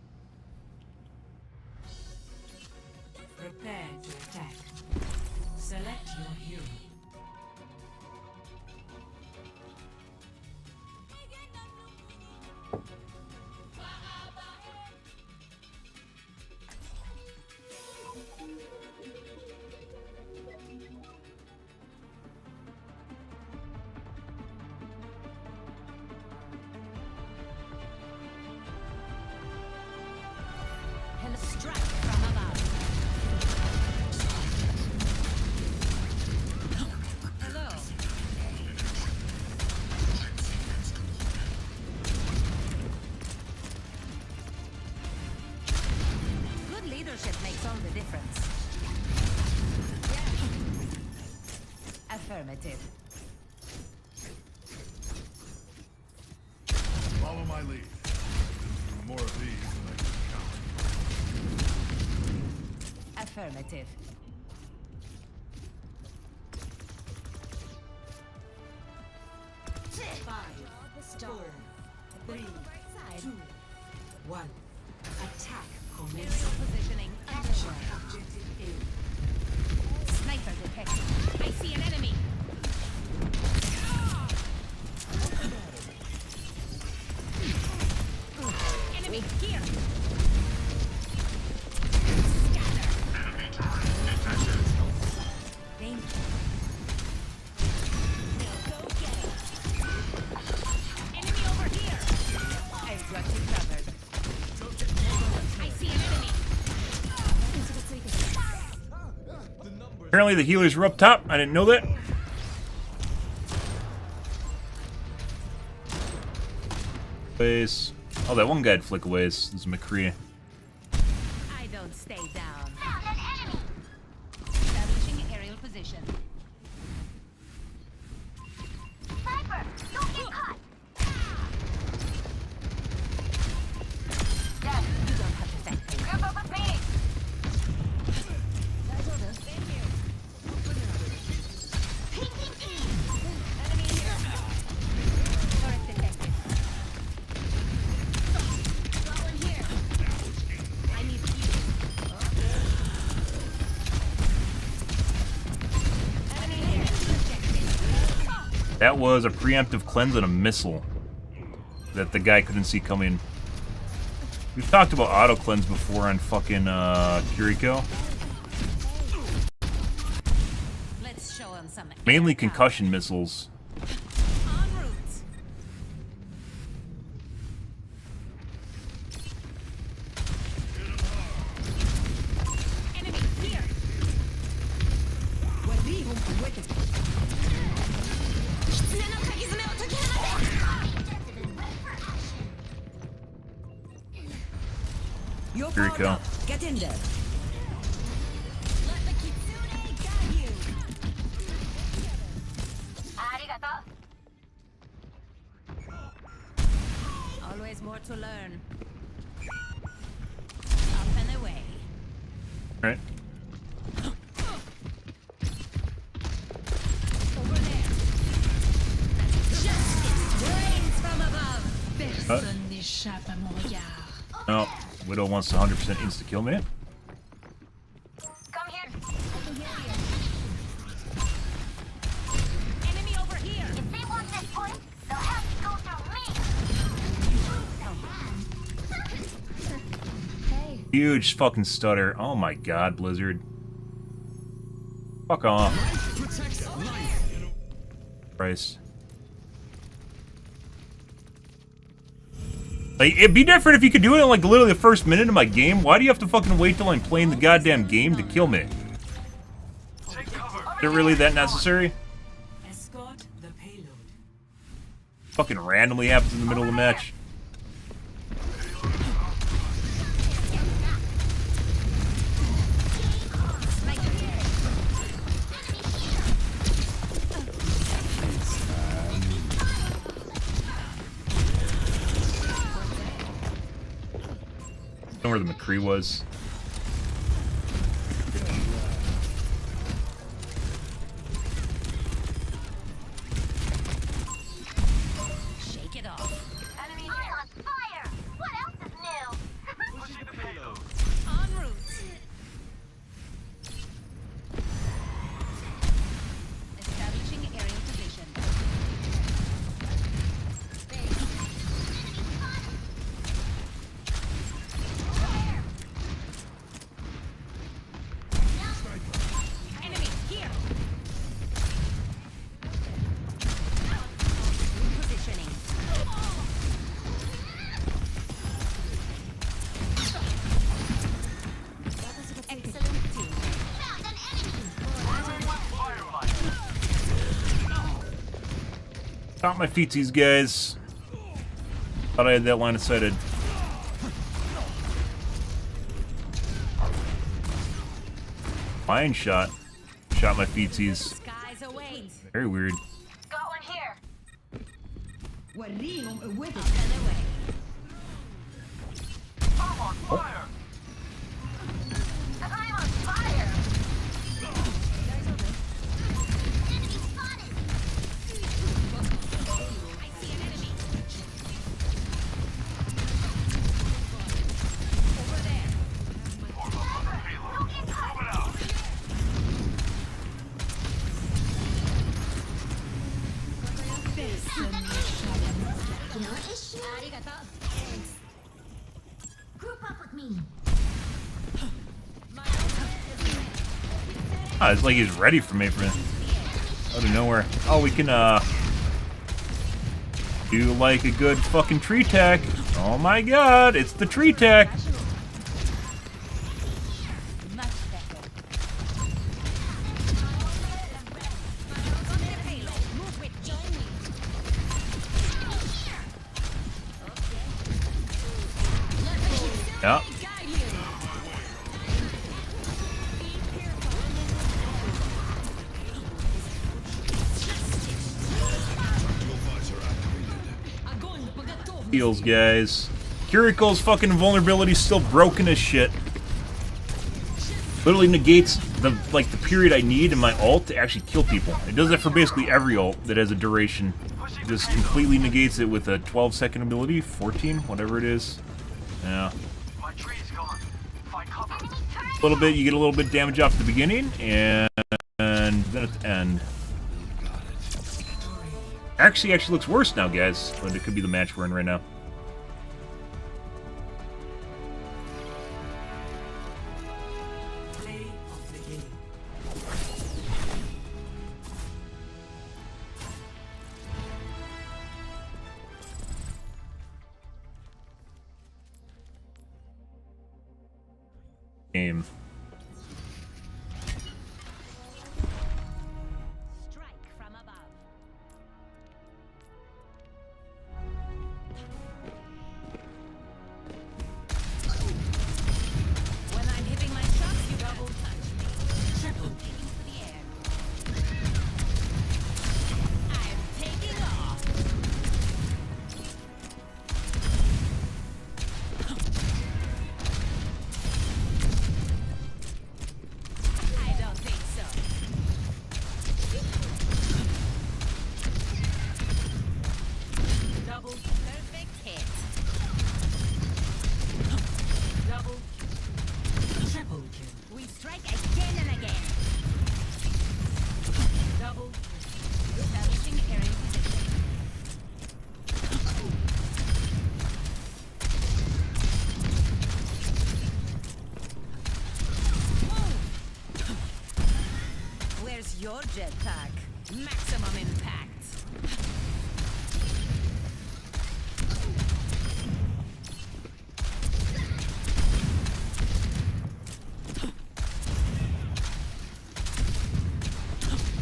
Prepare to attack. Select your hero. And strike from above. Hello. Good leadership makes all the difference. Affirmative. Follow my lead. Do more of these than I can count. Affirmative. Four, three, two, one. Attack commences. Positioning. Capture objective A. Sniper detected. I see an enemy. Enemy here. Scatter. Danger. Go get it. Enemy over here. I've got you covered. I see an enemy. Apparently the healers were up top. I didn't know that. Oh, that one guy had flickaways. This is McCree. I don't stay down. Found an enemy. Establishing aerial position. Sniper, don't get caught. Dad, you don't have to thank me. Group up with me. That's order. Thank you. Enemy here. Turret detected. Got one here. I need you. Enemy here. Detected. That was a preemptive cleanse and a missile that the guy couldn't see coming. We've talked about auto cleanse before on fucking Kiriko. Let's show him some. Mainly air power. concussion missiles. En route. Enemy here. Kiriko. Get in there. Let the kitsune guide you. Always more to learn. Up and away. Alright. Over there. Justice rains from above. Personne n'échappe à mon regard. No, Widow wants to 100% insta-kill me. Come here. I can hear you. Enemy over here. If they want this point, they'll have to go through me. Hey. Huge fucking stutter. Oh my god, Blizzard. Fuck off. Christ. Like, it'd be different if you could do it in, like, literally the first minute of my game. Why do you have to fucking wait till I'm playing the goddamn game to kill me? Is it really that necessary? Escort the payload. Fucking randomly happens in the middle of the match. I don't know where the McCree was. Stop my feetsies, guys. Thought I had that line of sighted. Fine shot. Shot my feetsies. Very weird. Got one here. وريهم قوتك. I'm on fire! I'm on fire. Group up with me. Ah, it's like he's ready for me from out of nowhere. Oh, we can do like a good fucking tree tech. Oh my god, it's the tree tech. Yeah. Heals, guys. Kiriko's fucking vulnerability still broken as shit. Literally negates the period I need in my ult to actually kill people. It does that for basically every ult that has a duration. It just completely negates it with a 12-second ability, 14, whatever it is. Yeah. My tree's gone. Find cover. A little bit, you get a little bit damage off at the beginning, and then at the end. Actually looks worse now, guys, but it could be the match we're in right now. Play of the game. Game. Strike from above. When I'm hitting my shots, you double touch me. Triple taking to the air. I'm taking off. I don't think so. Double perfect hit. Double. Triple kill. We strike again and again. Double. Establishing carrying position. Where's your jetpack? Maximum impact.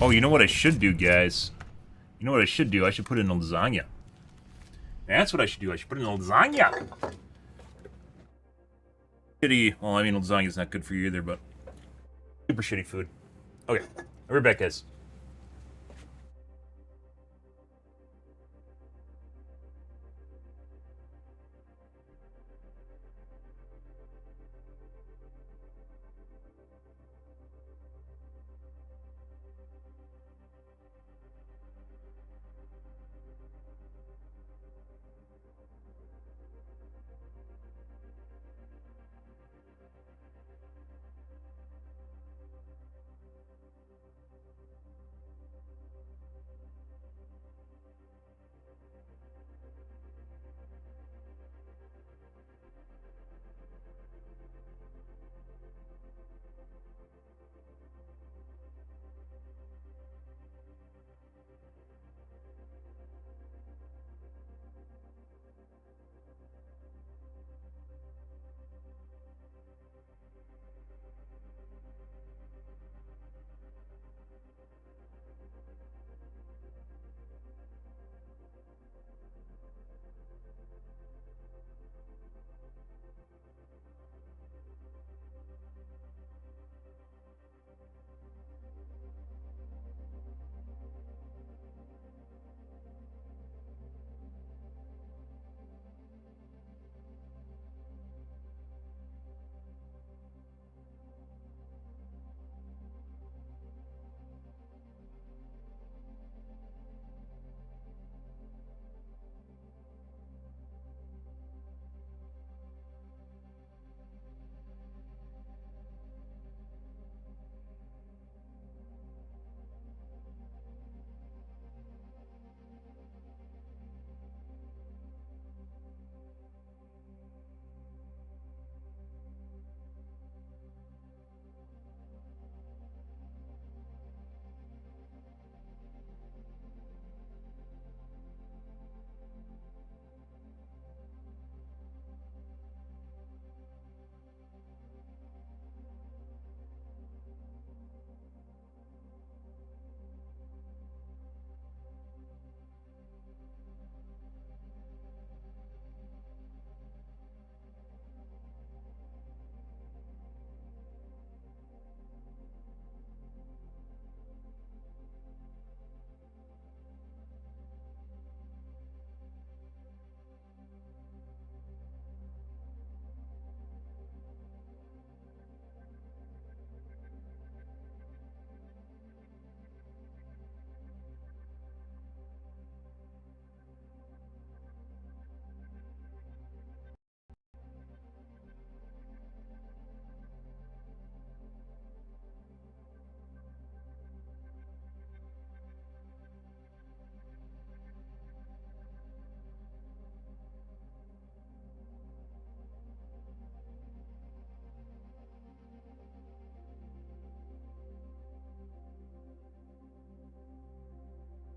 Oh, you know what I should do, guys? You know what I should do? I should put in a lasagna. That's what I should do. I should put in a lasagna. Shitty. Well, I mean, lasagna's not good for you either, but super shitty food. Okay, we're back, guys.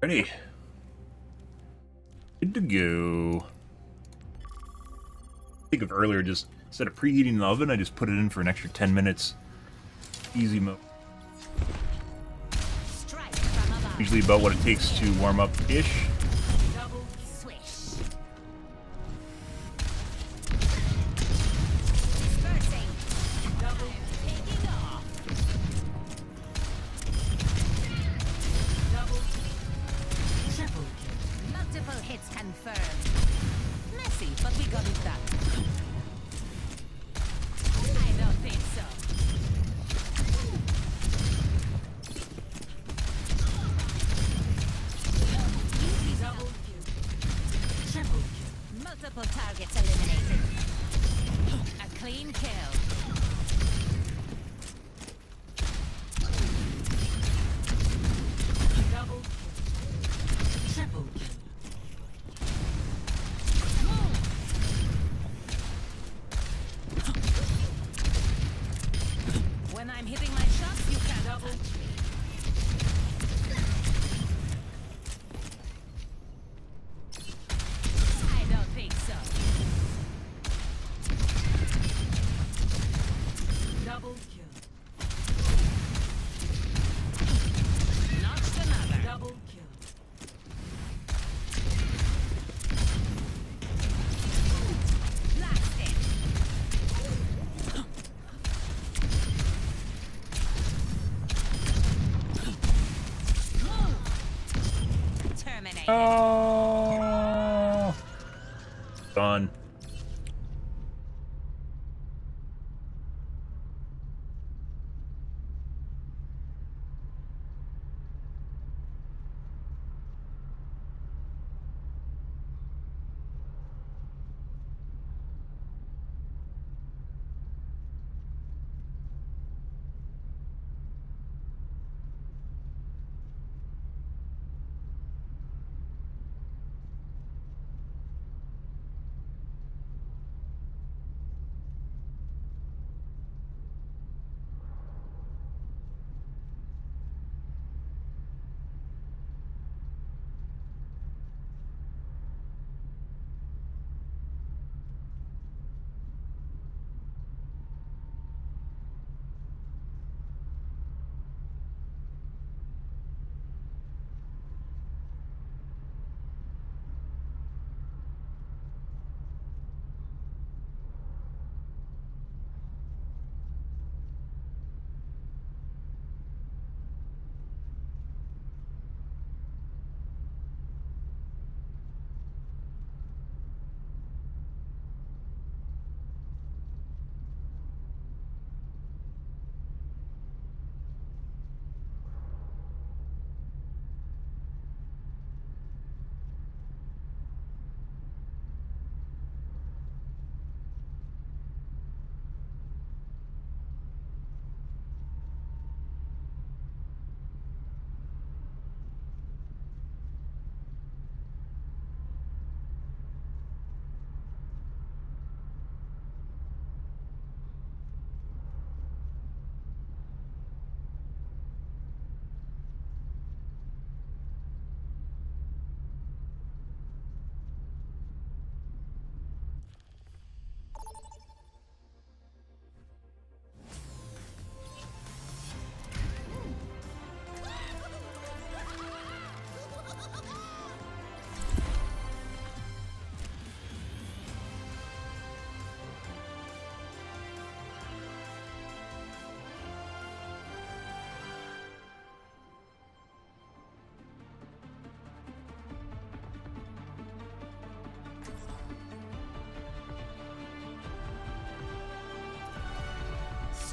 Ready. Good to go. Think of earlier, just instead of preheating the oven, I just put it in for an extra 10 minutes. Easy mode. Usually about what it takes to warm up-ish. Double swish. Dispersing. Double taking off. Double. Triple kill. Multiple hits confirmed. Messy, but we got it done. I don't think so. Double kill. Triple kill. Multiple targets eliminated. A clean kill. Double kill. Triple kill. When I'm hitting my shots, you can double touch me. I don't think so. Double kill. Notched another. Double kill. Blasted. Terminated. Oh. Done.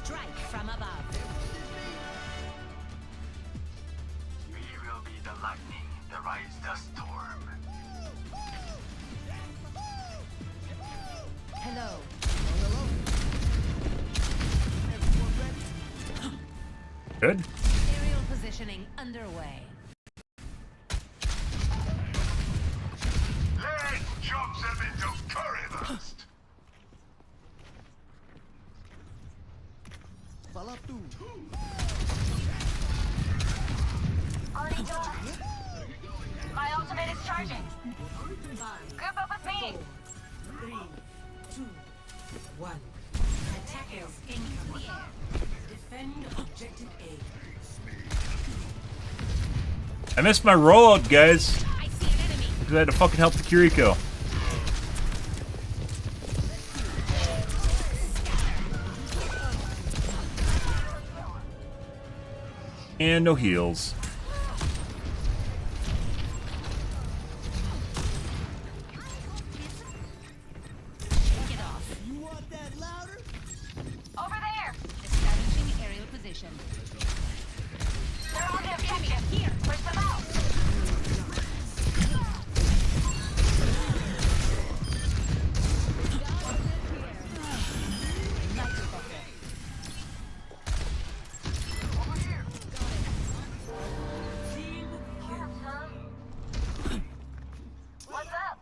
Strike from above. We will be the lightning that rides the storm. Hello. Good. Aerial positioning underway. Let's chop them into currywurst. My ultimate is charging. Group up with me. 3, 2, 1. Attackers incoming. Defend objective A. I missed my rollout, guys. I see an enemy. Because I had to fucking help the Kiriko. And no heals. Get off. Over there. Establishing aerial position. They're on the objective. Here. Push them out. What's up?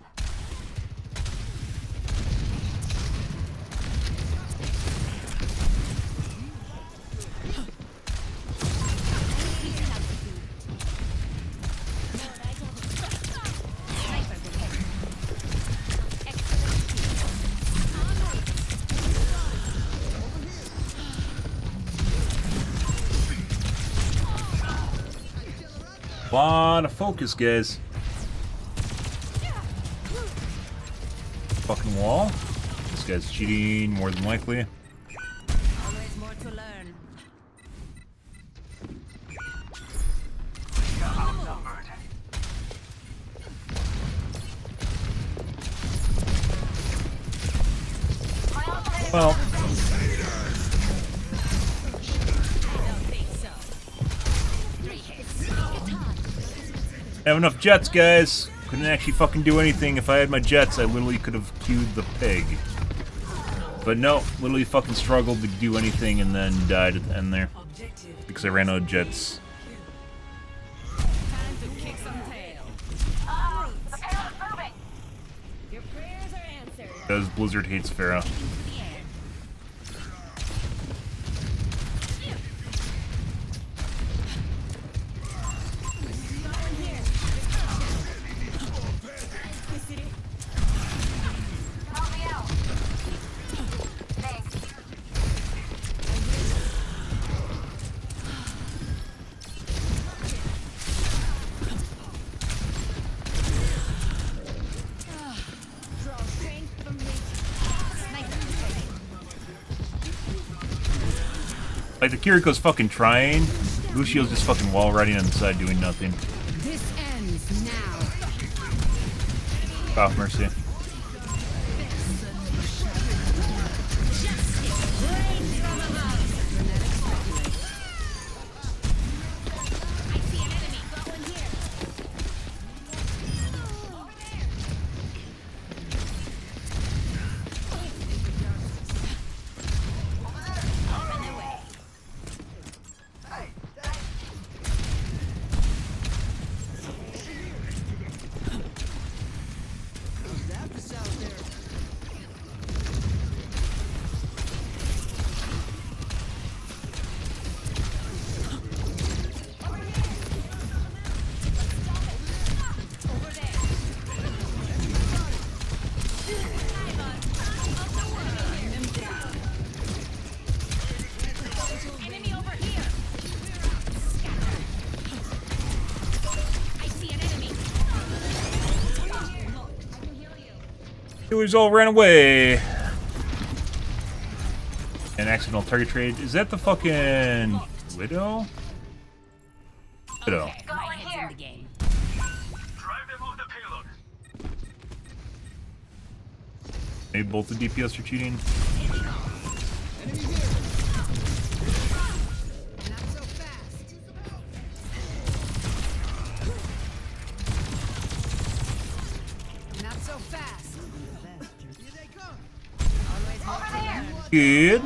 Lot of focus, guys. Fucking wall. This guy's cheating, more than likely. Always more to learn. Well, I don't think so. 3 hits. I have enough jets, guys. Couldn't actually fucking do anything. If I had my jets, I literally could have queued the pig. But no, literally fucking struggled to do anything and then died at the end there. Because I ran out of jets. Time to kick some tail. The payload is moving. Your prayers are answered. Because Blizzard hates Pharah. Into the air. Help me out. Thanks. Draw strength from nature. Sniper. Like, the Kiriko's fucking trying. Lucio's just fucking wall riding on the side doing nothing. This ends now. Off mercy. I see an enemy. Got one here. On their way. Enemy over here. I see an enemy. Healers all ran away. An accidental target trade. Is that the fucking Widow? Widow. Okay, my head's in the game. Drive them off the payload. Maybe both the DPS are cheating. Not so fast. Good.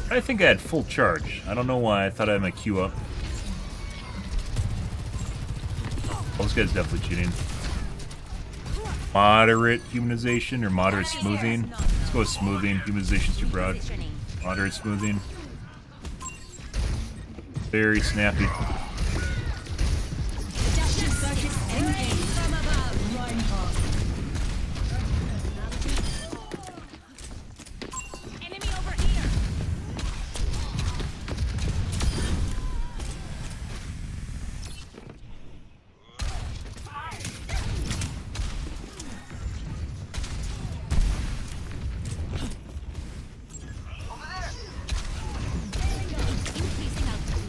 I think I had full charge. I don't know why. I thought I had my Q up. Oh, this guy's definitely cheating. moderate humanization or moderate smoothing. Let's go with smoothing. Humanization's too broad. Moderate smoothing. Very snappy. Enemy over here. Increasing output.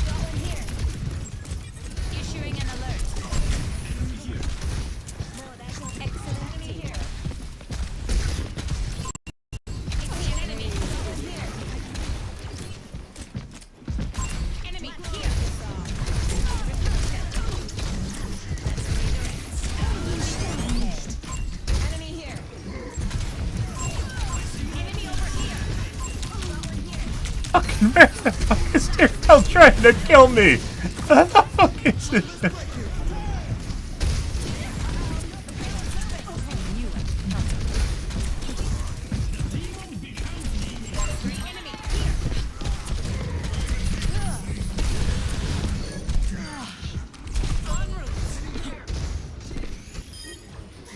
Going here. Issuing an alert. Excellent here. I see an enemy. Here. Enemy here. Enemy here. Enemy over here. Fucking where the fuck is Tyrell trying to kill me? What the fuck is this? Enemy here. En route.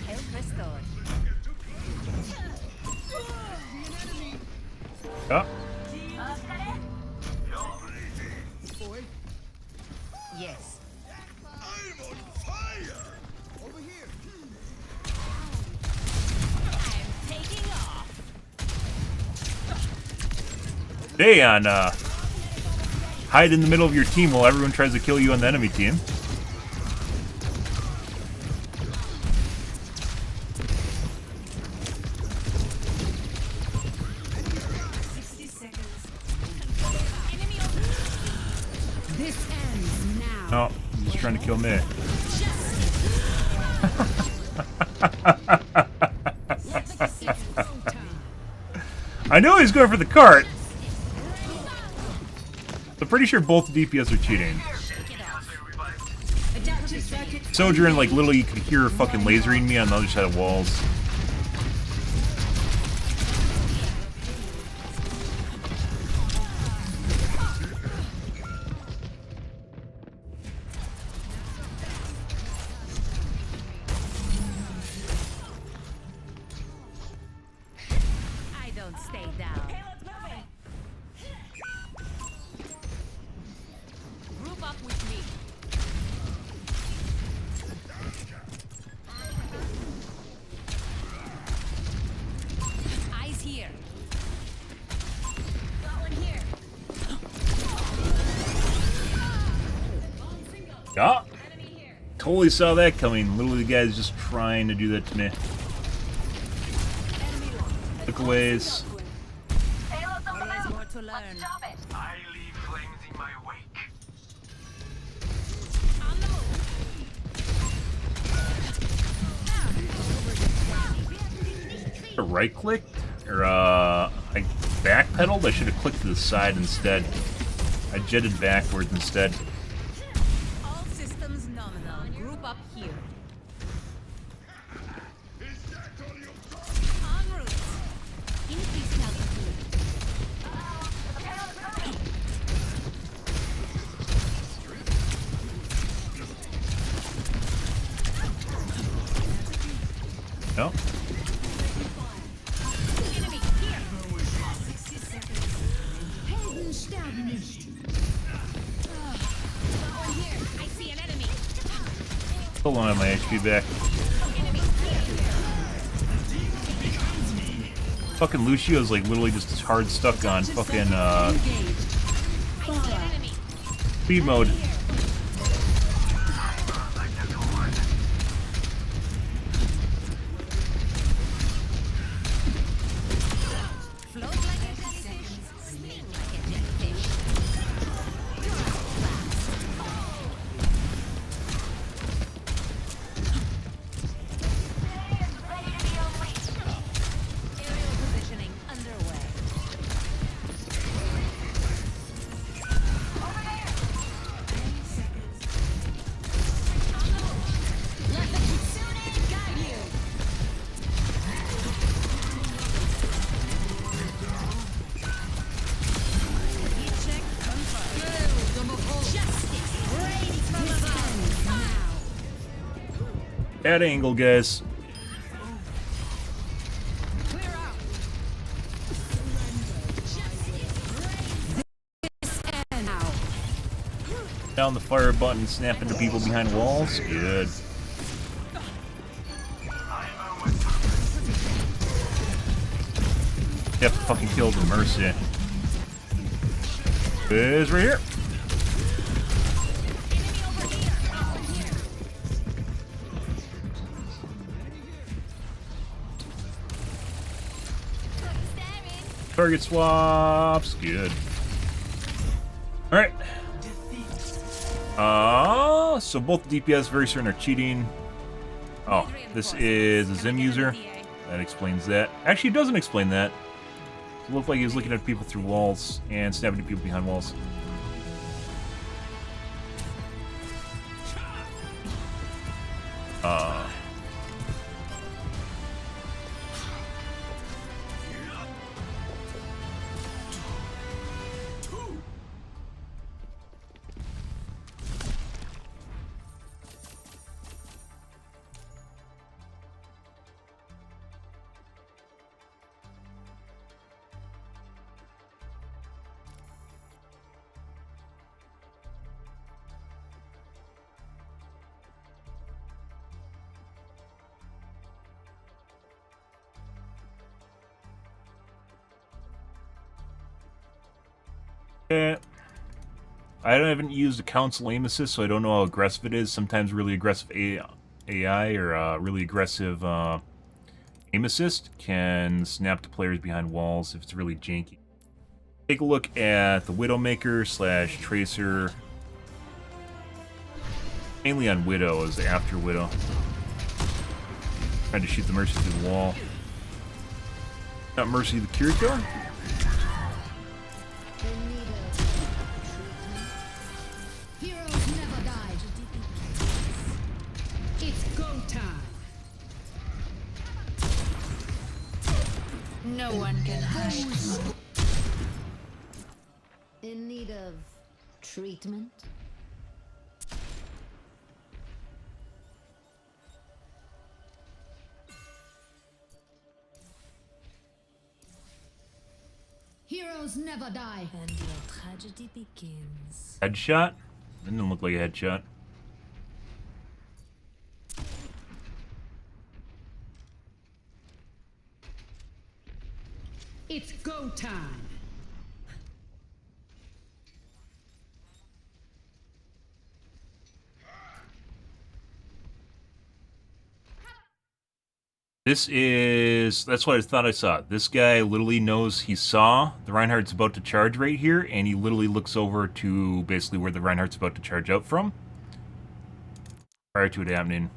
Health restored. Oh, Yes. I'm on fire! Over here! I'm taking off. hey, on hide in the middle of your team while everyone tries to kill you on the enemy team. Enemy over here. This ends now. No, he's just trying to kill me. I know he's going for the cart. I'm pretty sure both DPS are cheating. Sojourn, like, literally you could hear her fucking lasering me on the other side of walls. I don't stay down. Group up with me. Eyes here. Got one here. Yeah. Enemy here. Totally saw that coming. Literally, the guy's just trying to do that to me. Lookaways. Always more to learn. I leave flames in my wake. On the move. A right click? Or, I backpedaled? I should have clicked to the side instead. I jetted backwards instead. All systems nominal. Group up here. En route. Increasing altitude. No? Enemy here. Helden sterben nicht. Got one here. I see an enemy. Hold on, my HP back. Enemy here. Fucking Lucio's like literally just hard stuck on fucking I see an enemy. speed mode. Float like a jellyfish. Sting like a jellyfish. Aerial positioning underway. Bad angle, guys. Down the fire button, snap into people behind walls. Good. Yep, fucking killed the Mercy. Is right here. Target swaps. Good. Alright. So both DPS very certain are cheating. Oh, this is a Zim user. That explains that. Actually, it doesn't explain that. It looked like he was looking at people through walls and stabbing people behind walls. I haven't used a council aim assist, so I don't know how aggressive it is. Sometimes really aggressive AI or really aggressive aim assist can snap to players behind walls if it's really janky. Take a look at the Widowmaker / Tracer. Mainly on Widow as after Widow. Trying to shoot the Mercy through the wall. Not Mercy the Kiriko. No one can hide. In need of treatment? Heroes never die. And your tragedy begins. Headshot? That didn't look like a headshot. It's go time. That's what I thought I saw. This guy literally knows he saw the Reinhardt's about to charge right here, and he literally looks over to basically where the Reinhardt's about to charge out from. Prior to it happening.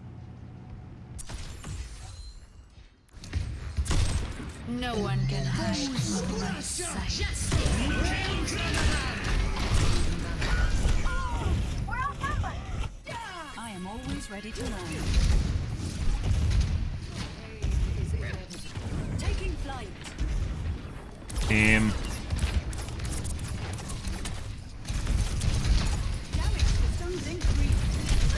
No one can hide from my sight. I am always ready to learn. Taking flight. Team. Damage systems increased.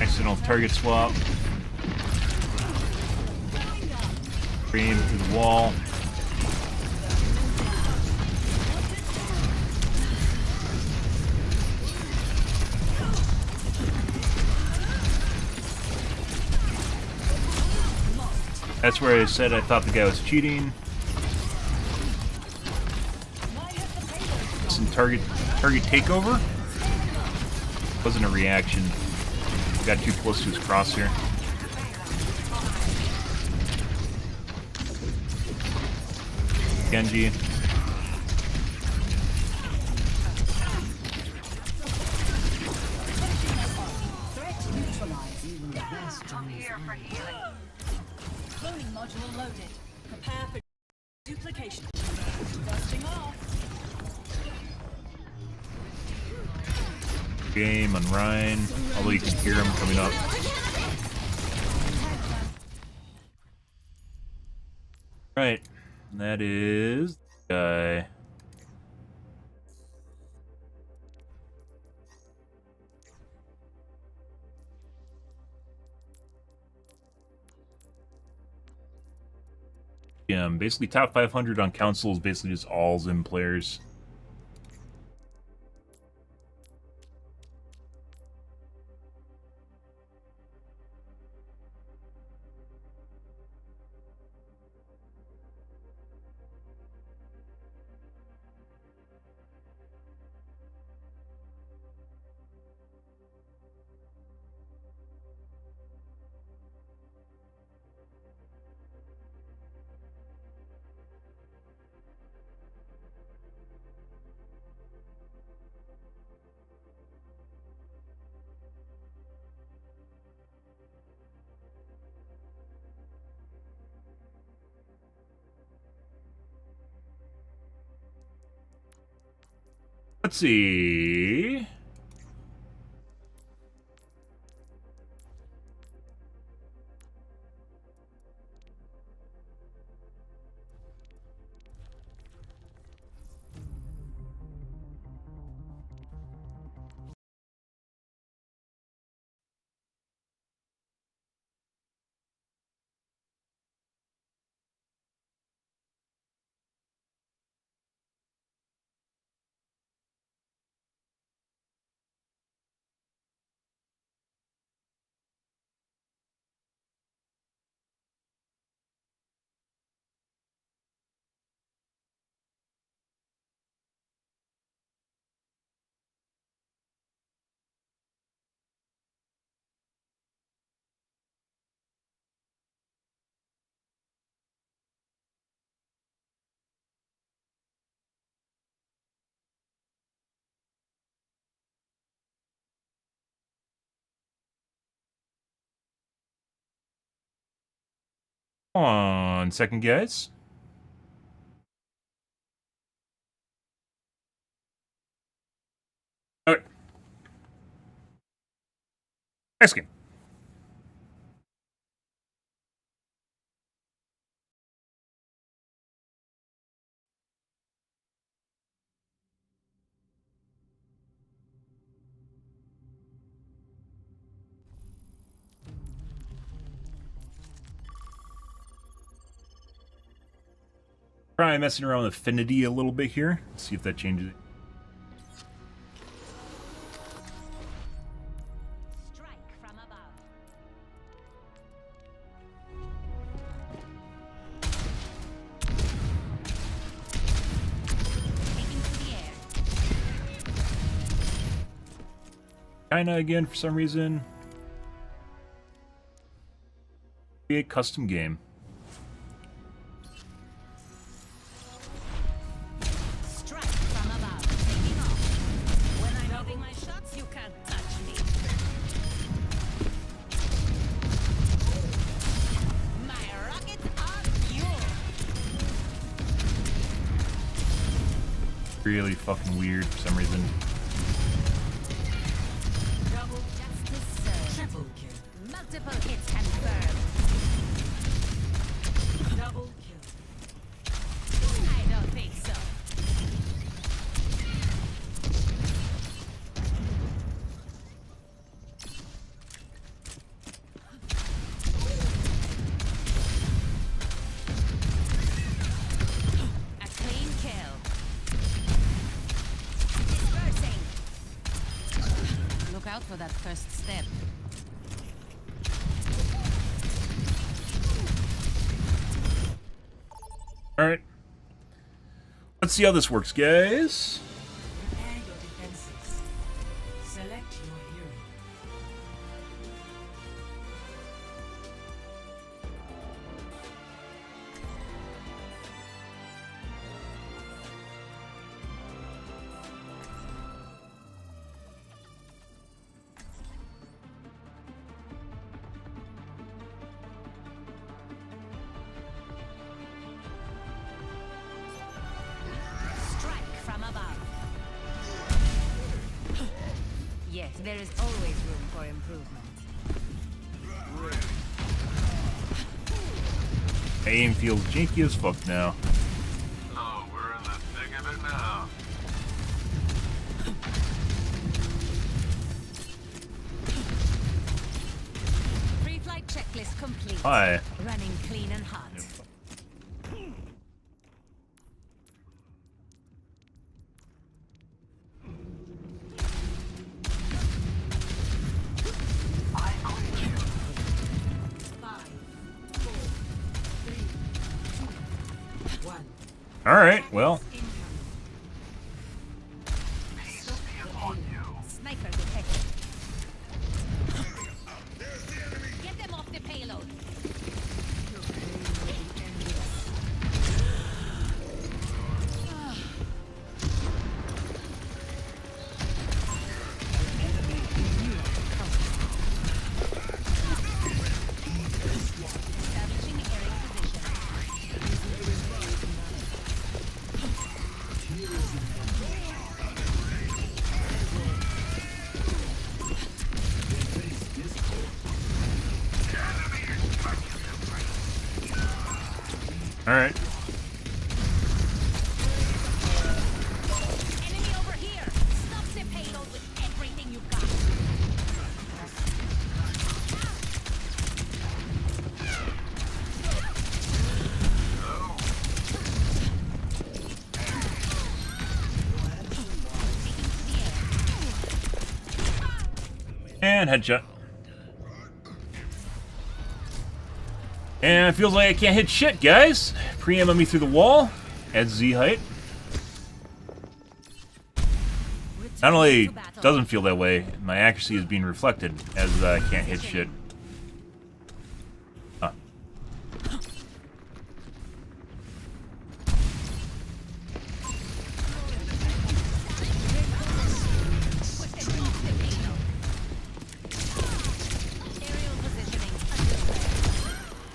Accidental target swap. Scream through the wall. That's where I said I thought the guy was cheating. Some target takeover. Wasn't a reaction. Got too close to his crosshair. Genji. Threat neutralized. Even the best I'm here for healing. Cloning module loaded. Prepare for duplication. Dusting off. Game on Ryan. Although you can hear him coming up. Right. That is the guy. Yeah, basically top 500 on console is basically just all Zim players. Let's see. Come on, second guys. Okay. Next game. Try messing around with affinity a little bit here. See if that changes it. Strike from above. Taking to the air. China again for some reason. Create custom game. Strike from above. Taking off. When I'm hitting my shots, you can't touch me. My rockets are fuel. Really fucking weird for some reason. Double justice served. Triple kill. Multiple hits confirmed. Double kill. I don't think so. A clean kill. Dispersing. Look out for that first step. Alright. Let's see how this works, guys. Prepare your defenses. Select your hero. Strike from above. Yes, there is always room for improvement. Aim feels janky as fuck now. Oh, we're in the thick of it now. Pre-flight checklist complete. Hi. Running clean and hot. Alright, well. Sniper detected. Get them off the payload. Establishing area position. Alright. Enemy over here. Stop the payload with everything you've got. And headshot. And it feels like I can't hit shit, guys. Pre-aim on me through the wall. Adds Z height. Not only doesn't feel that way, my accuracy is being reflected as I can't hit shit. Huh. Aerial positioning underway.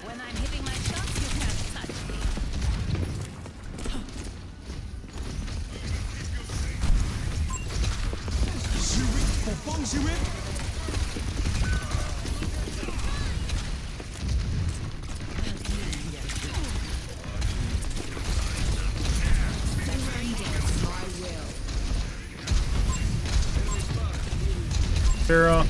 When I'm hitting my shots, you can't touch me. Sarah.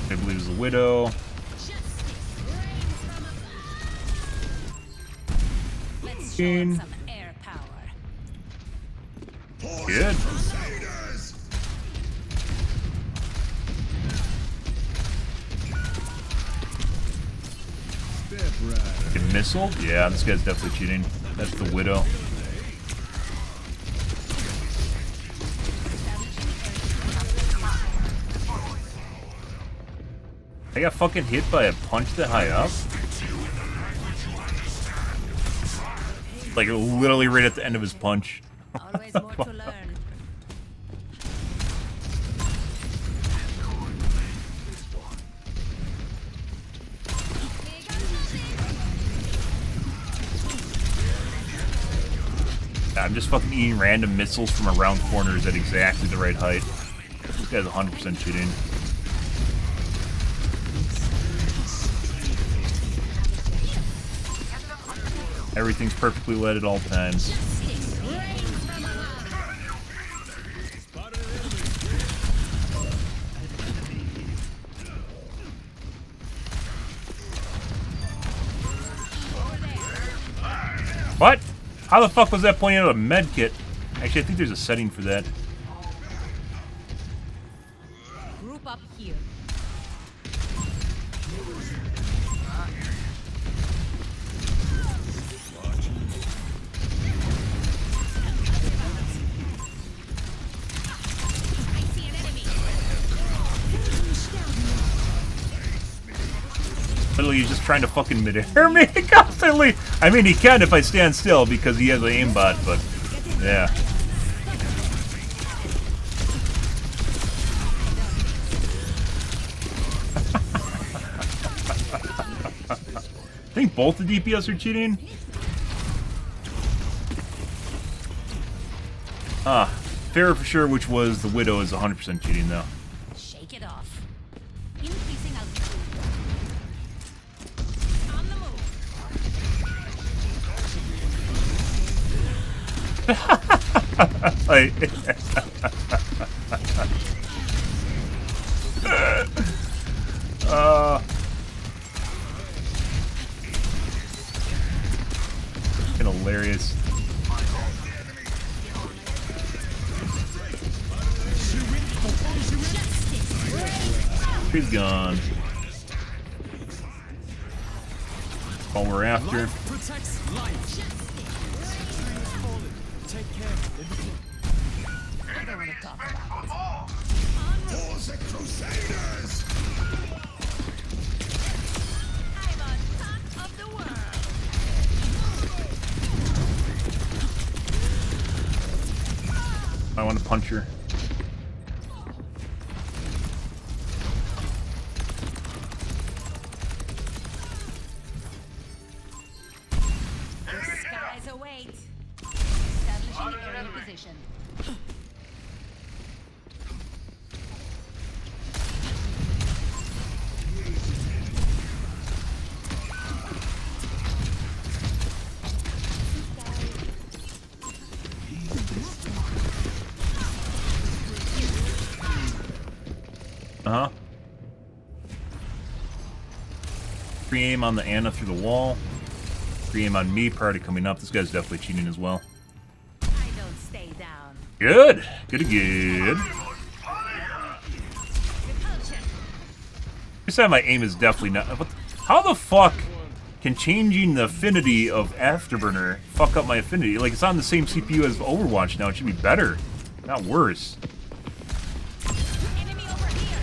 I believe it's the Widow. Let's show him some air power. Good. Get missile? Yeah, this guy's definitely cheating. That's the Widow. I got fucking hit by a punch that high up. Like literally right at the end of his punch. Always more to learn. I'm just fucking eating random missiles from around corners at exactly the right height. This guy's 100% cheating. Everything's perfectly lit at all times. What? How the fuck was that pointing out a med kit? Actually, I think there's a setting for that. Group up here. I see an enemy. Literally, he's just trying to fucking mid-air me constantly. I mean, he can if I stand still because he has an aimbot, but yeah. I think both the DPS are cheating. Fair for sure, which was the Widow is 100% cheating though. Shake it off. Increasing altitude. On the move. Like, fucking hilarious. He's gone. All we're after. Protects life. Take care. I don't want to talk about it. For the Crusaders! I'm on top of the world. I want to punch her. The skies await. Establishing area position. Uh-huh. Free aim on the Anna through the wall. Free aim on me prior to coming up. This guy's definitely cheating as well. I don't stay down. Good. Good. Repulsion. This time my aim is definitely not... How the fuck can changing the affinity of Afterburner fuck up my affinity? Like, it's on the same CPU as Overwatch now. It should be better, not worse. Enemy over here.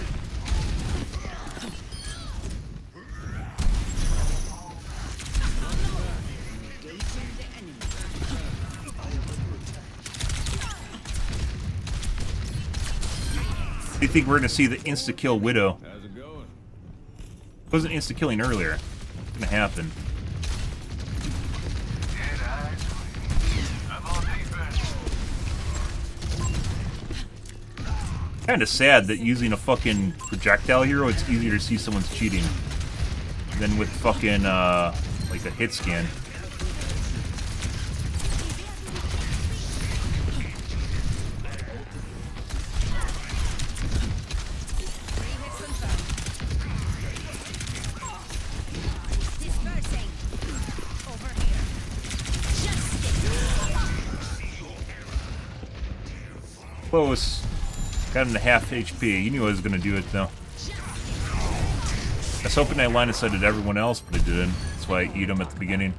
Do you think we're going to see the insta-kill Widow? How's it going? It wasn't insta-killing earlier. It's going to happen. Kinda sad that using a fucking projectile hero, it's easier to see someone's cheating than with fucking, like a hit scan. Dispersing. Over here. Justice. Close. Got him to half HP. You knew I was gonna do it though. I was hoping I line of sighted everyone else, but I didn't. That's why I eat them at the beginning.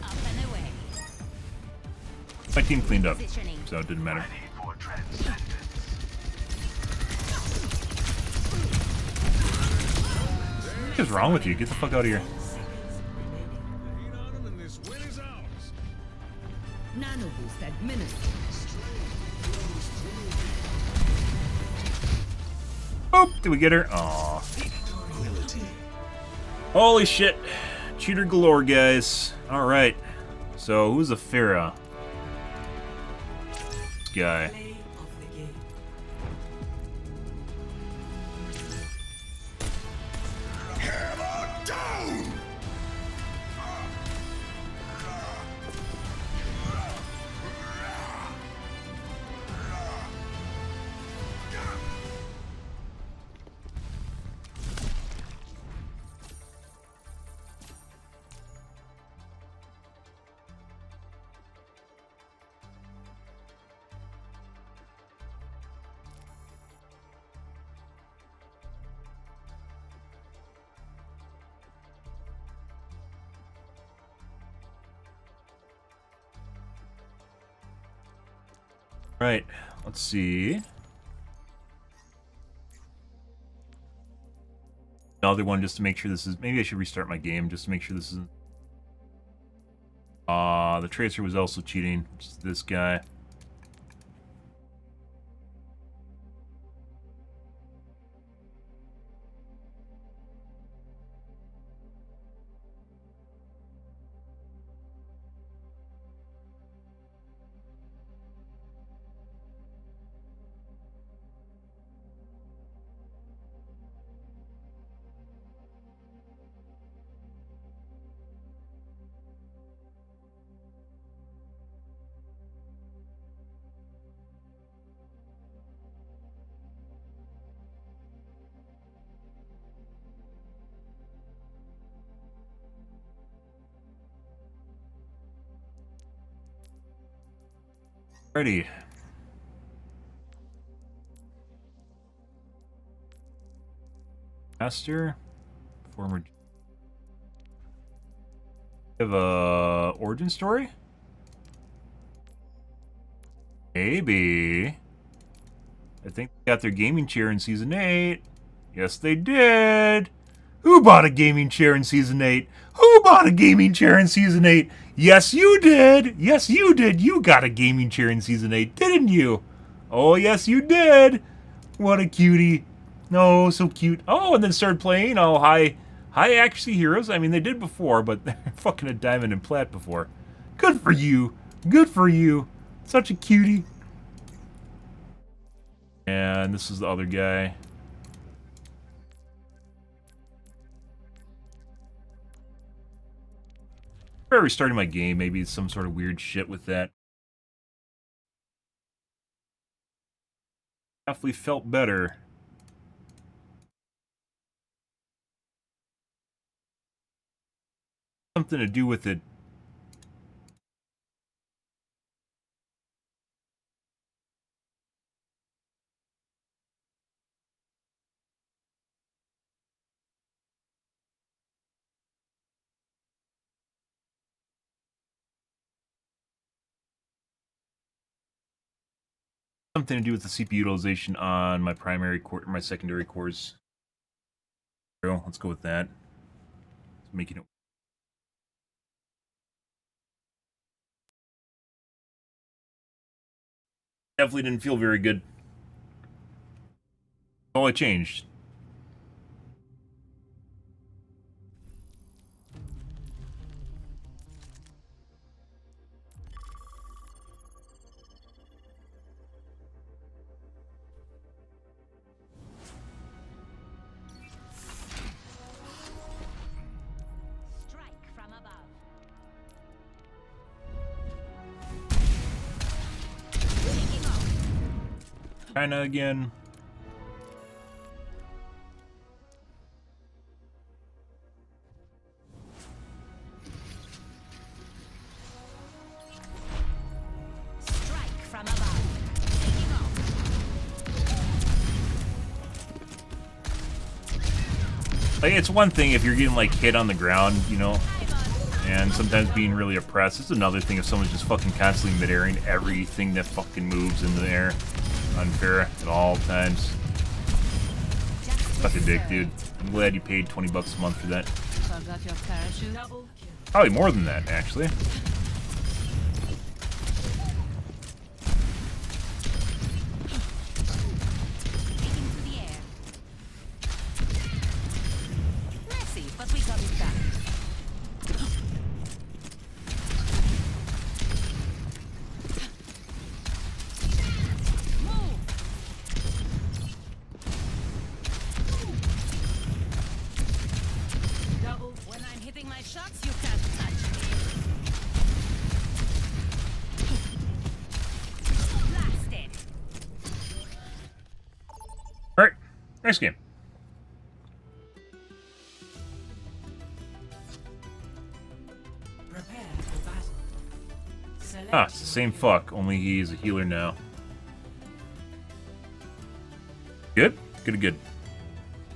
Up and away. My team cleaned up, Positioning. so it didn't matter. What is wrong with you? Get the fuck out of here. Lean on 'em and this win is ours. Nano boost administered. Boop! Did we get her? Aw. Holy shit. Cheater galore, guys. Alright. So, who's a Farah? This guy. Play of the game. Hammer down! Right. Let's see. Another one just to make sure this is... Maybe I should restart my game just to make sure this isn't... the Tracer was also cheating, which is this guy. Ready. Master, former. Have a origin story? Maybe. I think they got their gaming chair in Season 8. Yes, they did. Who bought a gaming chair in Season 8? Who bought a gaming chair in Season 8? Yes, you did. Yes, you did. You got a gaming chair in Season 8, didn't you? Oh, yes, you did. What a cutie. Oh, so cute. Oh, and then started playing high accuracy heroes. I mean, they did before, but they're fucking a diamond and plat before. Good for you. Good for you. Such a cutie. And this is the other guy. I'm restarting my game. Maybe it's some sort of weird shit with that. Definitely felt better. Something to do with it. Something to do with the CPU utilization on my primary core, my secondary cores. Let's go with that. Making it. Definitely didn't feel very good. All I changed. China again. Strike from above. Taking off. Like, it's one thing if you're getting like hit on the ground, you know, and sometimes being really oppressed. It's another thing if someone's just fucking constantly mid-airing everything that fucking moves in the air. Unfair at all times. Suck a dick, dude. I'm glad you paid 20 bucks a month for that. Forgot your parachute. Probably more than that, actually. Taking to the air. Messy, but we got it done. When I'm hitting my shots, you can't touch me. Blasted. Alright, next game. Prepare for battle. Select Ah, it's the same fuck, only he's a healer now. Good? Good, good.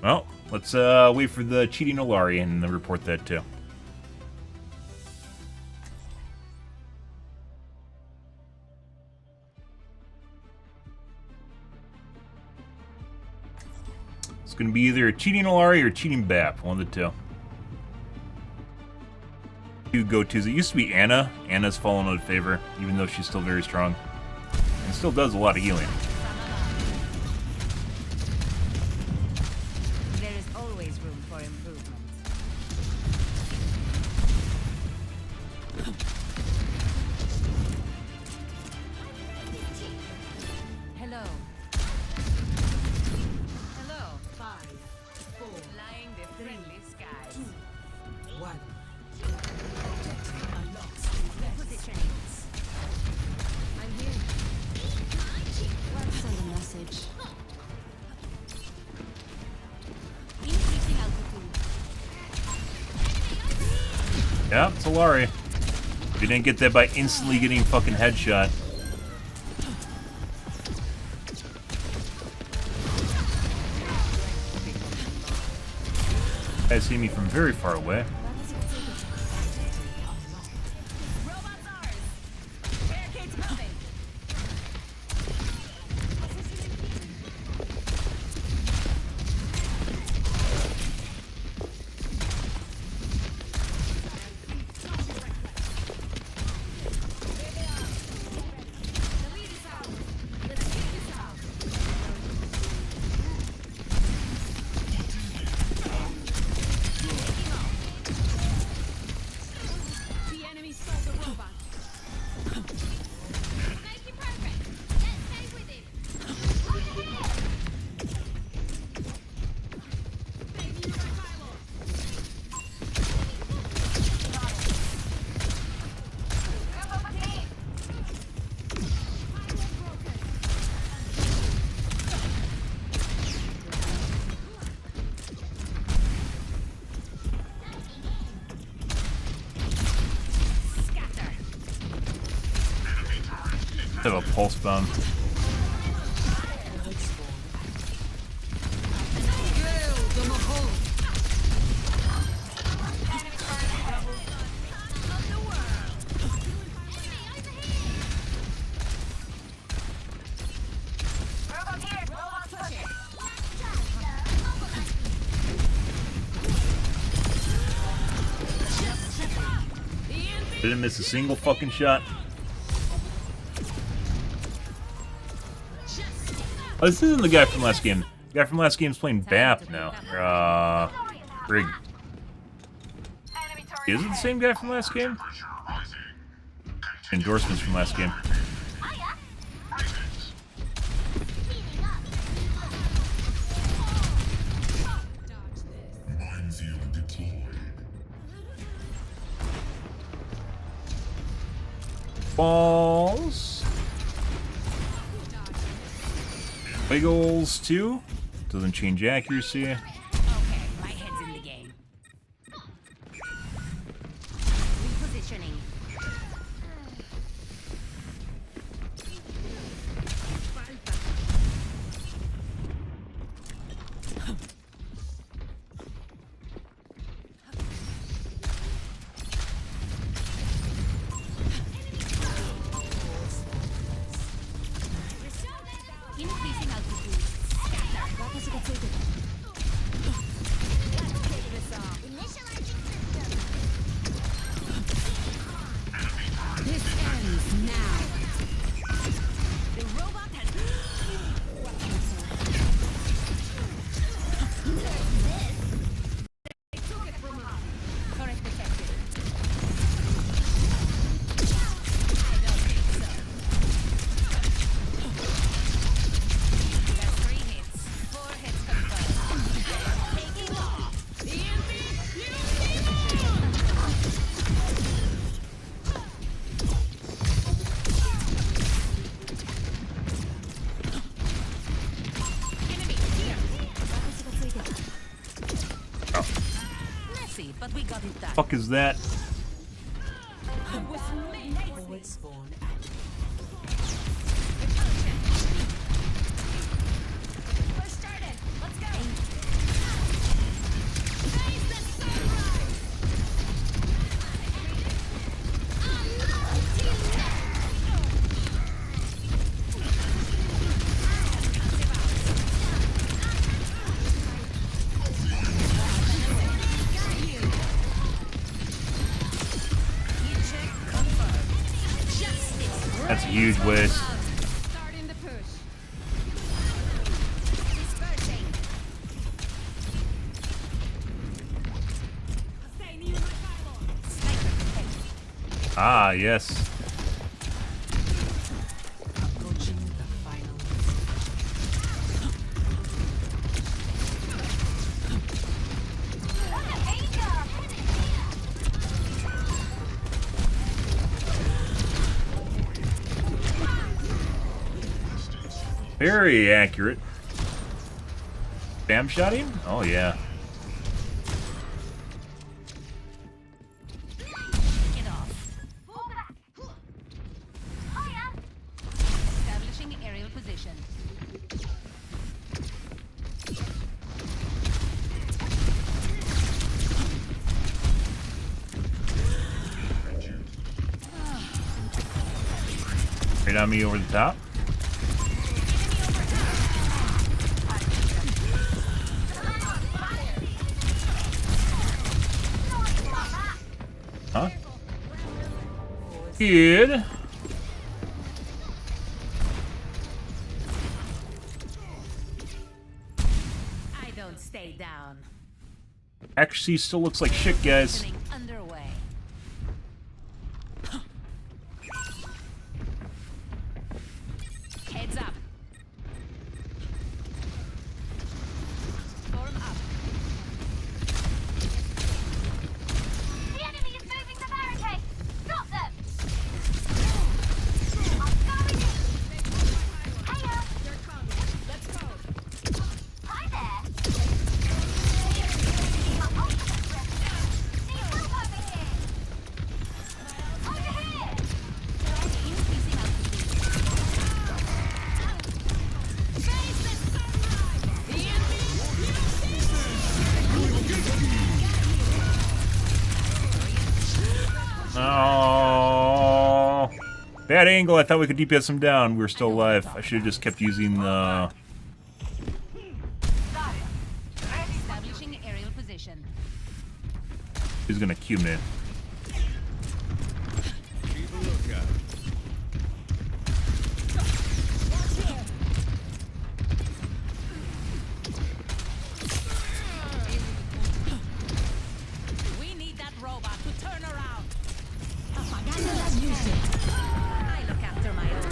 Well, let's wait for the cheating Olari and report that too. It's going to be either cheating Olari or cheating Bap, one of the two. Two go-tos. It used to be Anna. Anna's fallen out of favor, even though she's still very strong. And still does a lot of healing. There is always room for improvement. Hello. Hello. 5, 4, Flying the friendly skies. 2, 1. Objective unlocks. Positioning. I'm here. Let's send a message. Increasing altitude. Yeah, it's Olari. We didn't get that by instantly getting fucking headshot. Guys see me from very far away. Robots ours. Barricades moving. The enemy stole the robot. Making progress. Let's stay with it. I have a pulse bomb. Didn't miss a single fucking shot. Oh, this isn't the guy from last game. The guy from last game's playing BAP now. Rig. Is it the same guy from last game? Endorsements from last game. Balls. Wiggles too. Doesn't change accuracy. Okay, my head's in the game. Repositioning. Increasing altitude. This ends now. The robot has. They took it from us. Correct detected. I don't think so. That's 3 hits. 4 hits confirmed. Taking off. Enemy here. Messy, but we got it done. Fuck is that? Forward spawn active. We're started. Let's go. Raise the sunrise. That's a huge waste. Starting the push. Dispersing. Stay near my pylon. Sniper. Ah, yes. Approaching the final. Very accurate. Spam shot him? Oh, yeah. Get off. Establishing aerial position. right on me over the top. Huh? Good. I don't stay down. Accuracy still looks like shit, guys. Underway. Heads up. Storm up. The enemy is moving the barricade! Stop them! I'm going in! Hiya! They're coming. Let's go! Hi there! My ultimate breath! See you over here! Over here! Increasing altitude. Face the sunrise! The enemy Oh, bad angle. I thought we could DPS him down. We were still alive. I should have just kept using the... establishing aerial position. He's gonna Q me. Keep a lookout. We need that robot to turn around. I look after my own.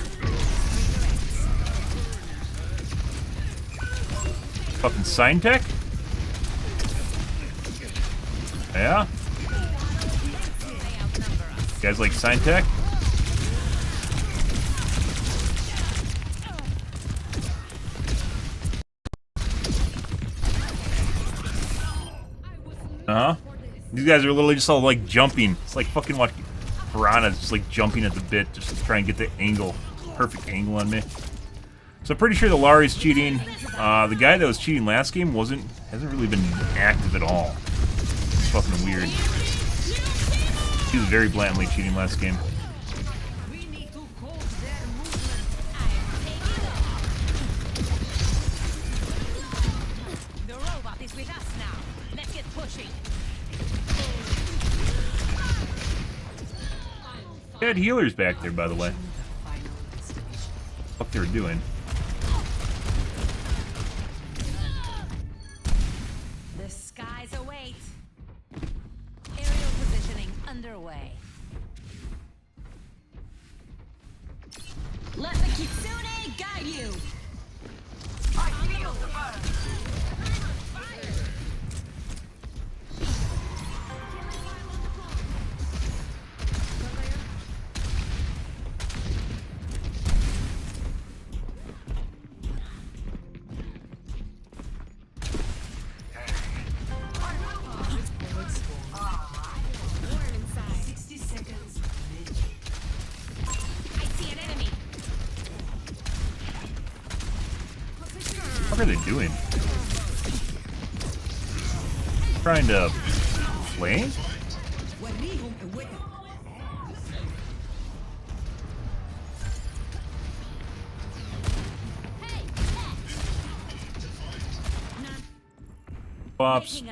Fucking sign tech? Yeah? They outnumber us. You guys like sign tech? Uh-huh. These guys are literally just all like jumping. It's like fucking watch piranhas just like jumping at the bit just to try and get the angle. Perfect angle on me. So I'm pretty sure the Lari's cheating. The guy that was cheating last game hasn't really been active at all. It's fucking weird. He was very blatantly cheating last game. We need to hold their movement. I'm taking off. The robot is with us now. Let's get pushing. They had healers back there, by the way. What they were doing. The skies await. Aerial positioning underway. Let the Kitsune guide you. I feel the burn! What are they doing? Trying to flame? Swaps.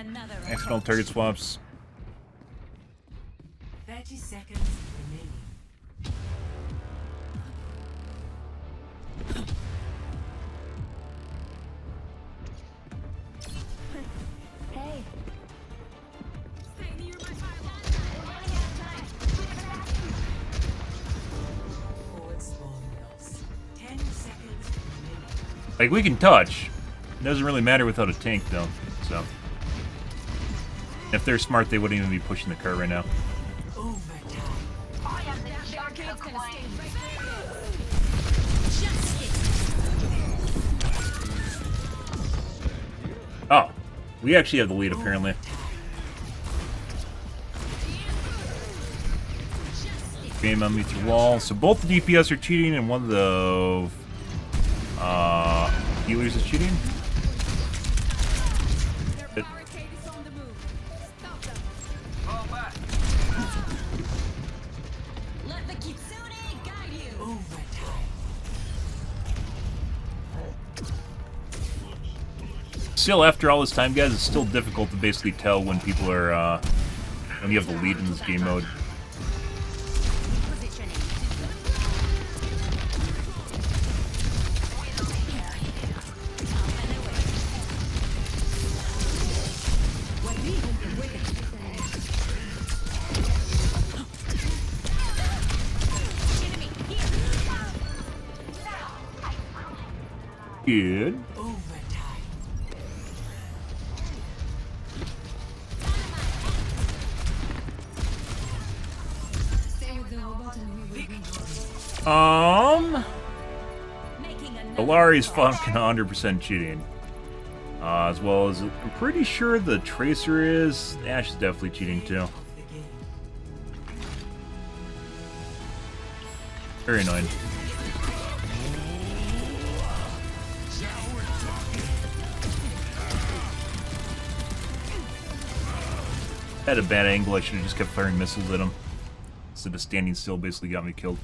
Accidental target swaps. 30 seconds remaining. Hey! Stay near my Forward spawn loss. 10 seconds remaining. Like, we can touch. It doesn't really matter without a tank, though. So, if they're smart, they wouldn't even be pushing the car right now. Overtime. I am the judge of Queen! Oh, we actually have the lead, apparently. Game on me through wall. So both the DPS are cheating, and one of the healers is cheating. Their barricade is on the move. Stop them. Fall back. Let the Kitsune guide you. Overtime. Still, after all this time, guys, it's still difficult to basically tell when people are, when you have the lead in this game mode. Good. Alari's fucking 100% cheating. As well as, I'm pretty sure the Tracer is. Ash is definitely cheating too. Very annoying. Had a bad angle, I should have just kept firing missiles at him. Instead of standing still, basically got me killed.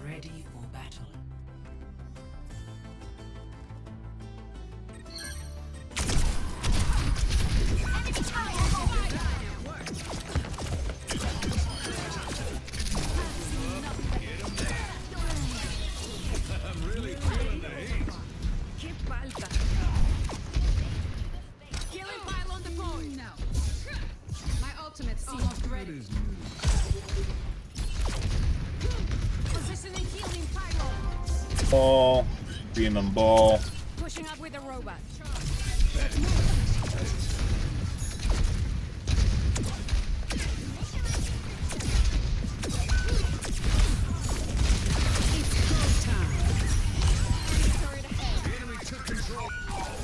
Ready for battle. I'm really feeling the heat. Killing pile on the point. No. My ultimate's almost ready. Positioning healing pylon. Ball. BMM ball. Pushing up with a robot. Enemy took control.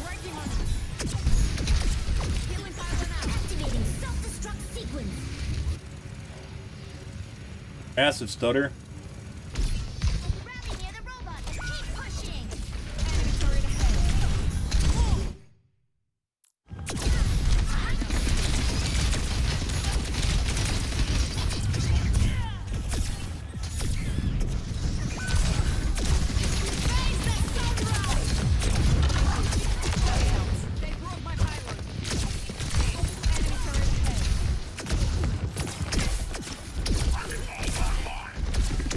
Working on healing pylon out. Activating self-destruct sequence. Massive stutter. Rally near the robot. Keep pushing. Enemy turret ahead. They broke my pylon. Enemy turret ahead.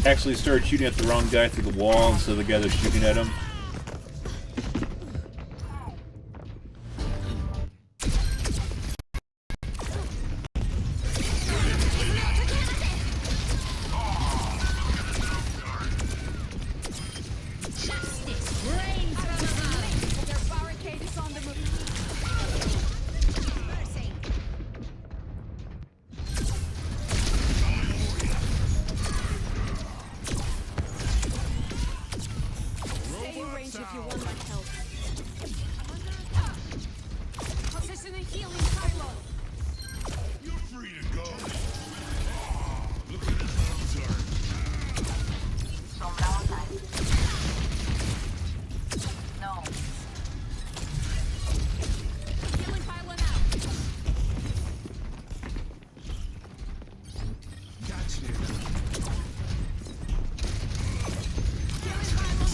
Actually started shooting at the wrong guy through the wall instead of the guy that's shooting at him. Their barricade is on the move. Stay in range if you want my help. Positioning healing pylon. You're free to go. Look at his arms. Healing pylon out. Gotcha. Healing pylon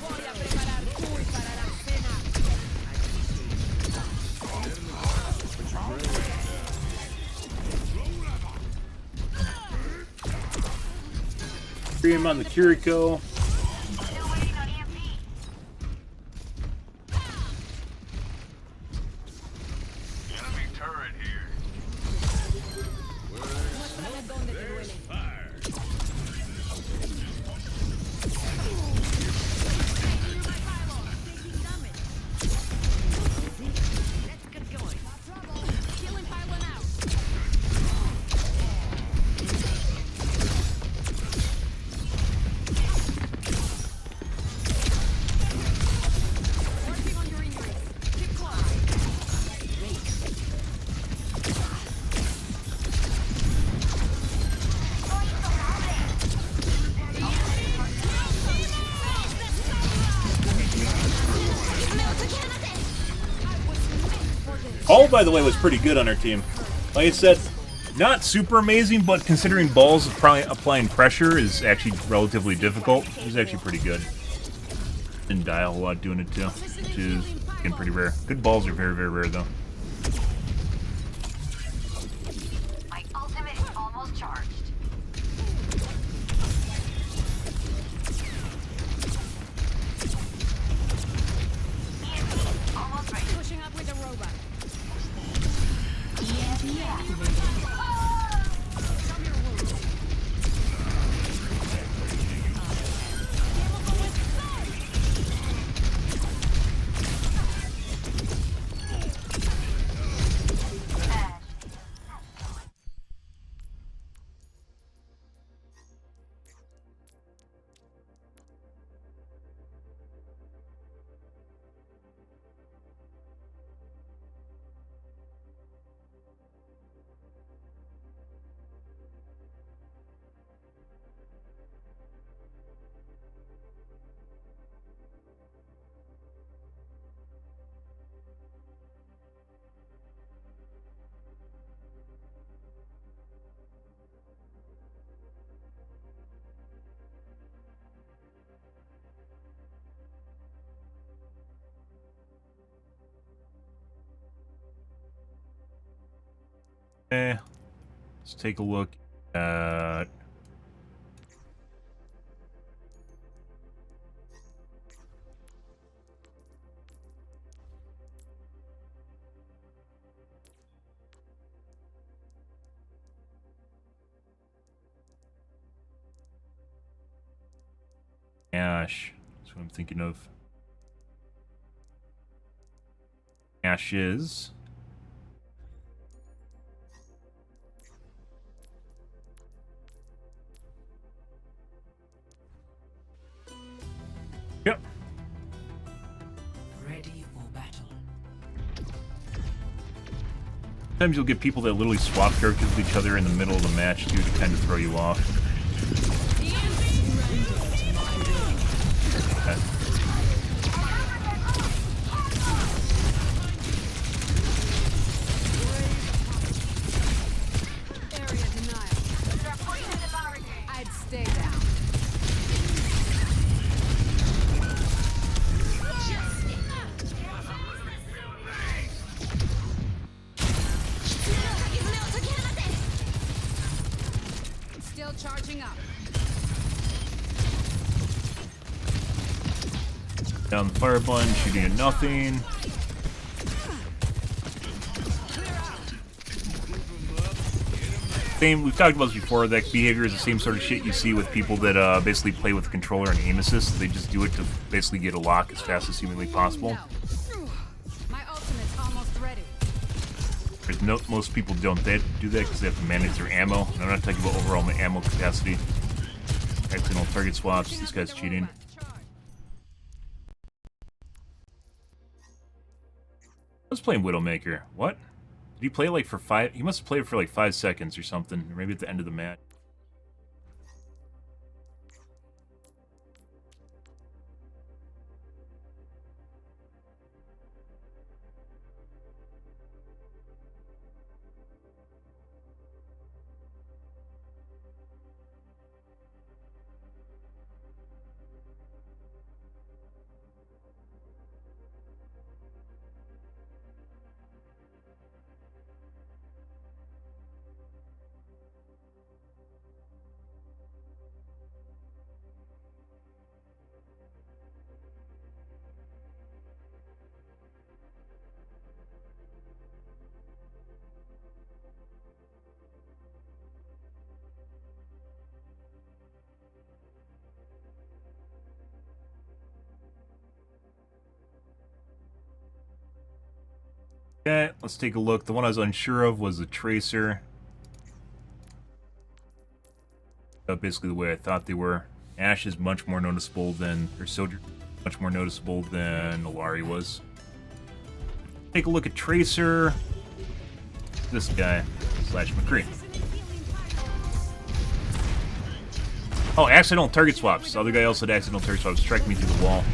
voy a preparar food para la cena. Free him on the Kiriko. Enemy turret here. Muéstrame dónde te duele. Fire. Healing my pylon. Taking damage. Let's get going. Healing pylon out. control, by the way, was pretty good on our team. Like I said, not super amazing, but considering balls applying pressure is actually relatively difficult, it was actually pretty good. Didn't die a whole lot doing it too, which is again pretty rare. Good balls are very, very rare though. My ultimate is almost charged. Almost ready. Pushing up with a robot. EMP activated. Show me your wound. Okay, let's take a look at... Ash. That's what I'm thinking of. Ashes. Yep. Ready for battle. Sometimes you'll get people that literally swap characters with each other in the middle of the match too to kind of throw you off. I'd stay down. Still charging up. Down the fire button, shooting at nothing. Same, we've talked about this before, that behavior is the same sort of shit you see with people that basically play with the controller and aim assist. They just do it to basically get a lock as fast as humanly possible. My ultimate's almost ready. Most people don't do that because they have to manage their ammo. And I'm not talking about overall ammo capacity. Accidental target swaps, this guy's cheating. I was playing Widowmaker. What? Did he play like for 5? He must have played for like 5 seconds or something. Or maybe at the end of the match. Okay, let's take a look. The one I was unsure of was the Tracer. Basically the way I thought they were. Ashe is much more noticeable than, or Soldier, much more noticeable than Alari was. Take a look at Tracer. This guy, slash McCree. Oh, accidental target swaps. The other guy also had accidental target swaps, striking me through the wall.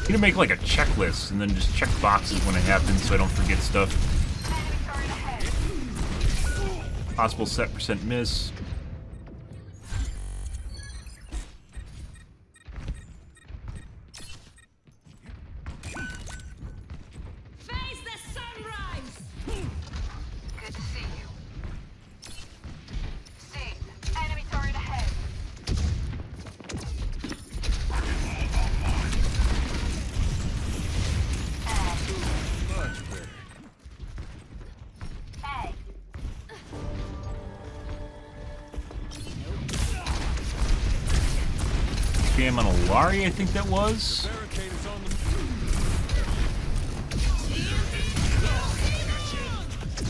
need to make like a checklist and then just check boxes when it happens so I don't forget stuff. Possible set percent miss. Face the sunrise! Good to see you. See, enemy turret ahead. Much better. Hey. Jam on a Lari, I think that was. Barricade is on the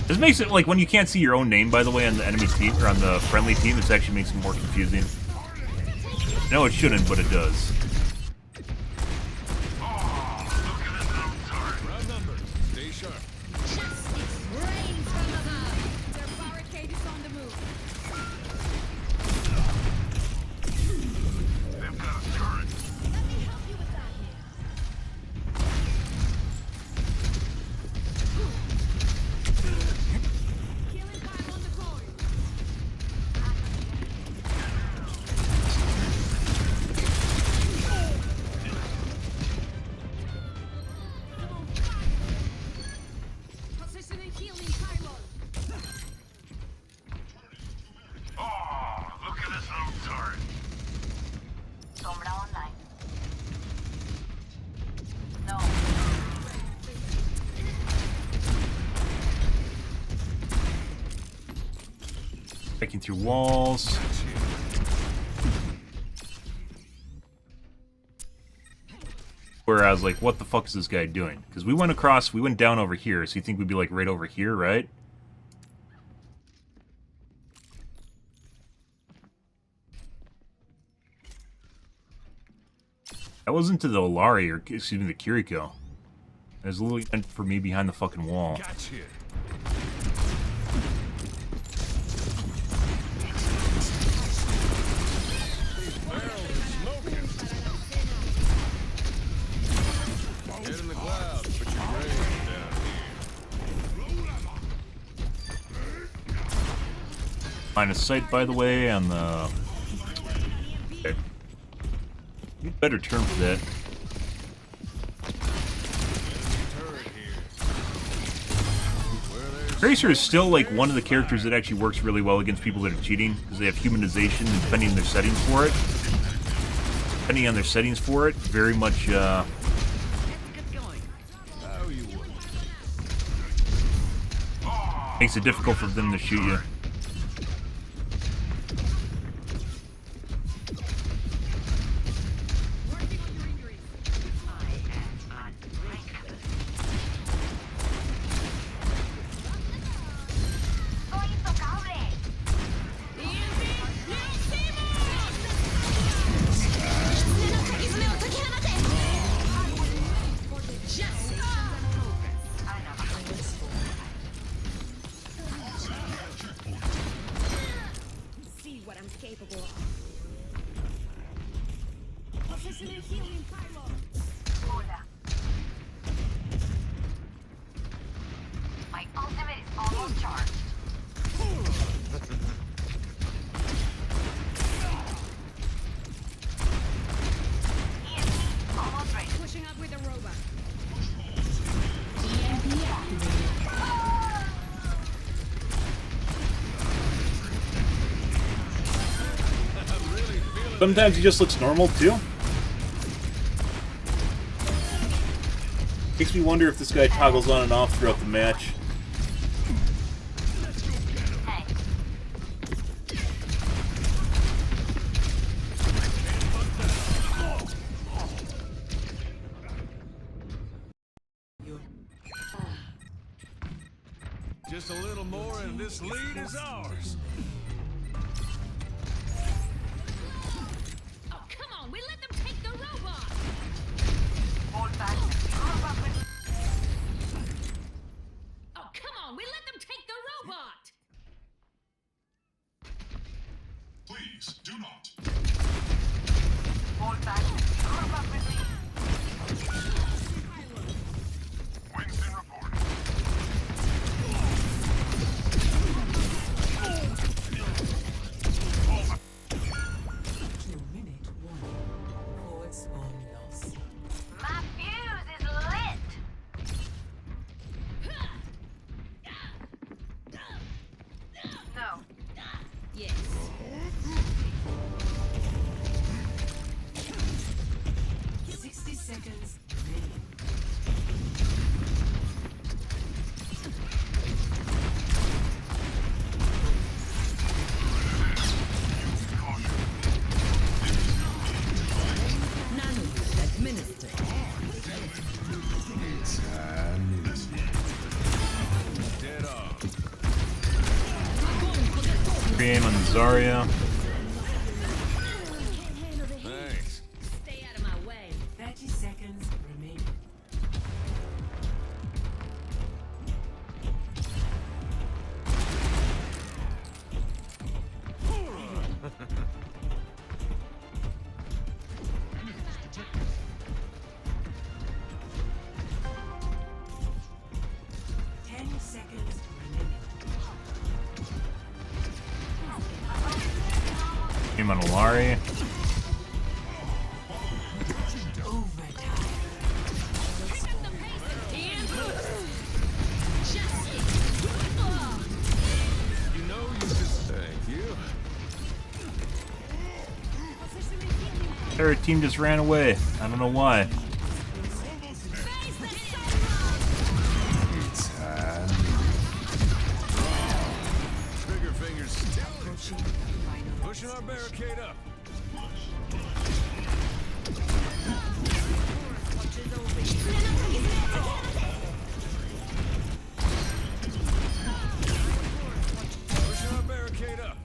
This makes it like when you can't see your own name, by the way, on the enemy team or on the friendly team. This actually makes it more confusing. No, it shouldn't, but it does. round number. Stay sharp. Rains from above. Their barricade is on the move. They've got a turret. Let me help you with that. Killing time on the coin. Positioning healing pylon. Oh, look at this little turret. Sombra online. No. Breaking through walls. Where I was like, what the fuck is this guy doing? Because we went across, we went down over here, so you think we'd be like right over here, right? That wasn't to the Olari, or excuse me, the Kiriko. It was literally meant for me behind the fucking wall. Gotcha. These barrels are smoking. Head in the clouds, but your brain's down here. Line of sight, by the way, on the... Okay. Need a better term for that. Turret here. Where there's Tracer is still like one of the characters that actually works really well against people that are cheating because they have humanization and depending on their settings for it. Depending on their settings for it, very much how you want. makes it difficult for them to shoot you. Working on your injuries. Soy intocable. See what I'm capable of. Positioning healing pylon. Hola. My ultimate is almost charged. EMP almost ready. Pushing up with a robot. EMP activated. Sometimes he just looks normal too. Makes me wonder if this guy toggles on and off throughout the match. Just a little more and this lead is ours. Oh, come on, we let them take the robot! Oh, come on, we let them take the robot! Please, do not. Hold back. Pre-aim on the Zarya. Thanks. Stay out of my way. 30 seconds remaining. Aim on Alari. You know you just thank you. Their team just ran away. I don't know why. Trigger fingers still pushing our barricade up. Pushing our barricade up.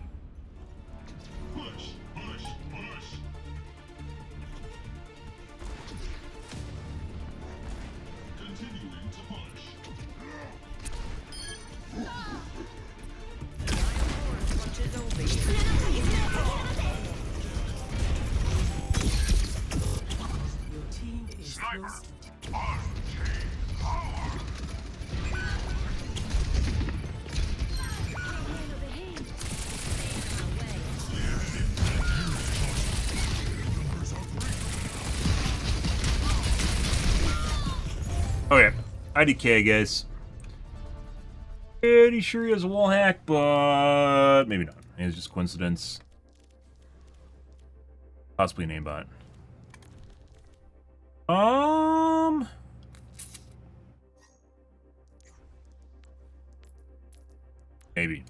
Your team is close. Okay, IDK, guys. Pretty sure he has a wall hack, but maybe not. Maybe it's just coincidence. Possibly an aimbot. Maybe.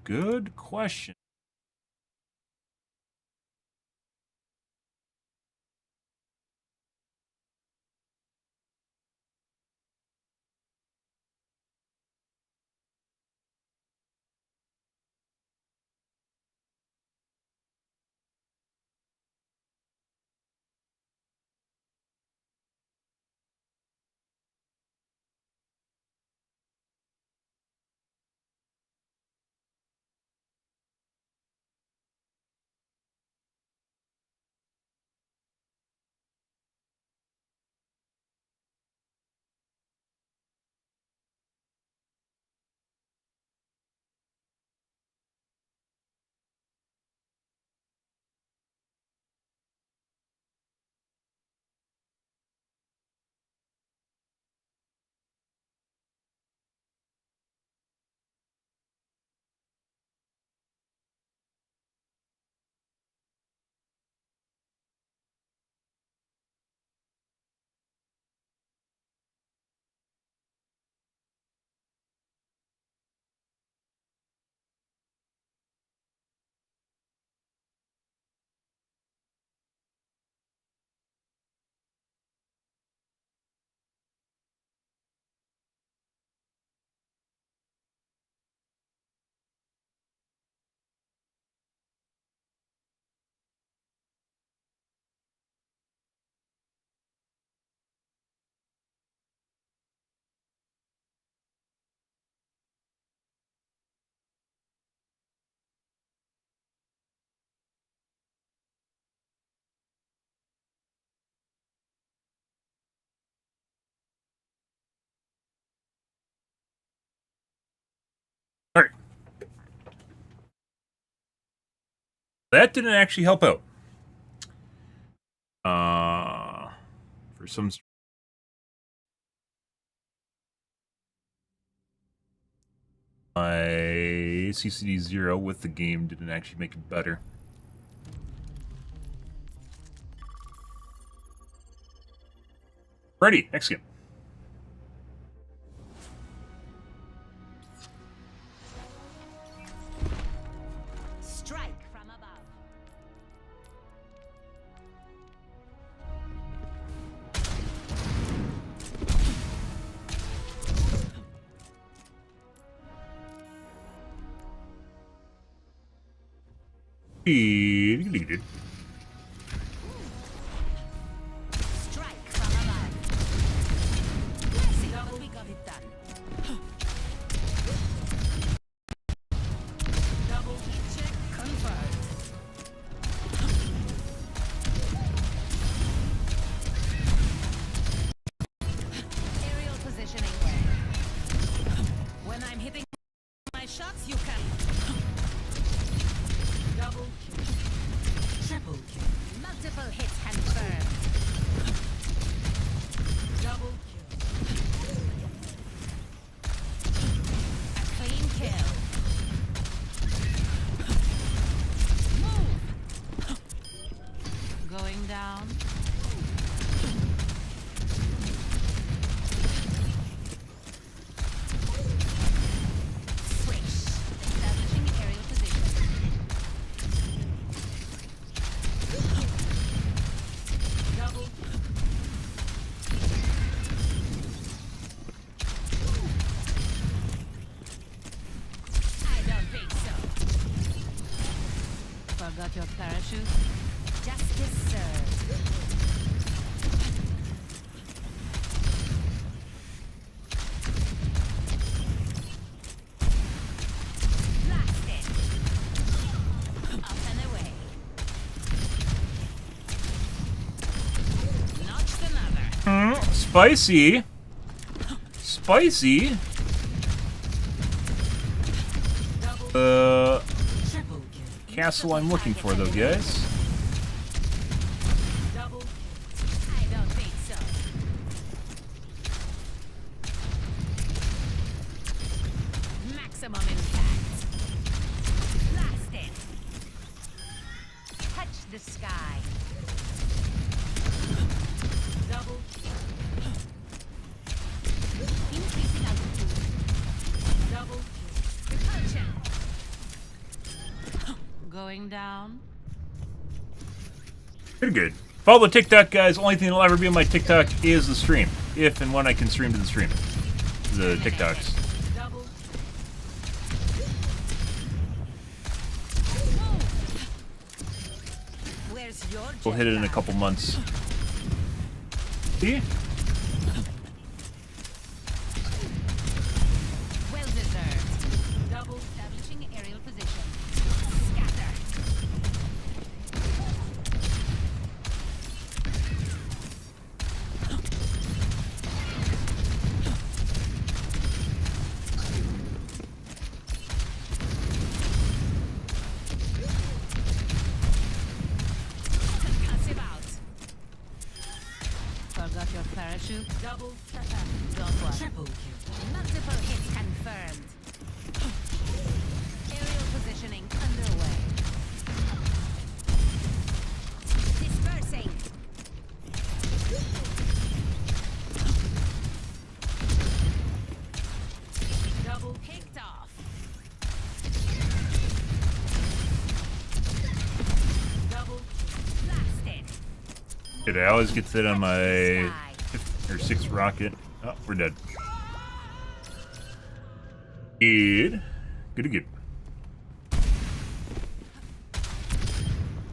Good question. Alright. That didn't actually help out. For some... My CCD 0 with the game didn't actually make it better. Ready, next game. Strike from above. Strike from above. Let's see how we got it done. Double hit check confirmed. Aerial positioning. When I'm hitting my shots, you can. Double kill. Triple kill. Multiple hits confirmed. Double kill. A clean kill. Move. Going down. Switch. Establishing aerial position. Double. I don't think so. Forgot your parachute? Justice served. Blasted. Up and away. Notched another. Spicy. Spicy. Triple kill. Castle I'm looking for though, guys. Double kill. I don't think so. Maximum impact. Blasted. Touch the sky. Double kill. Increasing altitude. Double kill. Repulsion. Going down. Pretty good. Follow the TikTok, guys. Only thing that'll ever be on my TikTok is the stream. If and when I can stream to the stream. The TikToks. Double. Where's your We'll hit it in a couple months. See? Well deserved. Double establishing aerial position. Scatter. Concussive out. Forgot your parachute. Double. Don't worry. Triple kill. Multiple hits confirmed. Aerial positioning underway. Dispersing. Double picked off. Double blasted. Did I always get that on my Sky. fifth or sixth rocket? Oh, we're dead. Good. Good, good.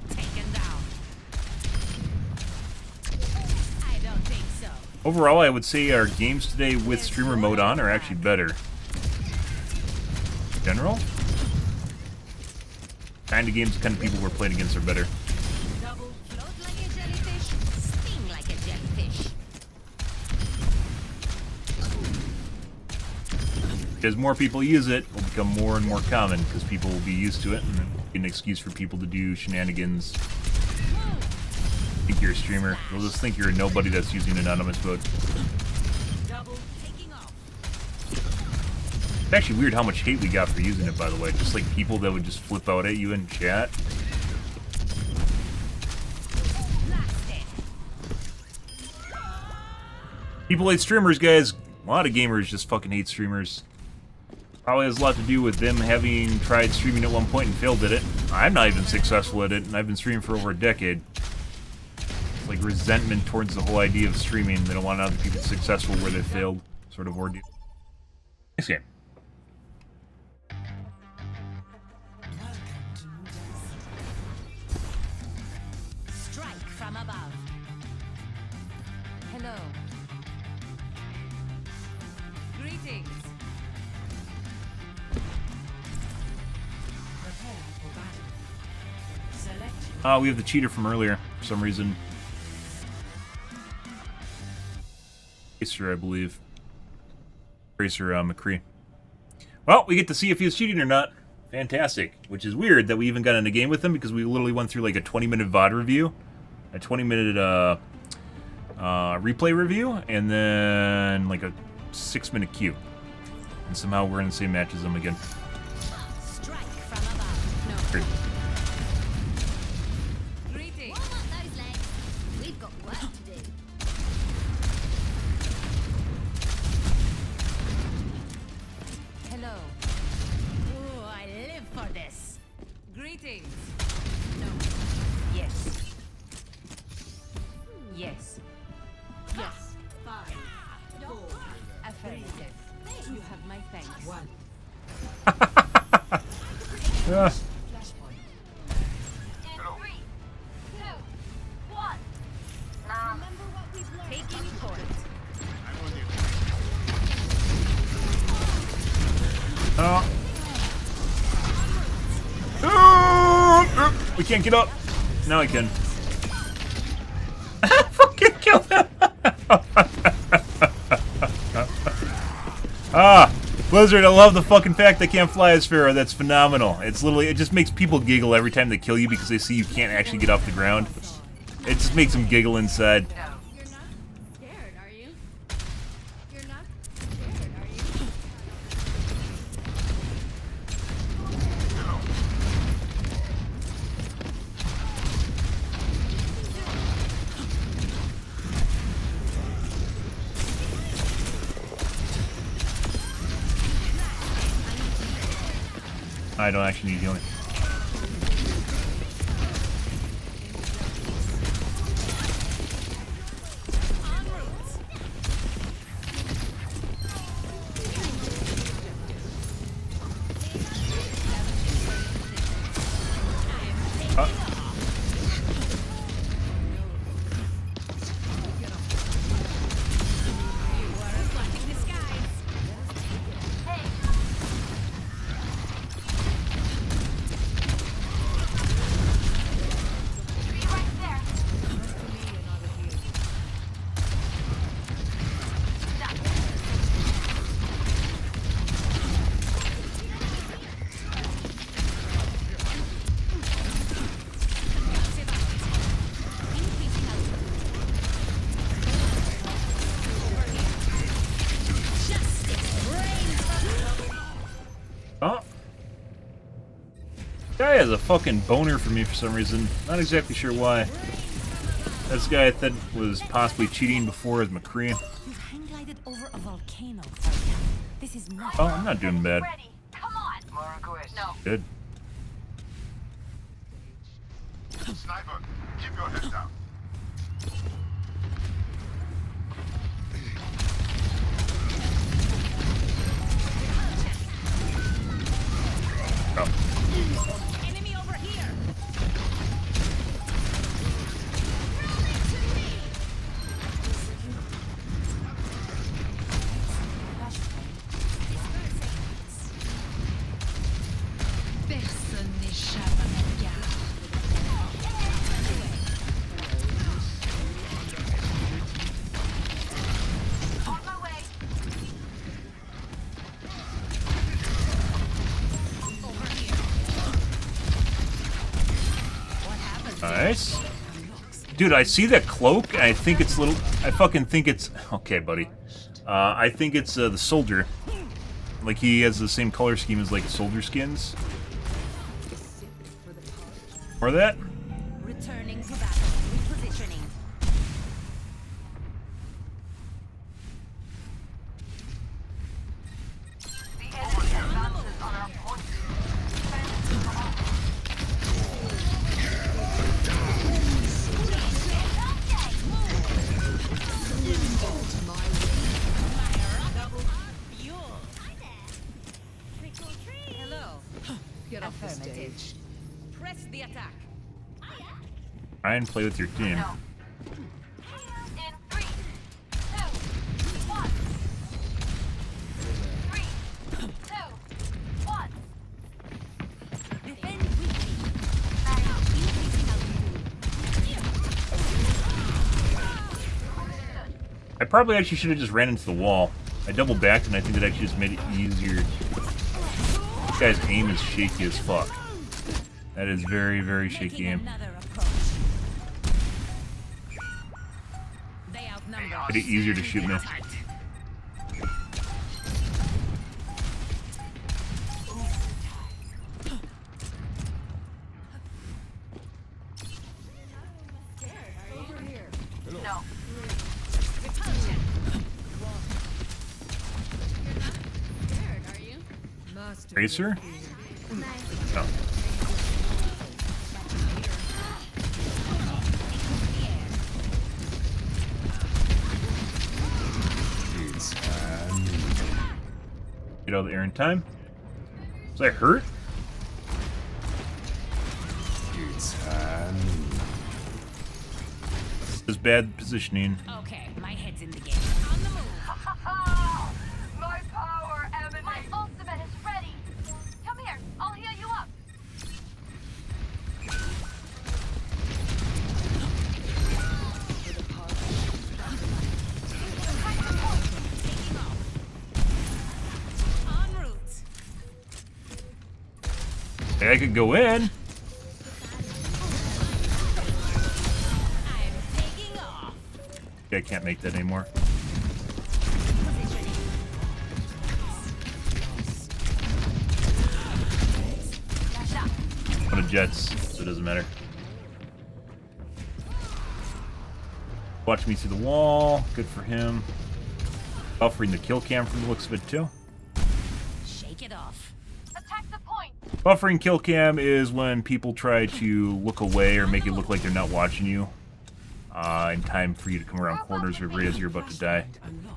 Taken down. I don't think so. Overall, I would say our games today with streamer mode on are actually better. General? Kind of games, the kind of people we're playing against are better. Double float like a jellyfish, sting like a jellyfish. As more people use it, it will become more and more common because people will be used to it and it'll be an excuse for people to do shenanigans. Think you're a streamer. They'll just think you're a nobody that's using anonymous mode. Double taking off. It's actually weird how much hate we got for using it, by the way. Just like people that would just flip out at you in chat. Blasted. People hate streamers, guys. A lot of gamers just fucking hate streamers. Probably has a lot to do with them having tried streaming at one point and failed at it. I'm not even successful at it, and I've been streaming for over a decade. It's like resentment towards the whole idea of streaming. They don't want other people successful where they failed, sort of ordeal. Next game. Strike from above. Hello. Greetings. Prepare for battle. Select We have the cheater from earlier, for some reason. Racer, I believe. Racer McCree. Well, we get to see if he was cheating or not. Fantastic. Which is weird that we even got in a game with him, because we literally went through like a 20-minute VOD review, a 20-minute replay review, and then like a 6-minute queue. And somehow we're in the same match as him again. Strike from above. No. Great. Greetings. Warm up those legs. We've got work to do. Hello. Ooh, I live for this. Greetings. No. Yes. Yes. Yes. 5, 4. Affirmative. You have my thanks. 1. Yeah. Flashpoint. Taking point. We can't get up. Now I can. Fucking kill him. Blizzard, I love the fucking fact they can't fly as Pharaoh. That's phenomenal. It's literally, it just makes people giggle every time they kill you because they see you can't actually get off the ground. It just makes them giggle inside. You're not scared, are you? You're not scared, are you? I don't actually need healing. Guy has a fucking boner for me for some reason. Not exactly sure why. This guy I thought was possibly cheating before as McCree. You've hang glided over a volcano. This is not. Oh, I'm not doing bad. Come on. More requests. No. Good. Sniper, keep your head down. Oh. Enemy over here. Personne n'échappe à mon regard. Nice. Dude, I see that cloak, and I think it's little... I fucking think it's... Okay, buddy. I think it's the soldier. Like, he has the same color scheme as, like, soldier skins. Or that? Returning to battle. Repositioning. Get off the stage. Press the attack. Try and play with your team. In 3, 2, 1. 3, 2, 1. Defend weakly. I probably actually should have just ran into the wall. I double backed and I think that actually just made it easier. This guy's aim is shaky as fuck. That is very, very shaky aim. Made it easier to shoot me. Racer? No. Get out of the air in time. Was I hurt? This is bad positioning. Okay, my head's in the game. On the move. My power emanates. My ultimate is ready. Come here, I'll heal you up. En route. Hey, I could go in. I can't make that anymore. One of Jets, so it doesn't matter. Watch me through the wall. Good for him. Buffering the kill cam from the looks of it too. Shake it off. Attack the point. Buffering kill cam is when people try to look away or make it look like they're not watching you. In time for you to come around corners or right as you're about to die.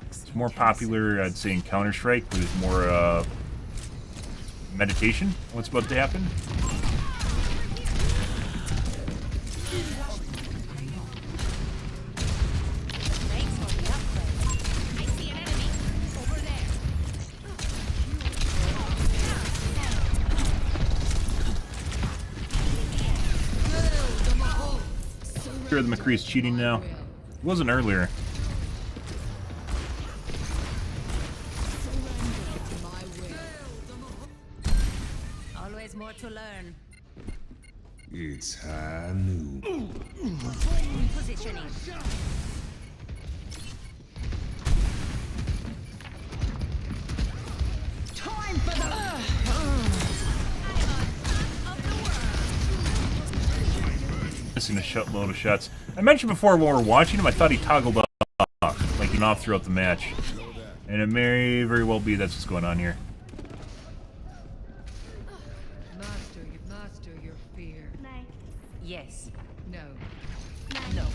It's more popular, I'd say, in Counter-Strike, where there's more meditation on what's about to happen. Sure, the McCree's cheating now. It wasn't earlier. Always more to learn. It's new. Positioning. Time for the Missing a load of shots. I mentioned before when we were watching him, I thought he toggled off, like off throughout the match. And it may very well be that's what's going on here. Master your fear. Yes. No. No.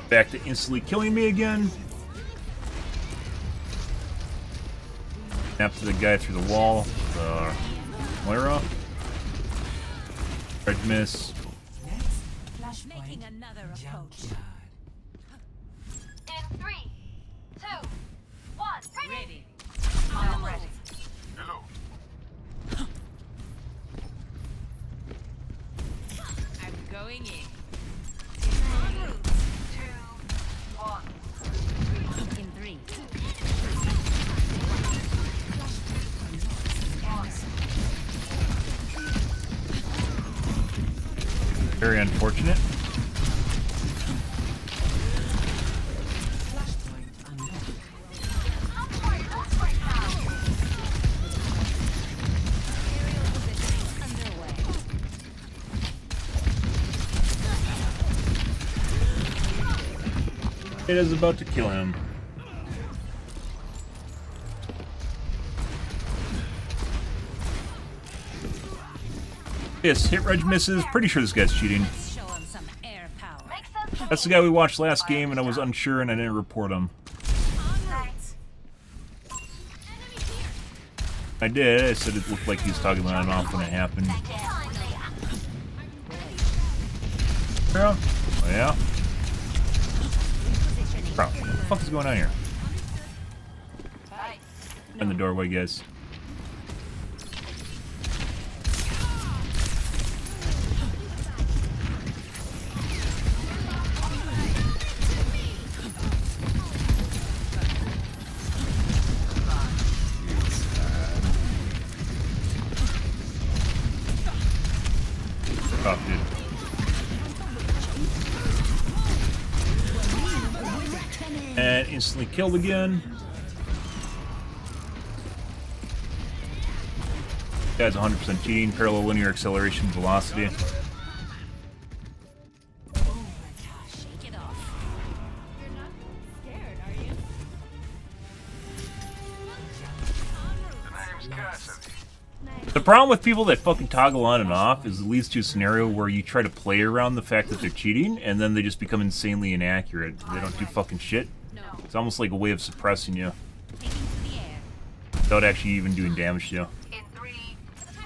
Back to instantly killing me again. Snap to the guy through the wall. Moira. Tried to miss. Making another approach. In 3, 2, 1. Ready. I'm ready. I'm going in. En route. 2, 1. In 3. Very unfortunate. It is about to kill him. Yes, hit reg misses. Pretty sure this guy's cheating. Let's show him some air power. That's the guy we watched last game, and I was unsure, and I didn't report him. I did. I said it looked like he was talking about it off when it happened. Yeah. Oh, yeah. Bro, what the fuck is going on here? In the doorway, guys. Oh, dude. And instantly killed again. Guy's 100% cheating. Parallel linear acceleration velocity. Shake it off. You're not scared, are you? The problem with people that fucking toggle on and off is it leads to a scenario where you try to play around the fact that they're cheating, and then they just become insanely inaccurate. They don't do fucking shit. It's almost like a way of suppressing you Taking to the air. without actually even doing damage to you. In 3,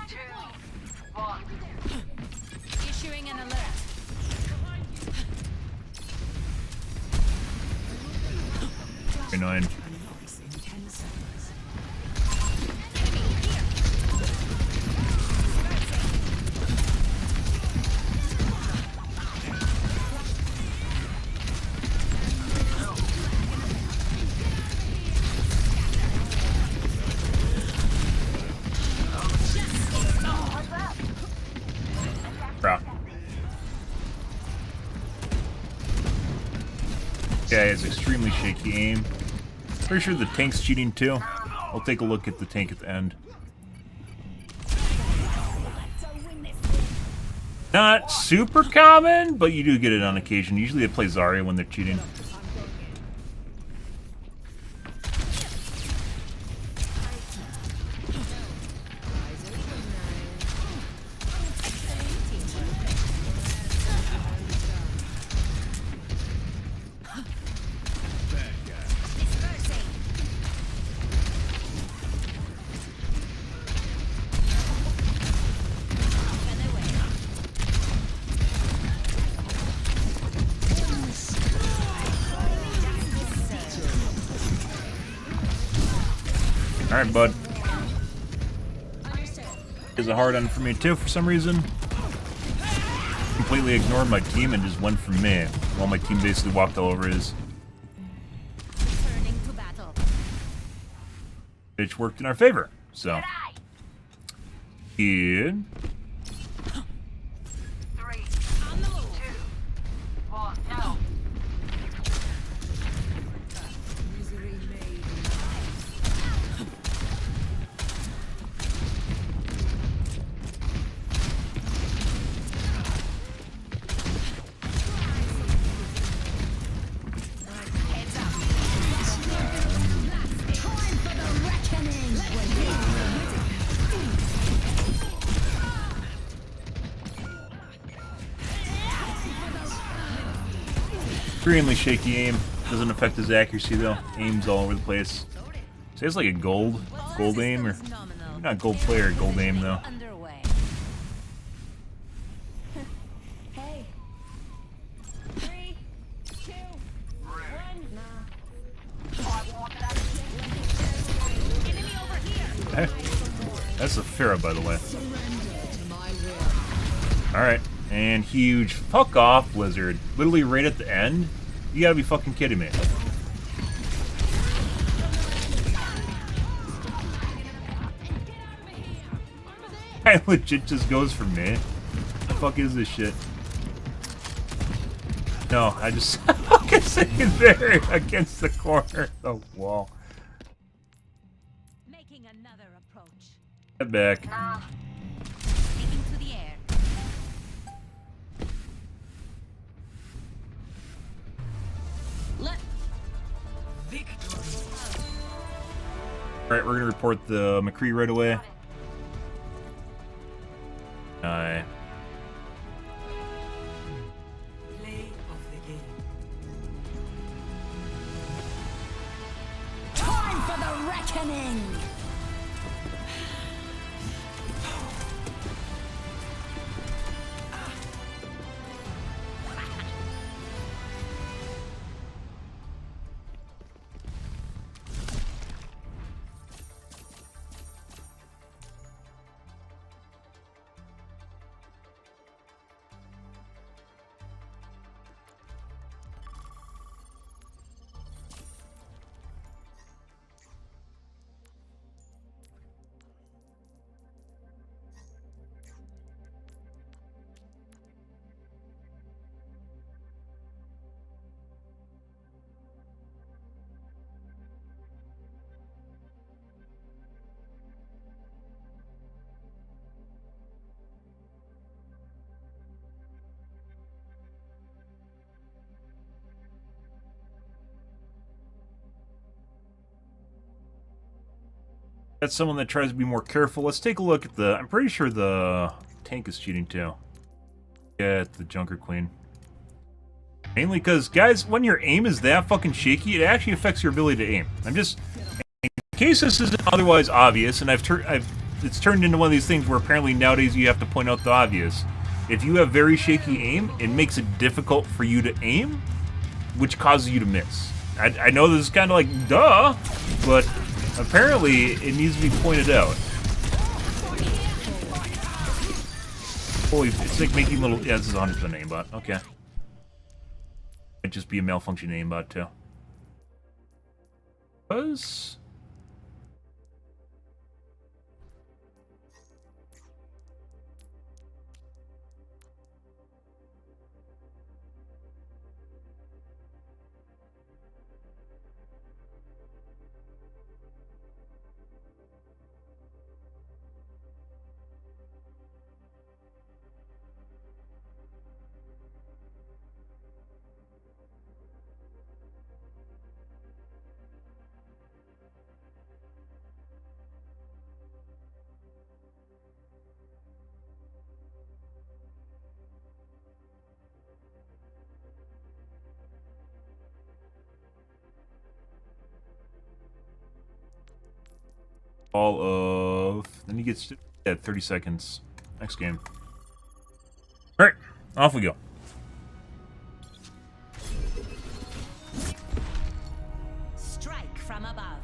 2, 1. Issuing an alert. Annoying. Unlocks in 10 seconds. Bro. Guy has extremely shaky aim. Pretty sure the tank's cheating too. I'll take a look at the tank at the end. Not super common, but you do get it on occasion. Usually they play Zarya when they're cheating. Alright, bud. Is a hard one for me too for some reason. Completely ignored my team and just went for me, while my team basically walked all over his. Returning to battle. Which worked in our favor. So. Good. 3, 2, 1. No. Misery made. Heads up. Time for the reckoning! Extremely shaky aim. Doesn't affect his accuracy though. Aim's all over the place. So it's like a gold aim, or Nominal. not gold player, gold aim though. Underway. Hey. 3, 2, 1. Enemy over here. That's a Pharah, by the way. Alright, and huge. Fuck off, Blizzard. Literally right at the end? You gotta be fucking kidding me. I legit just goes for me. The fuck is this shit? No, I just fucking sitting there against the corner of the wall. Making another approach. Get back. Taking to the air. Let Alright, we're gonna report the McCree right away. for the reckoning! That's someone that tries to be more careful. Let's take a look at the... I'm pretty sure the tank is cheating too. Yeah, it's the Junker Queen. Mainly because, guys, when your aim is that fucking shaky, it actually affects your ability to aim. I'm just... In case this isn't otherwise obvious, and it's turned into one of these things where apparently nowadays you have to point out the obvious. If you have very shaky aim, it makes it difficult for you to aim, which causes you to miss. I know this is kind of like, duh, but... apparently, it needs to be pointed out. Holy, it's like making little... Yeah, this is 100% aimbot. Okay. Might just be a malfunctioning aimbot, too. Buzz? All of... Then he gets... Yeah, 30 seconds. Next game. Alright, off we go. Strike from above.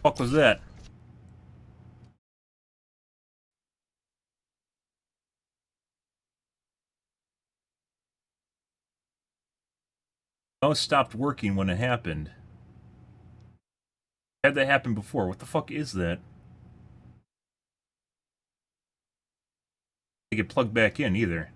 What was that? Mouse stopped working when it happened. Had that happened before. What the fuck is that? They get plugged back in either.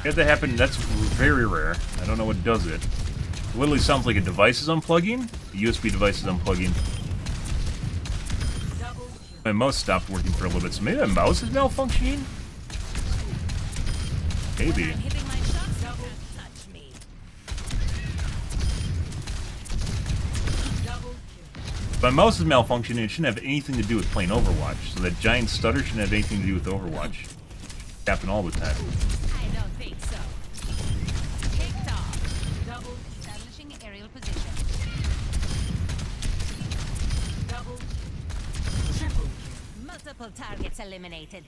Had that happen, that's very rare. I don't know what does it. It literally sounds like a device is unplugging. A USB device is unplugging. My mouse stopped working for a little bit, so maybe the mouse is malfunctioning? Maybe. If my mouse is malfunctioning, it shouldn't have anything to do with playing Overwatch. So that giant stutter shouldn't have anything to do with Overwatch. It happens all the time. Multiple targets eliminated.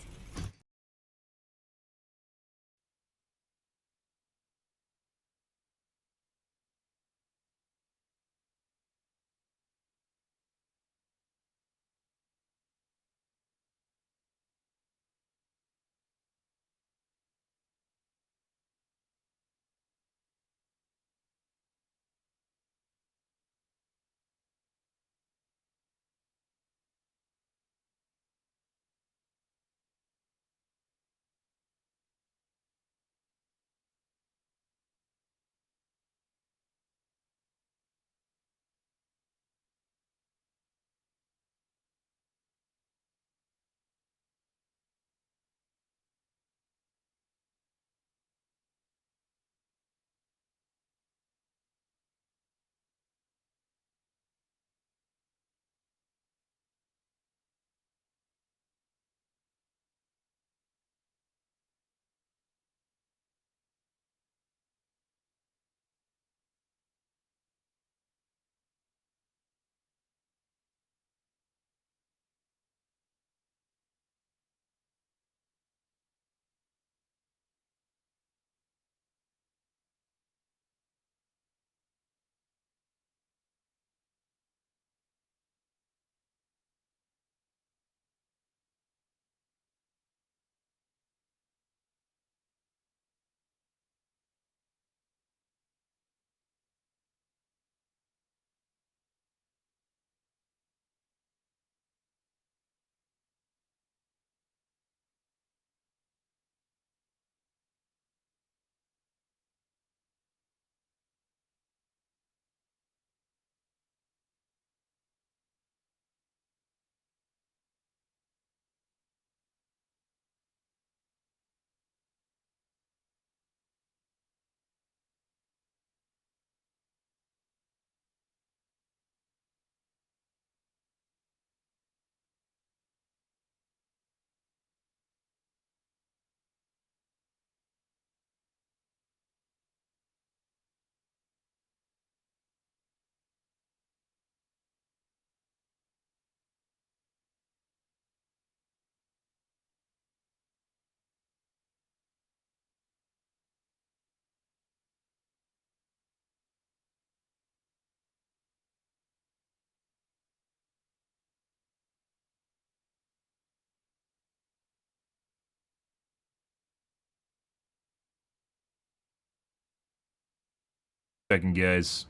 Second, guys.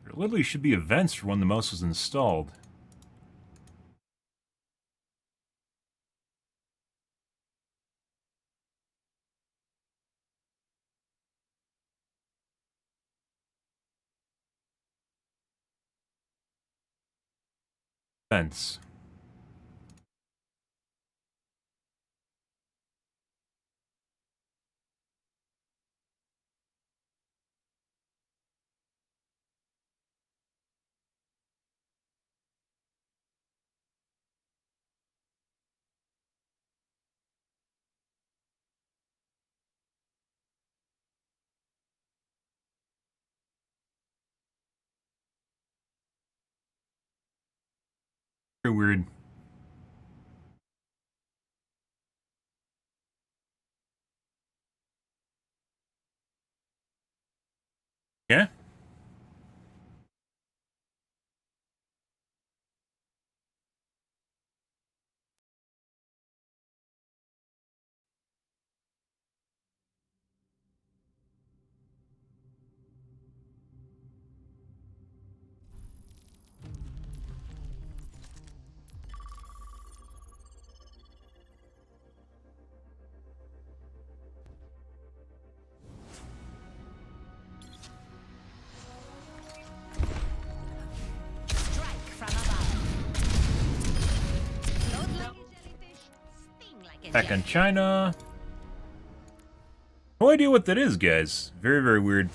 There literally should be events for when the mouse was installed. Events. Very weird. Yeah? Back in China. No idea what that is, guys. Very, very weird.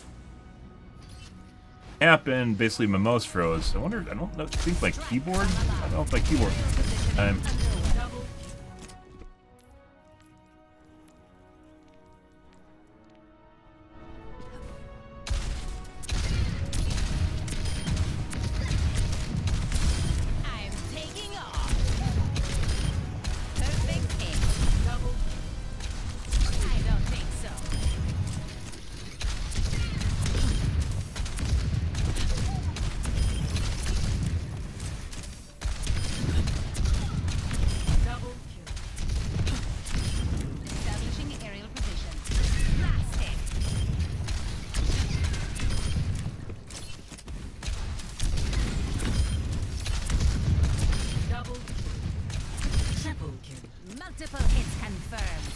Happened. Basically, my mouse froze. I wonder. I don't know. Think my keyboard. I don't know if my keyboard. Multiple hits confirmed.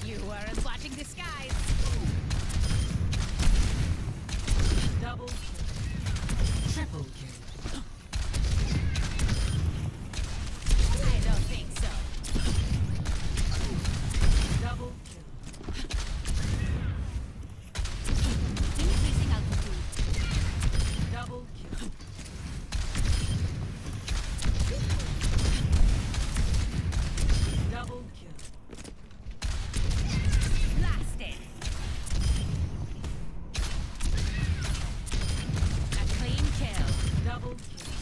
You weren't watching the skies. Double kill. Triple kill. I don't think so. Double kill. Increasing altitude. Double kill. Double kill. Blasted. A clean kill. Double kill.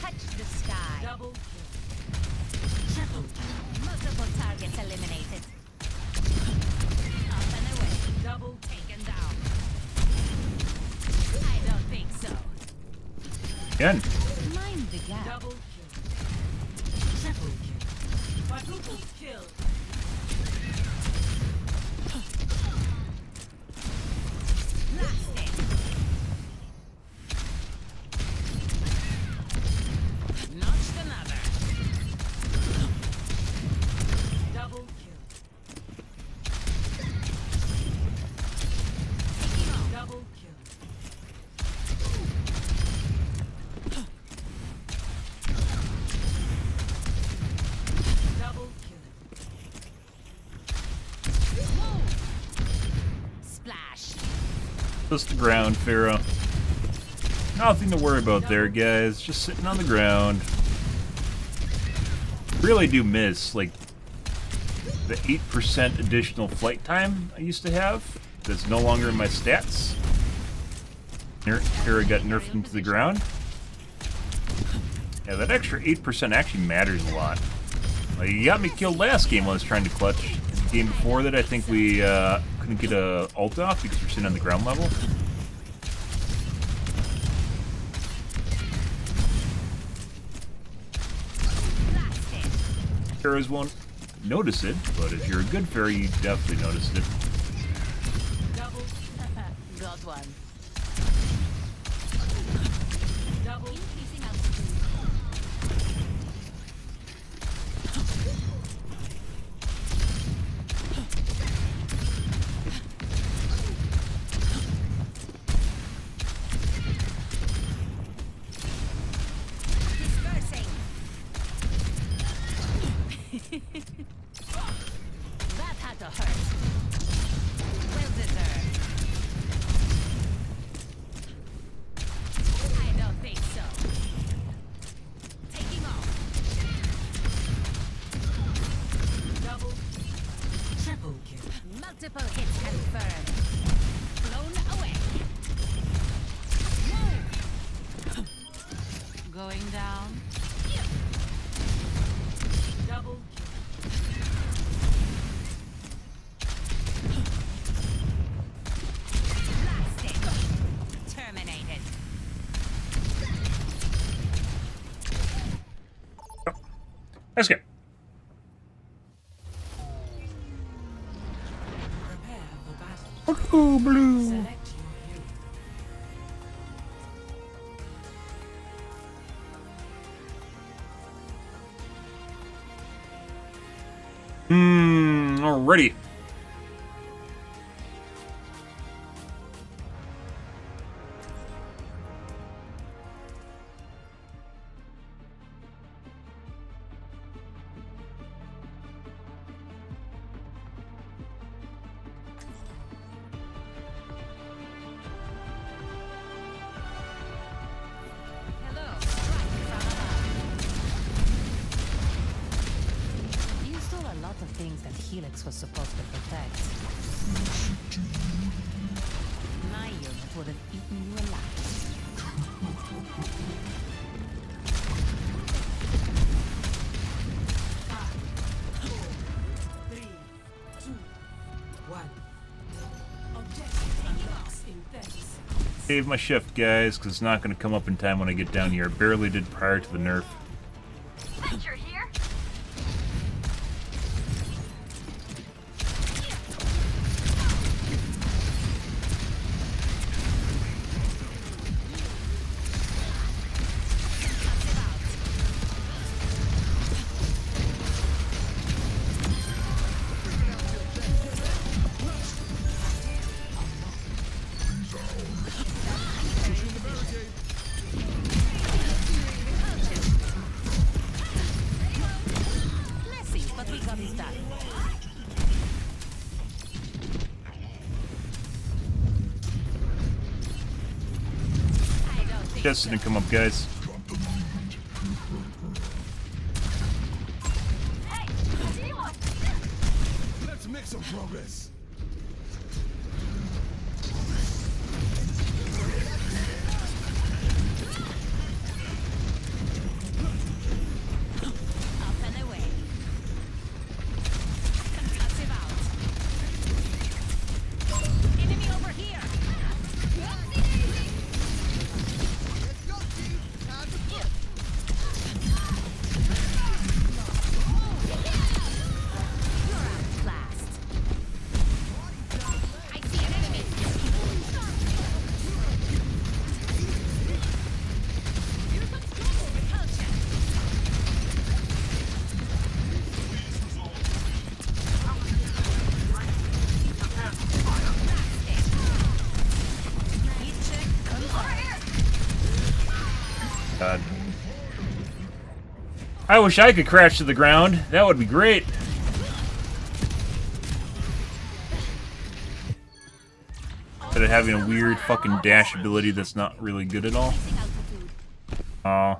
Touch the sky. Double kill. Triple kill. Multiple targets eliminated. Up and away. Double Taken down. I don't think so. Again. Mind the gap. double kill. Triple kill. Quadruple kill. Blasted. Notched another. Double kill. Taking off. Double kill. Double kill. Splash. Just the ground, Pharaoh. Nothing to worry about there, guys. Just sitting on the ground. Really do miss, like, the 8% additional flight time I used to have. That's no longer in my stats. Pharaoh got nerfed into the ground. Yeah, that extra 8% actually matters a lot. Like, you got me killed last game when I was trying to clutch. In the game before that, I think we couldn't get a ult off because we're sitting on the ground level. Blasted. Pharaohs won't notice it, but if you're a good fairy, you definitely noticed it. Double. Got one. Double. Increasing altitude. Dispersing. That had to hurt. Well deserved. I don't think so. Taking off. Double. Triple kill. Multiple hits confirmed. Blown away. Move. Going down. Double kill. Blasted. Terminated. Let's go. Prepare for battle. Oh, blue. Select your hero. Alrighty. Helix was supposed to protect. My unit would have eaten you alive. 3, 2, 1. Objective unlocks in 30 seconds. Save my shift, guys, because it's not going to come up in time when I get down here. I barely did prior to the nerf. Witcher here. But we got it done. Just didn't come up, guys. Let's make some progress. Up and away. Concussive out. Enemy over here. You're outclassed. I see an enemy. Repulsion. God. I wish I could crash to the ground. That would be great. Instead of having a weird fucking dash ability that's not really good at all. Oh.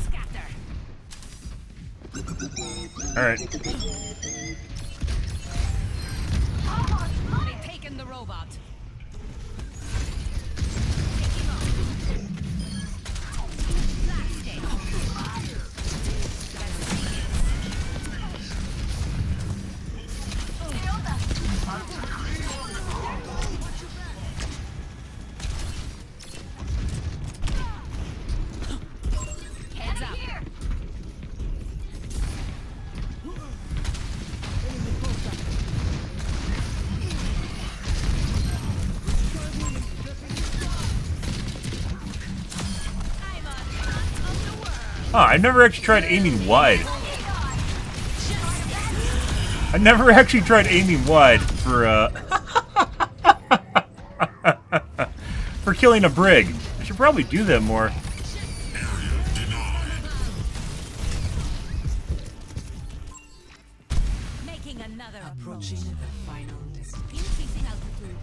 Scatter. Alright. They've taken the robot. Take him off. Blasting. Heads up. I'm on top of the world. Huh, I never actually tried aiming wide. I never actually tried aiming wide for for killing a brig. I should probably do that more. Making another Approaching the final destination. increasing altitude.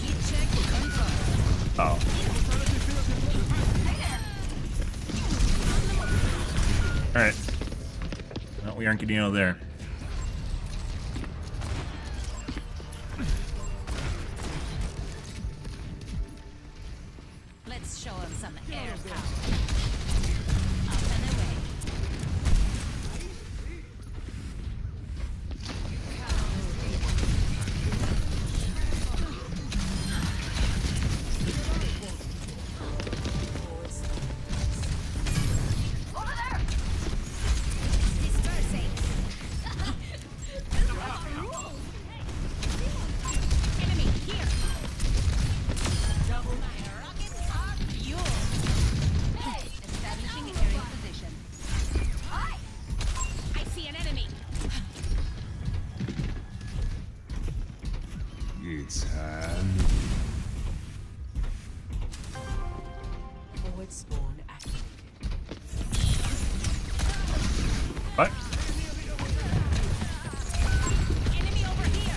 Heat check confirmed. Oh. Alright. Well, we aren't getting out of there. Let's show him some air power. Up and away. Dispersing. Enemy here. Double my rockets are yours. Hey, establishing area position. Hi. I see an enemy. It's time. Forward spawn activated. What? Enemy over here.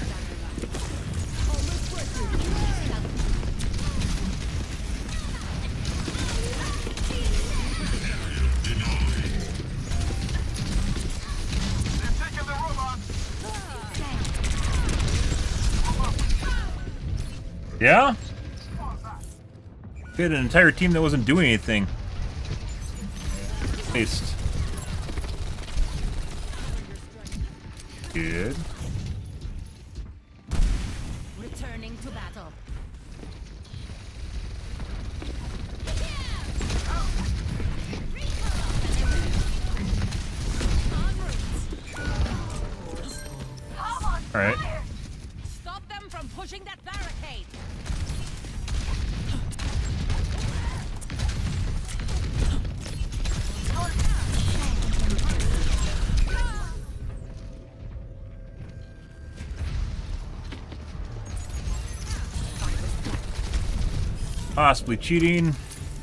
Yeah? We had an entire team that wasn't doing anything. Waste. Good. Returning to battle. Alright. Stop them from pushing that barricade. Possibly cheating.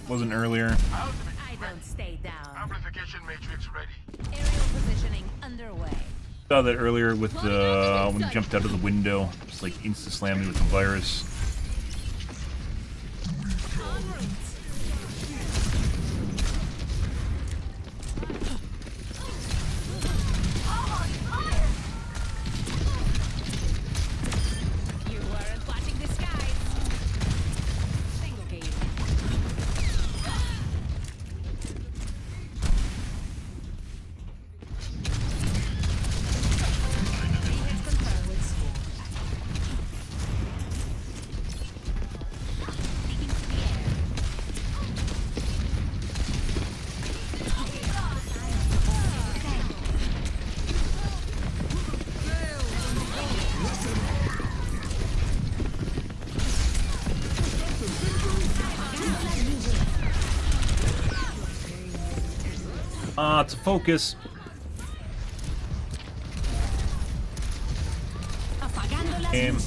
Wasn't earlier. I don't stay down. Amplification matrix ready. Aerial positioning underway. Saw that earlier with the when he jumped out of the window. Just like insta slammed me with the virus. You weren't watching the skies. Single game. It's a focus. Game.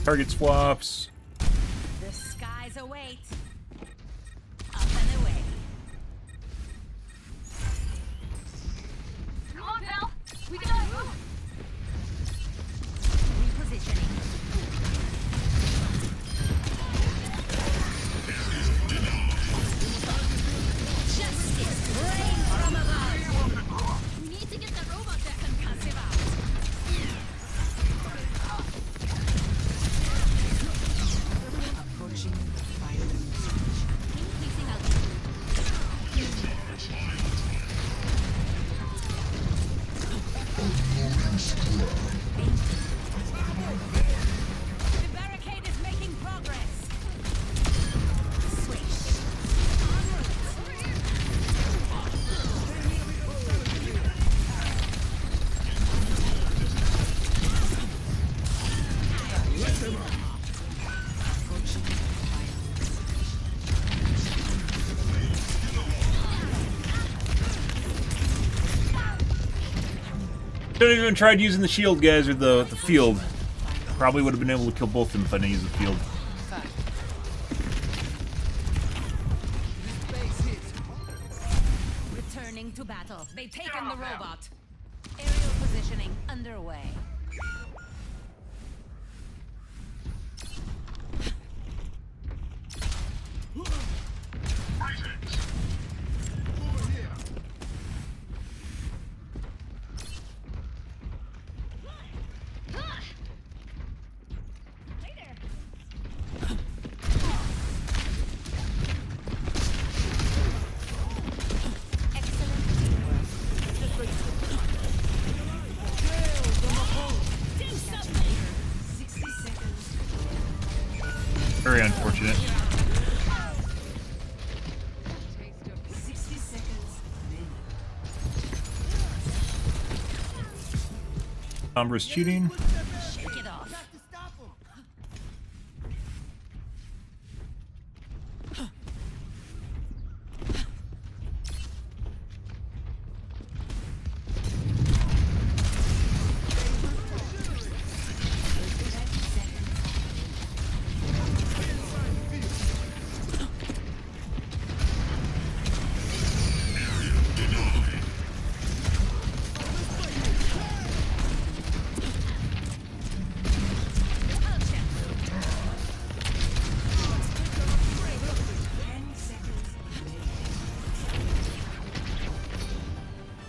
Target swaps. The skies await. Up and away. Come on, Belle. We gotta move. Repositioning. Justice rain from above. We need to get that robot back on Concussive out. Approaching final increasing altitude. The barricade is making progress. Switch. Should have even tried using the shield, guys, or the field. Probably would have been able to kill both of them if I didn't use the field. Returning to battle. They've taken the robot. Aerial positioning underway. Very unfortunate. 60 seconds remaining. Sombra's cheating. Shake it off.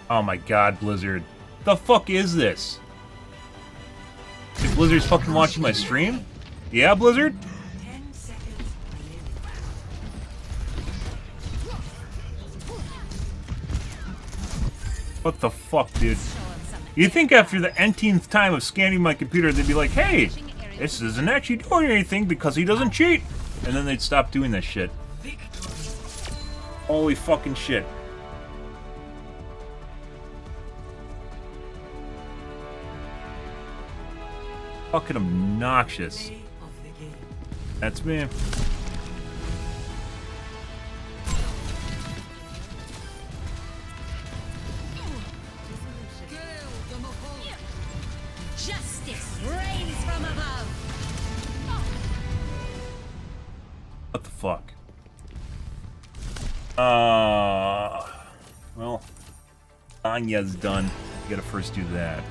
Oh my god, Blizzard. The fuck is this? Blizzard's fucking watching my stream? Yeah, Blizzard? 10 seconds remaining. What the fuck, dude? You'd think after the nteenth time of scanning my computer, they'd be like, hey, this isn't actually doing anything because he doesn't cheat. And then they'd stop doing this shit. Holy fucking shit. Fucking obnoxious. That's me. Justice reigns from above. What the fuck? Well, Anya's done. You gotta first do that.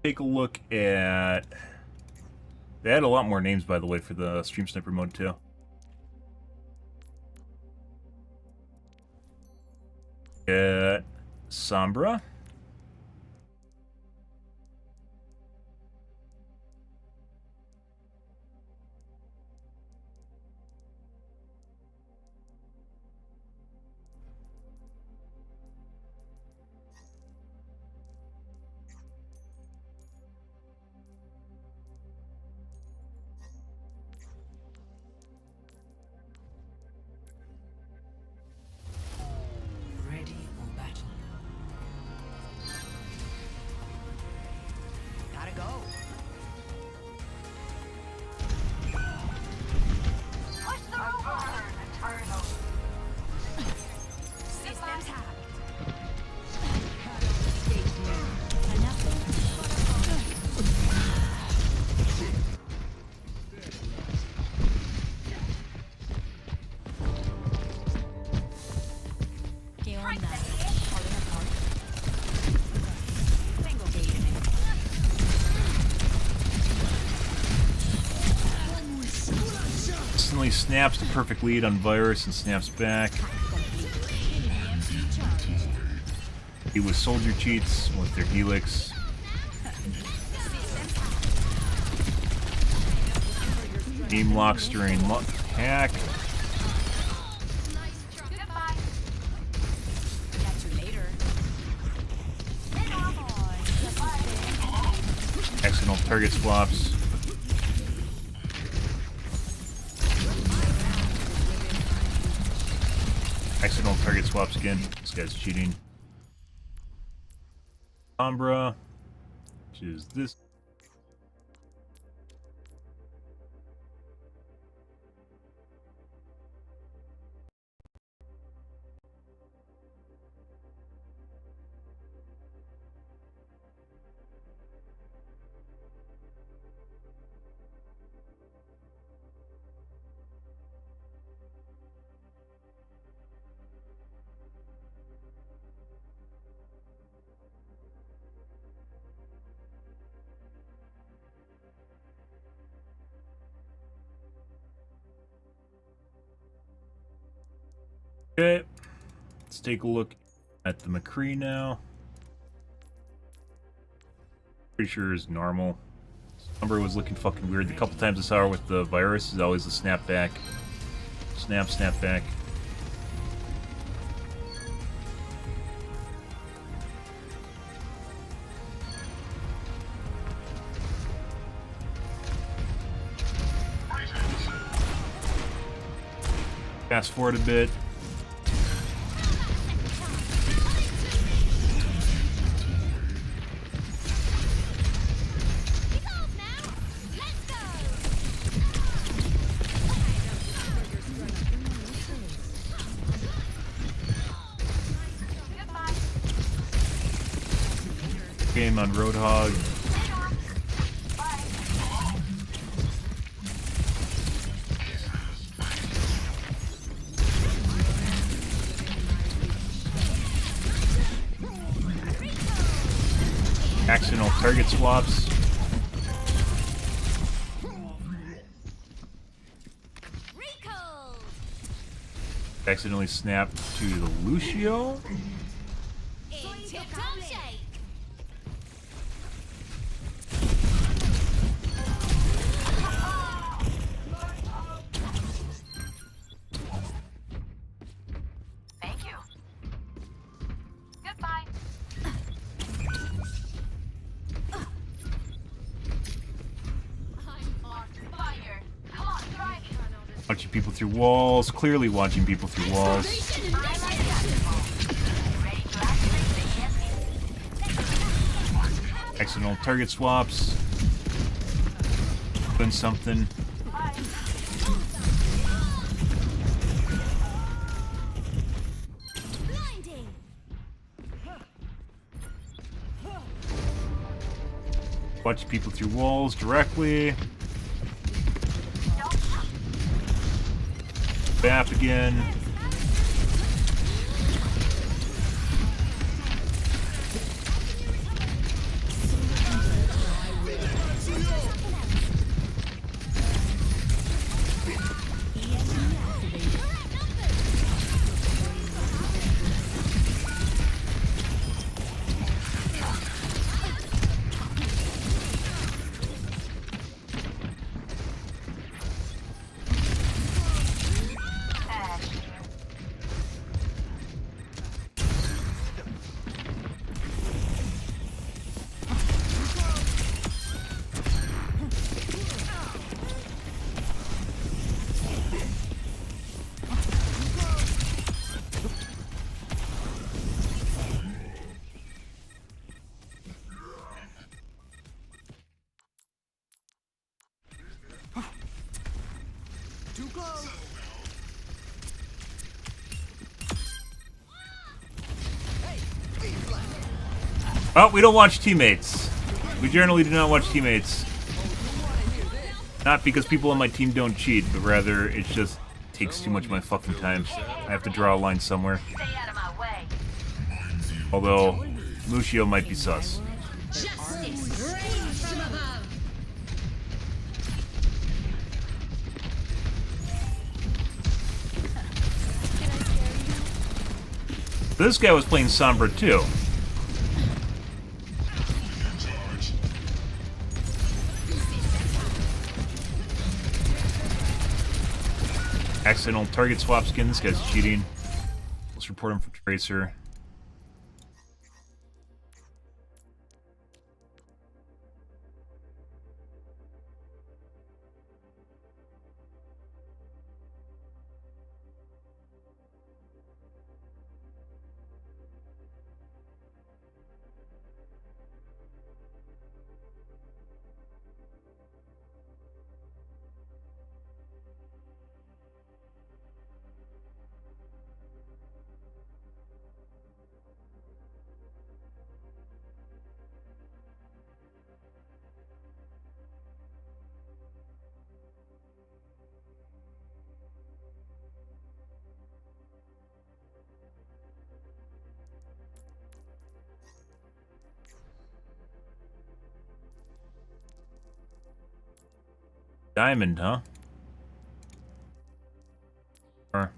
Take a look at... They had a lot more names, by the way, for the Stream Sniper mode, too. Sombra. Ready for battle. Gotta go. Push the robot! Eternal. System tapped. ¿Qué onda? Tengo que irme. Instantly snaps the perfect lead on Virus and snaps back. He was Soldier cheats with their Helix. Aim locks during hack. Goodbye. Catch you later. Accidental target swaps. Accidental target swaps again. This guy's cheating. Sombra, which is this. Okay, let's take a look at the McCree now. Pretty sure it's normal. Number was looking fucking weird. The couple times I saw her with the Virus is always the snap back. Snap, snap back. Fast forward a bit. same on Roadhog. Accidental target swaps. Accidentally snapped to the Lucio. Thank you. Goodbye. I'm on Fire. Come on, try me. Watching people through walls. Clearly watching people through walls. I like that. Ready to activate the ESP. Accidental target swaps. Doing something. blinding. Watching people through walls directly. Bap again. Oh, we don't watch teammates. We generally do not watch teammates. Not because people on my team don't cheat, but rather it just takes too much of my fucking time. I have to draw a line somewhere. Stay out of my way. Although, Lucio might be sus. Justice reigns from above. This guy was playing Sombra too. Accidental target swap skin. This guy's cheating. Let's report him for Tracer. Diamond, huh? Or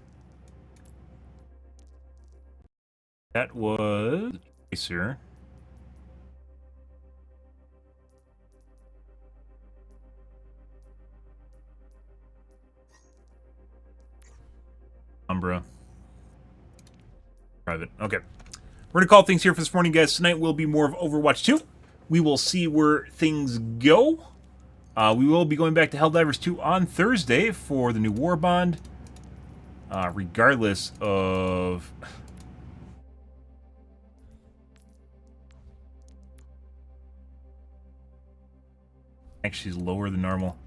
that was Tracer. Umbra. Private. Okay. We're gonna call things here for this morning, guys. Tonight will be more of Overwatch 2. We will see where things go. We will be going back to Helldivers 2 on Thursday for the new War Bond. Regardless of... Actually, it's lower than normal.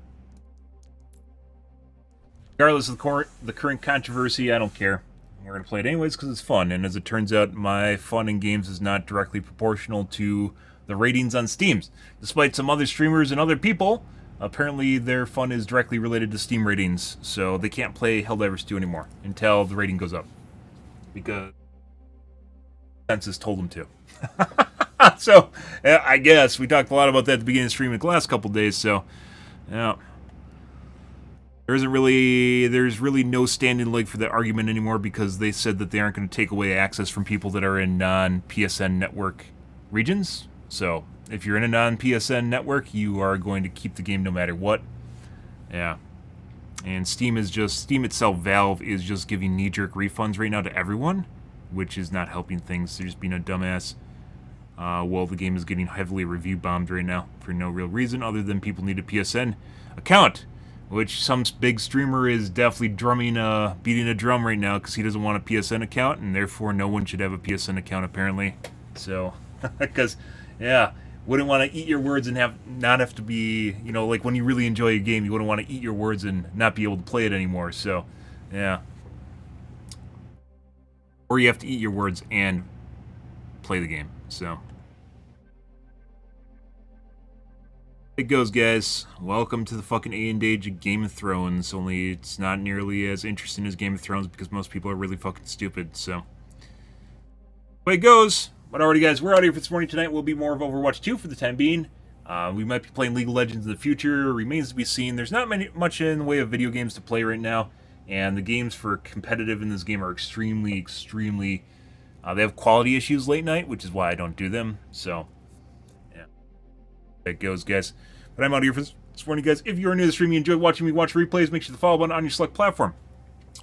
Regardless of the current controversy, I don't care. We're going to play it anyways because it's fun. And as it turns out, my fun in games is not directly proportional to the ratings on Steam. Despite some other streamers and other people, apparently their fun is directly related to Steam ratings, so they can't play Helldivers 2 anymore until the rating goes up. Because census told them to. So, I guess we talked a lot about that at the beginning of the stream the last couple days, so, yeah. There's really no standing leg for that argument anymore because they said that they aren't going to take away access from people that are in non-PSN network regions. So, if you're in a non-PSN network, you are going to keep the game no matter what. Yeah. And Steam itself, Valve, is just giving knee-jerk refunds right now to everyone, which is not helping things. They're just being a dumbass. Well, the game is getting heavily review bombed right now for no real reason other than people need a PSN account, which some big streamer is definitely beating a drum right now because he doesn't want a PSN account, and therefore no one should have a PSN account apparently. So, because, yeah, wouldn't want to eat your words and not have to be, you know, like when you really enjoy a game, you wouldn't want to eat your words and not be able to play it anymore. So, yeah. Or you have to eat your words and play the game. So. It goes, guys. Welcome to the fucking age of Game of Thrones, only it's not nearly as interesting as Game of Thrones because most people are really fucking stupid, so. Way it goes. But alrighty, guys, we're out here for this morning. Tonight will be more of Overwatch 2 for the time being. We might be playing League of Legends in the future. Remains to be seen. There's not much in the way of video games to play right now, and the games for competitive in this game are extremely, they have quality issues late night, which is why I don't do them, so. It goes, guys. But I'm out here for this morning, guys. If you're new to the stream, you enjoy watching me watch replays, make sure to follow button on your select platform.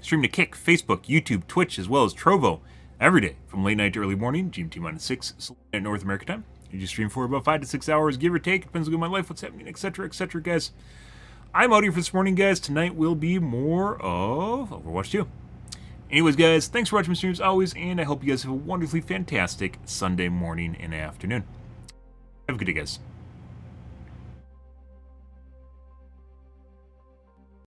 Stream to Kick, Facebook, YouTube, Twitch, as well as Trovo every day from late night to early morning, GMT-6 at North America time. You just stream for about 5 to 6 hours, give or take. Depends on my life, what's happening, etc., guys. I'm out here for this morning, guys. Tonight will be more of Overwatch 2. Anyways, guys, thanks for watching my streams always, and I hope you guys have a wonderfully fantastic Sunday morning and afternoon. Have a good day, guys.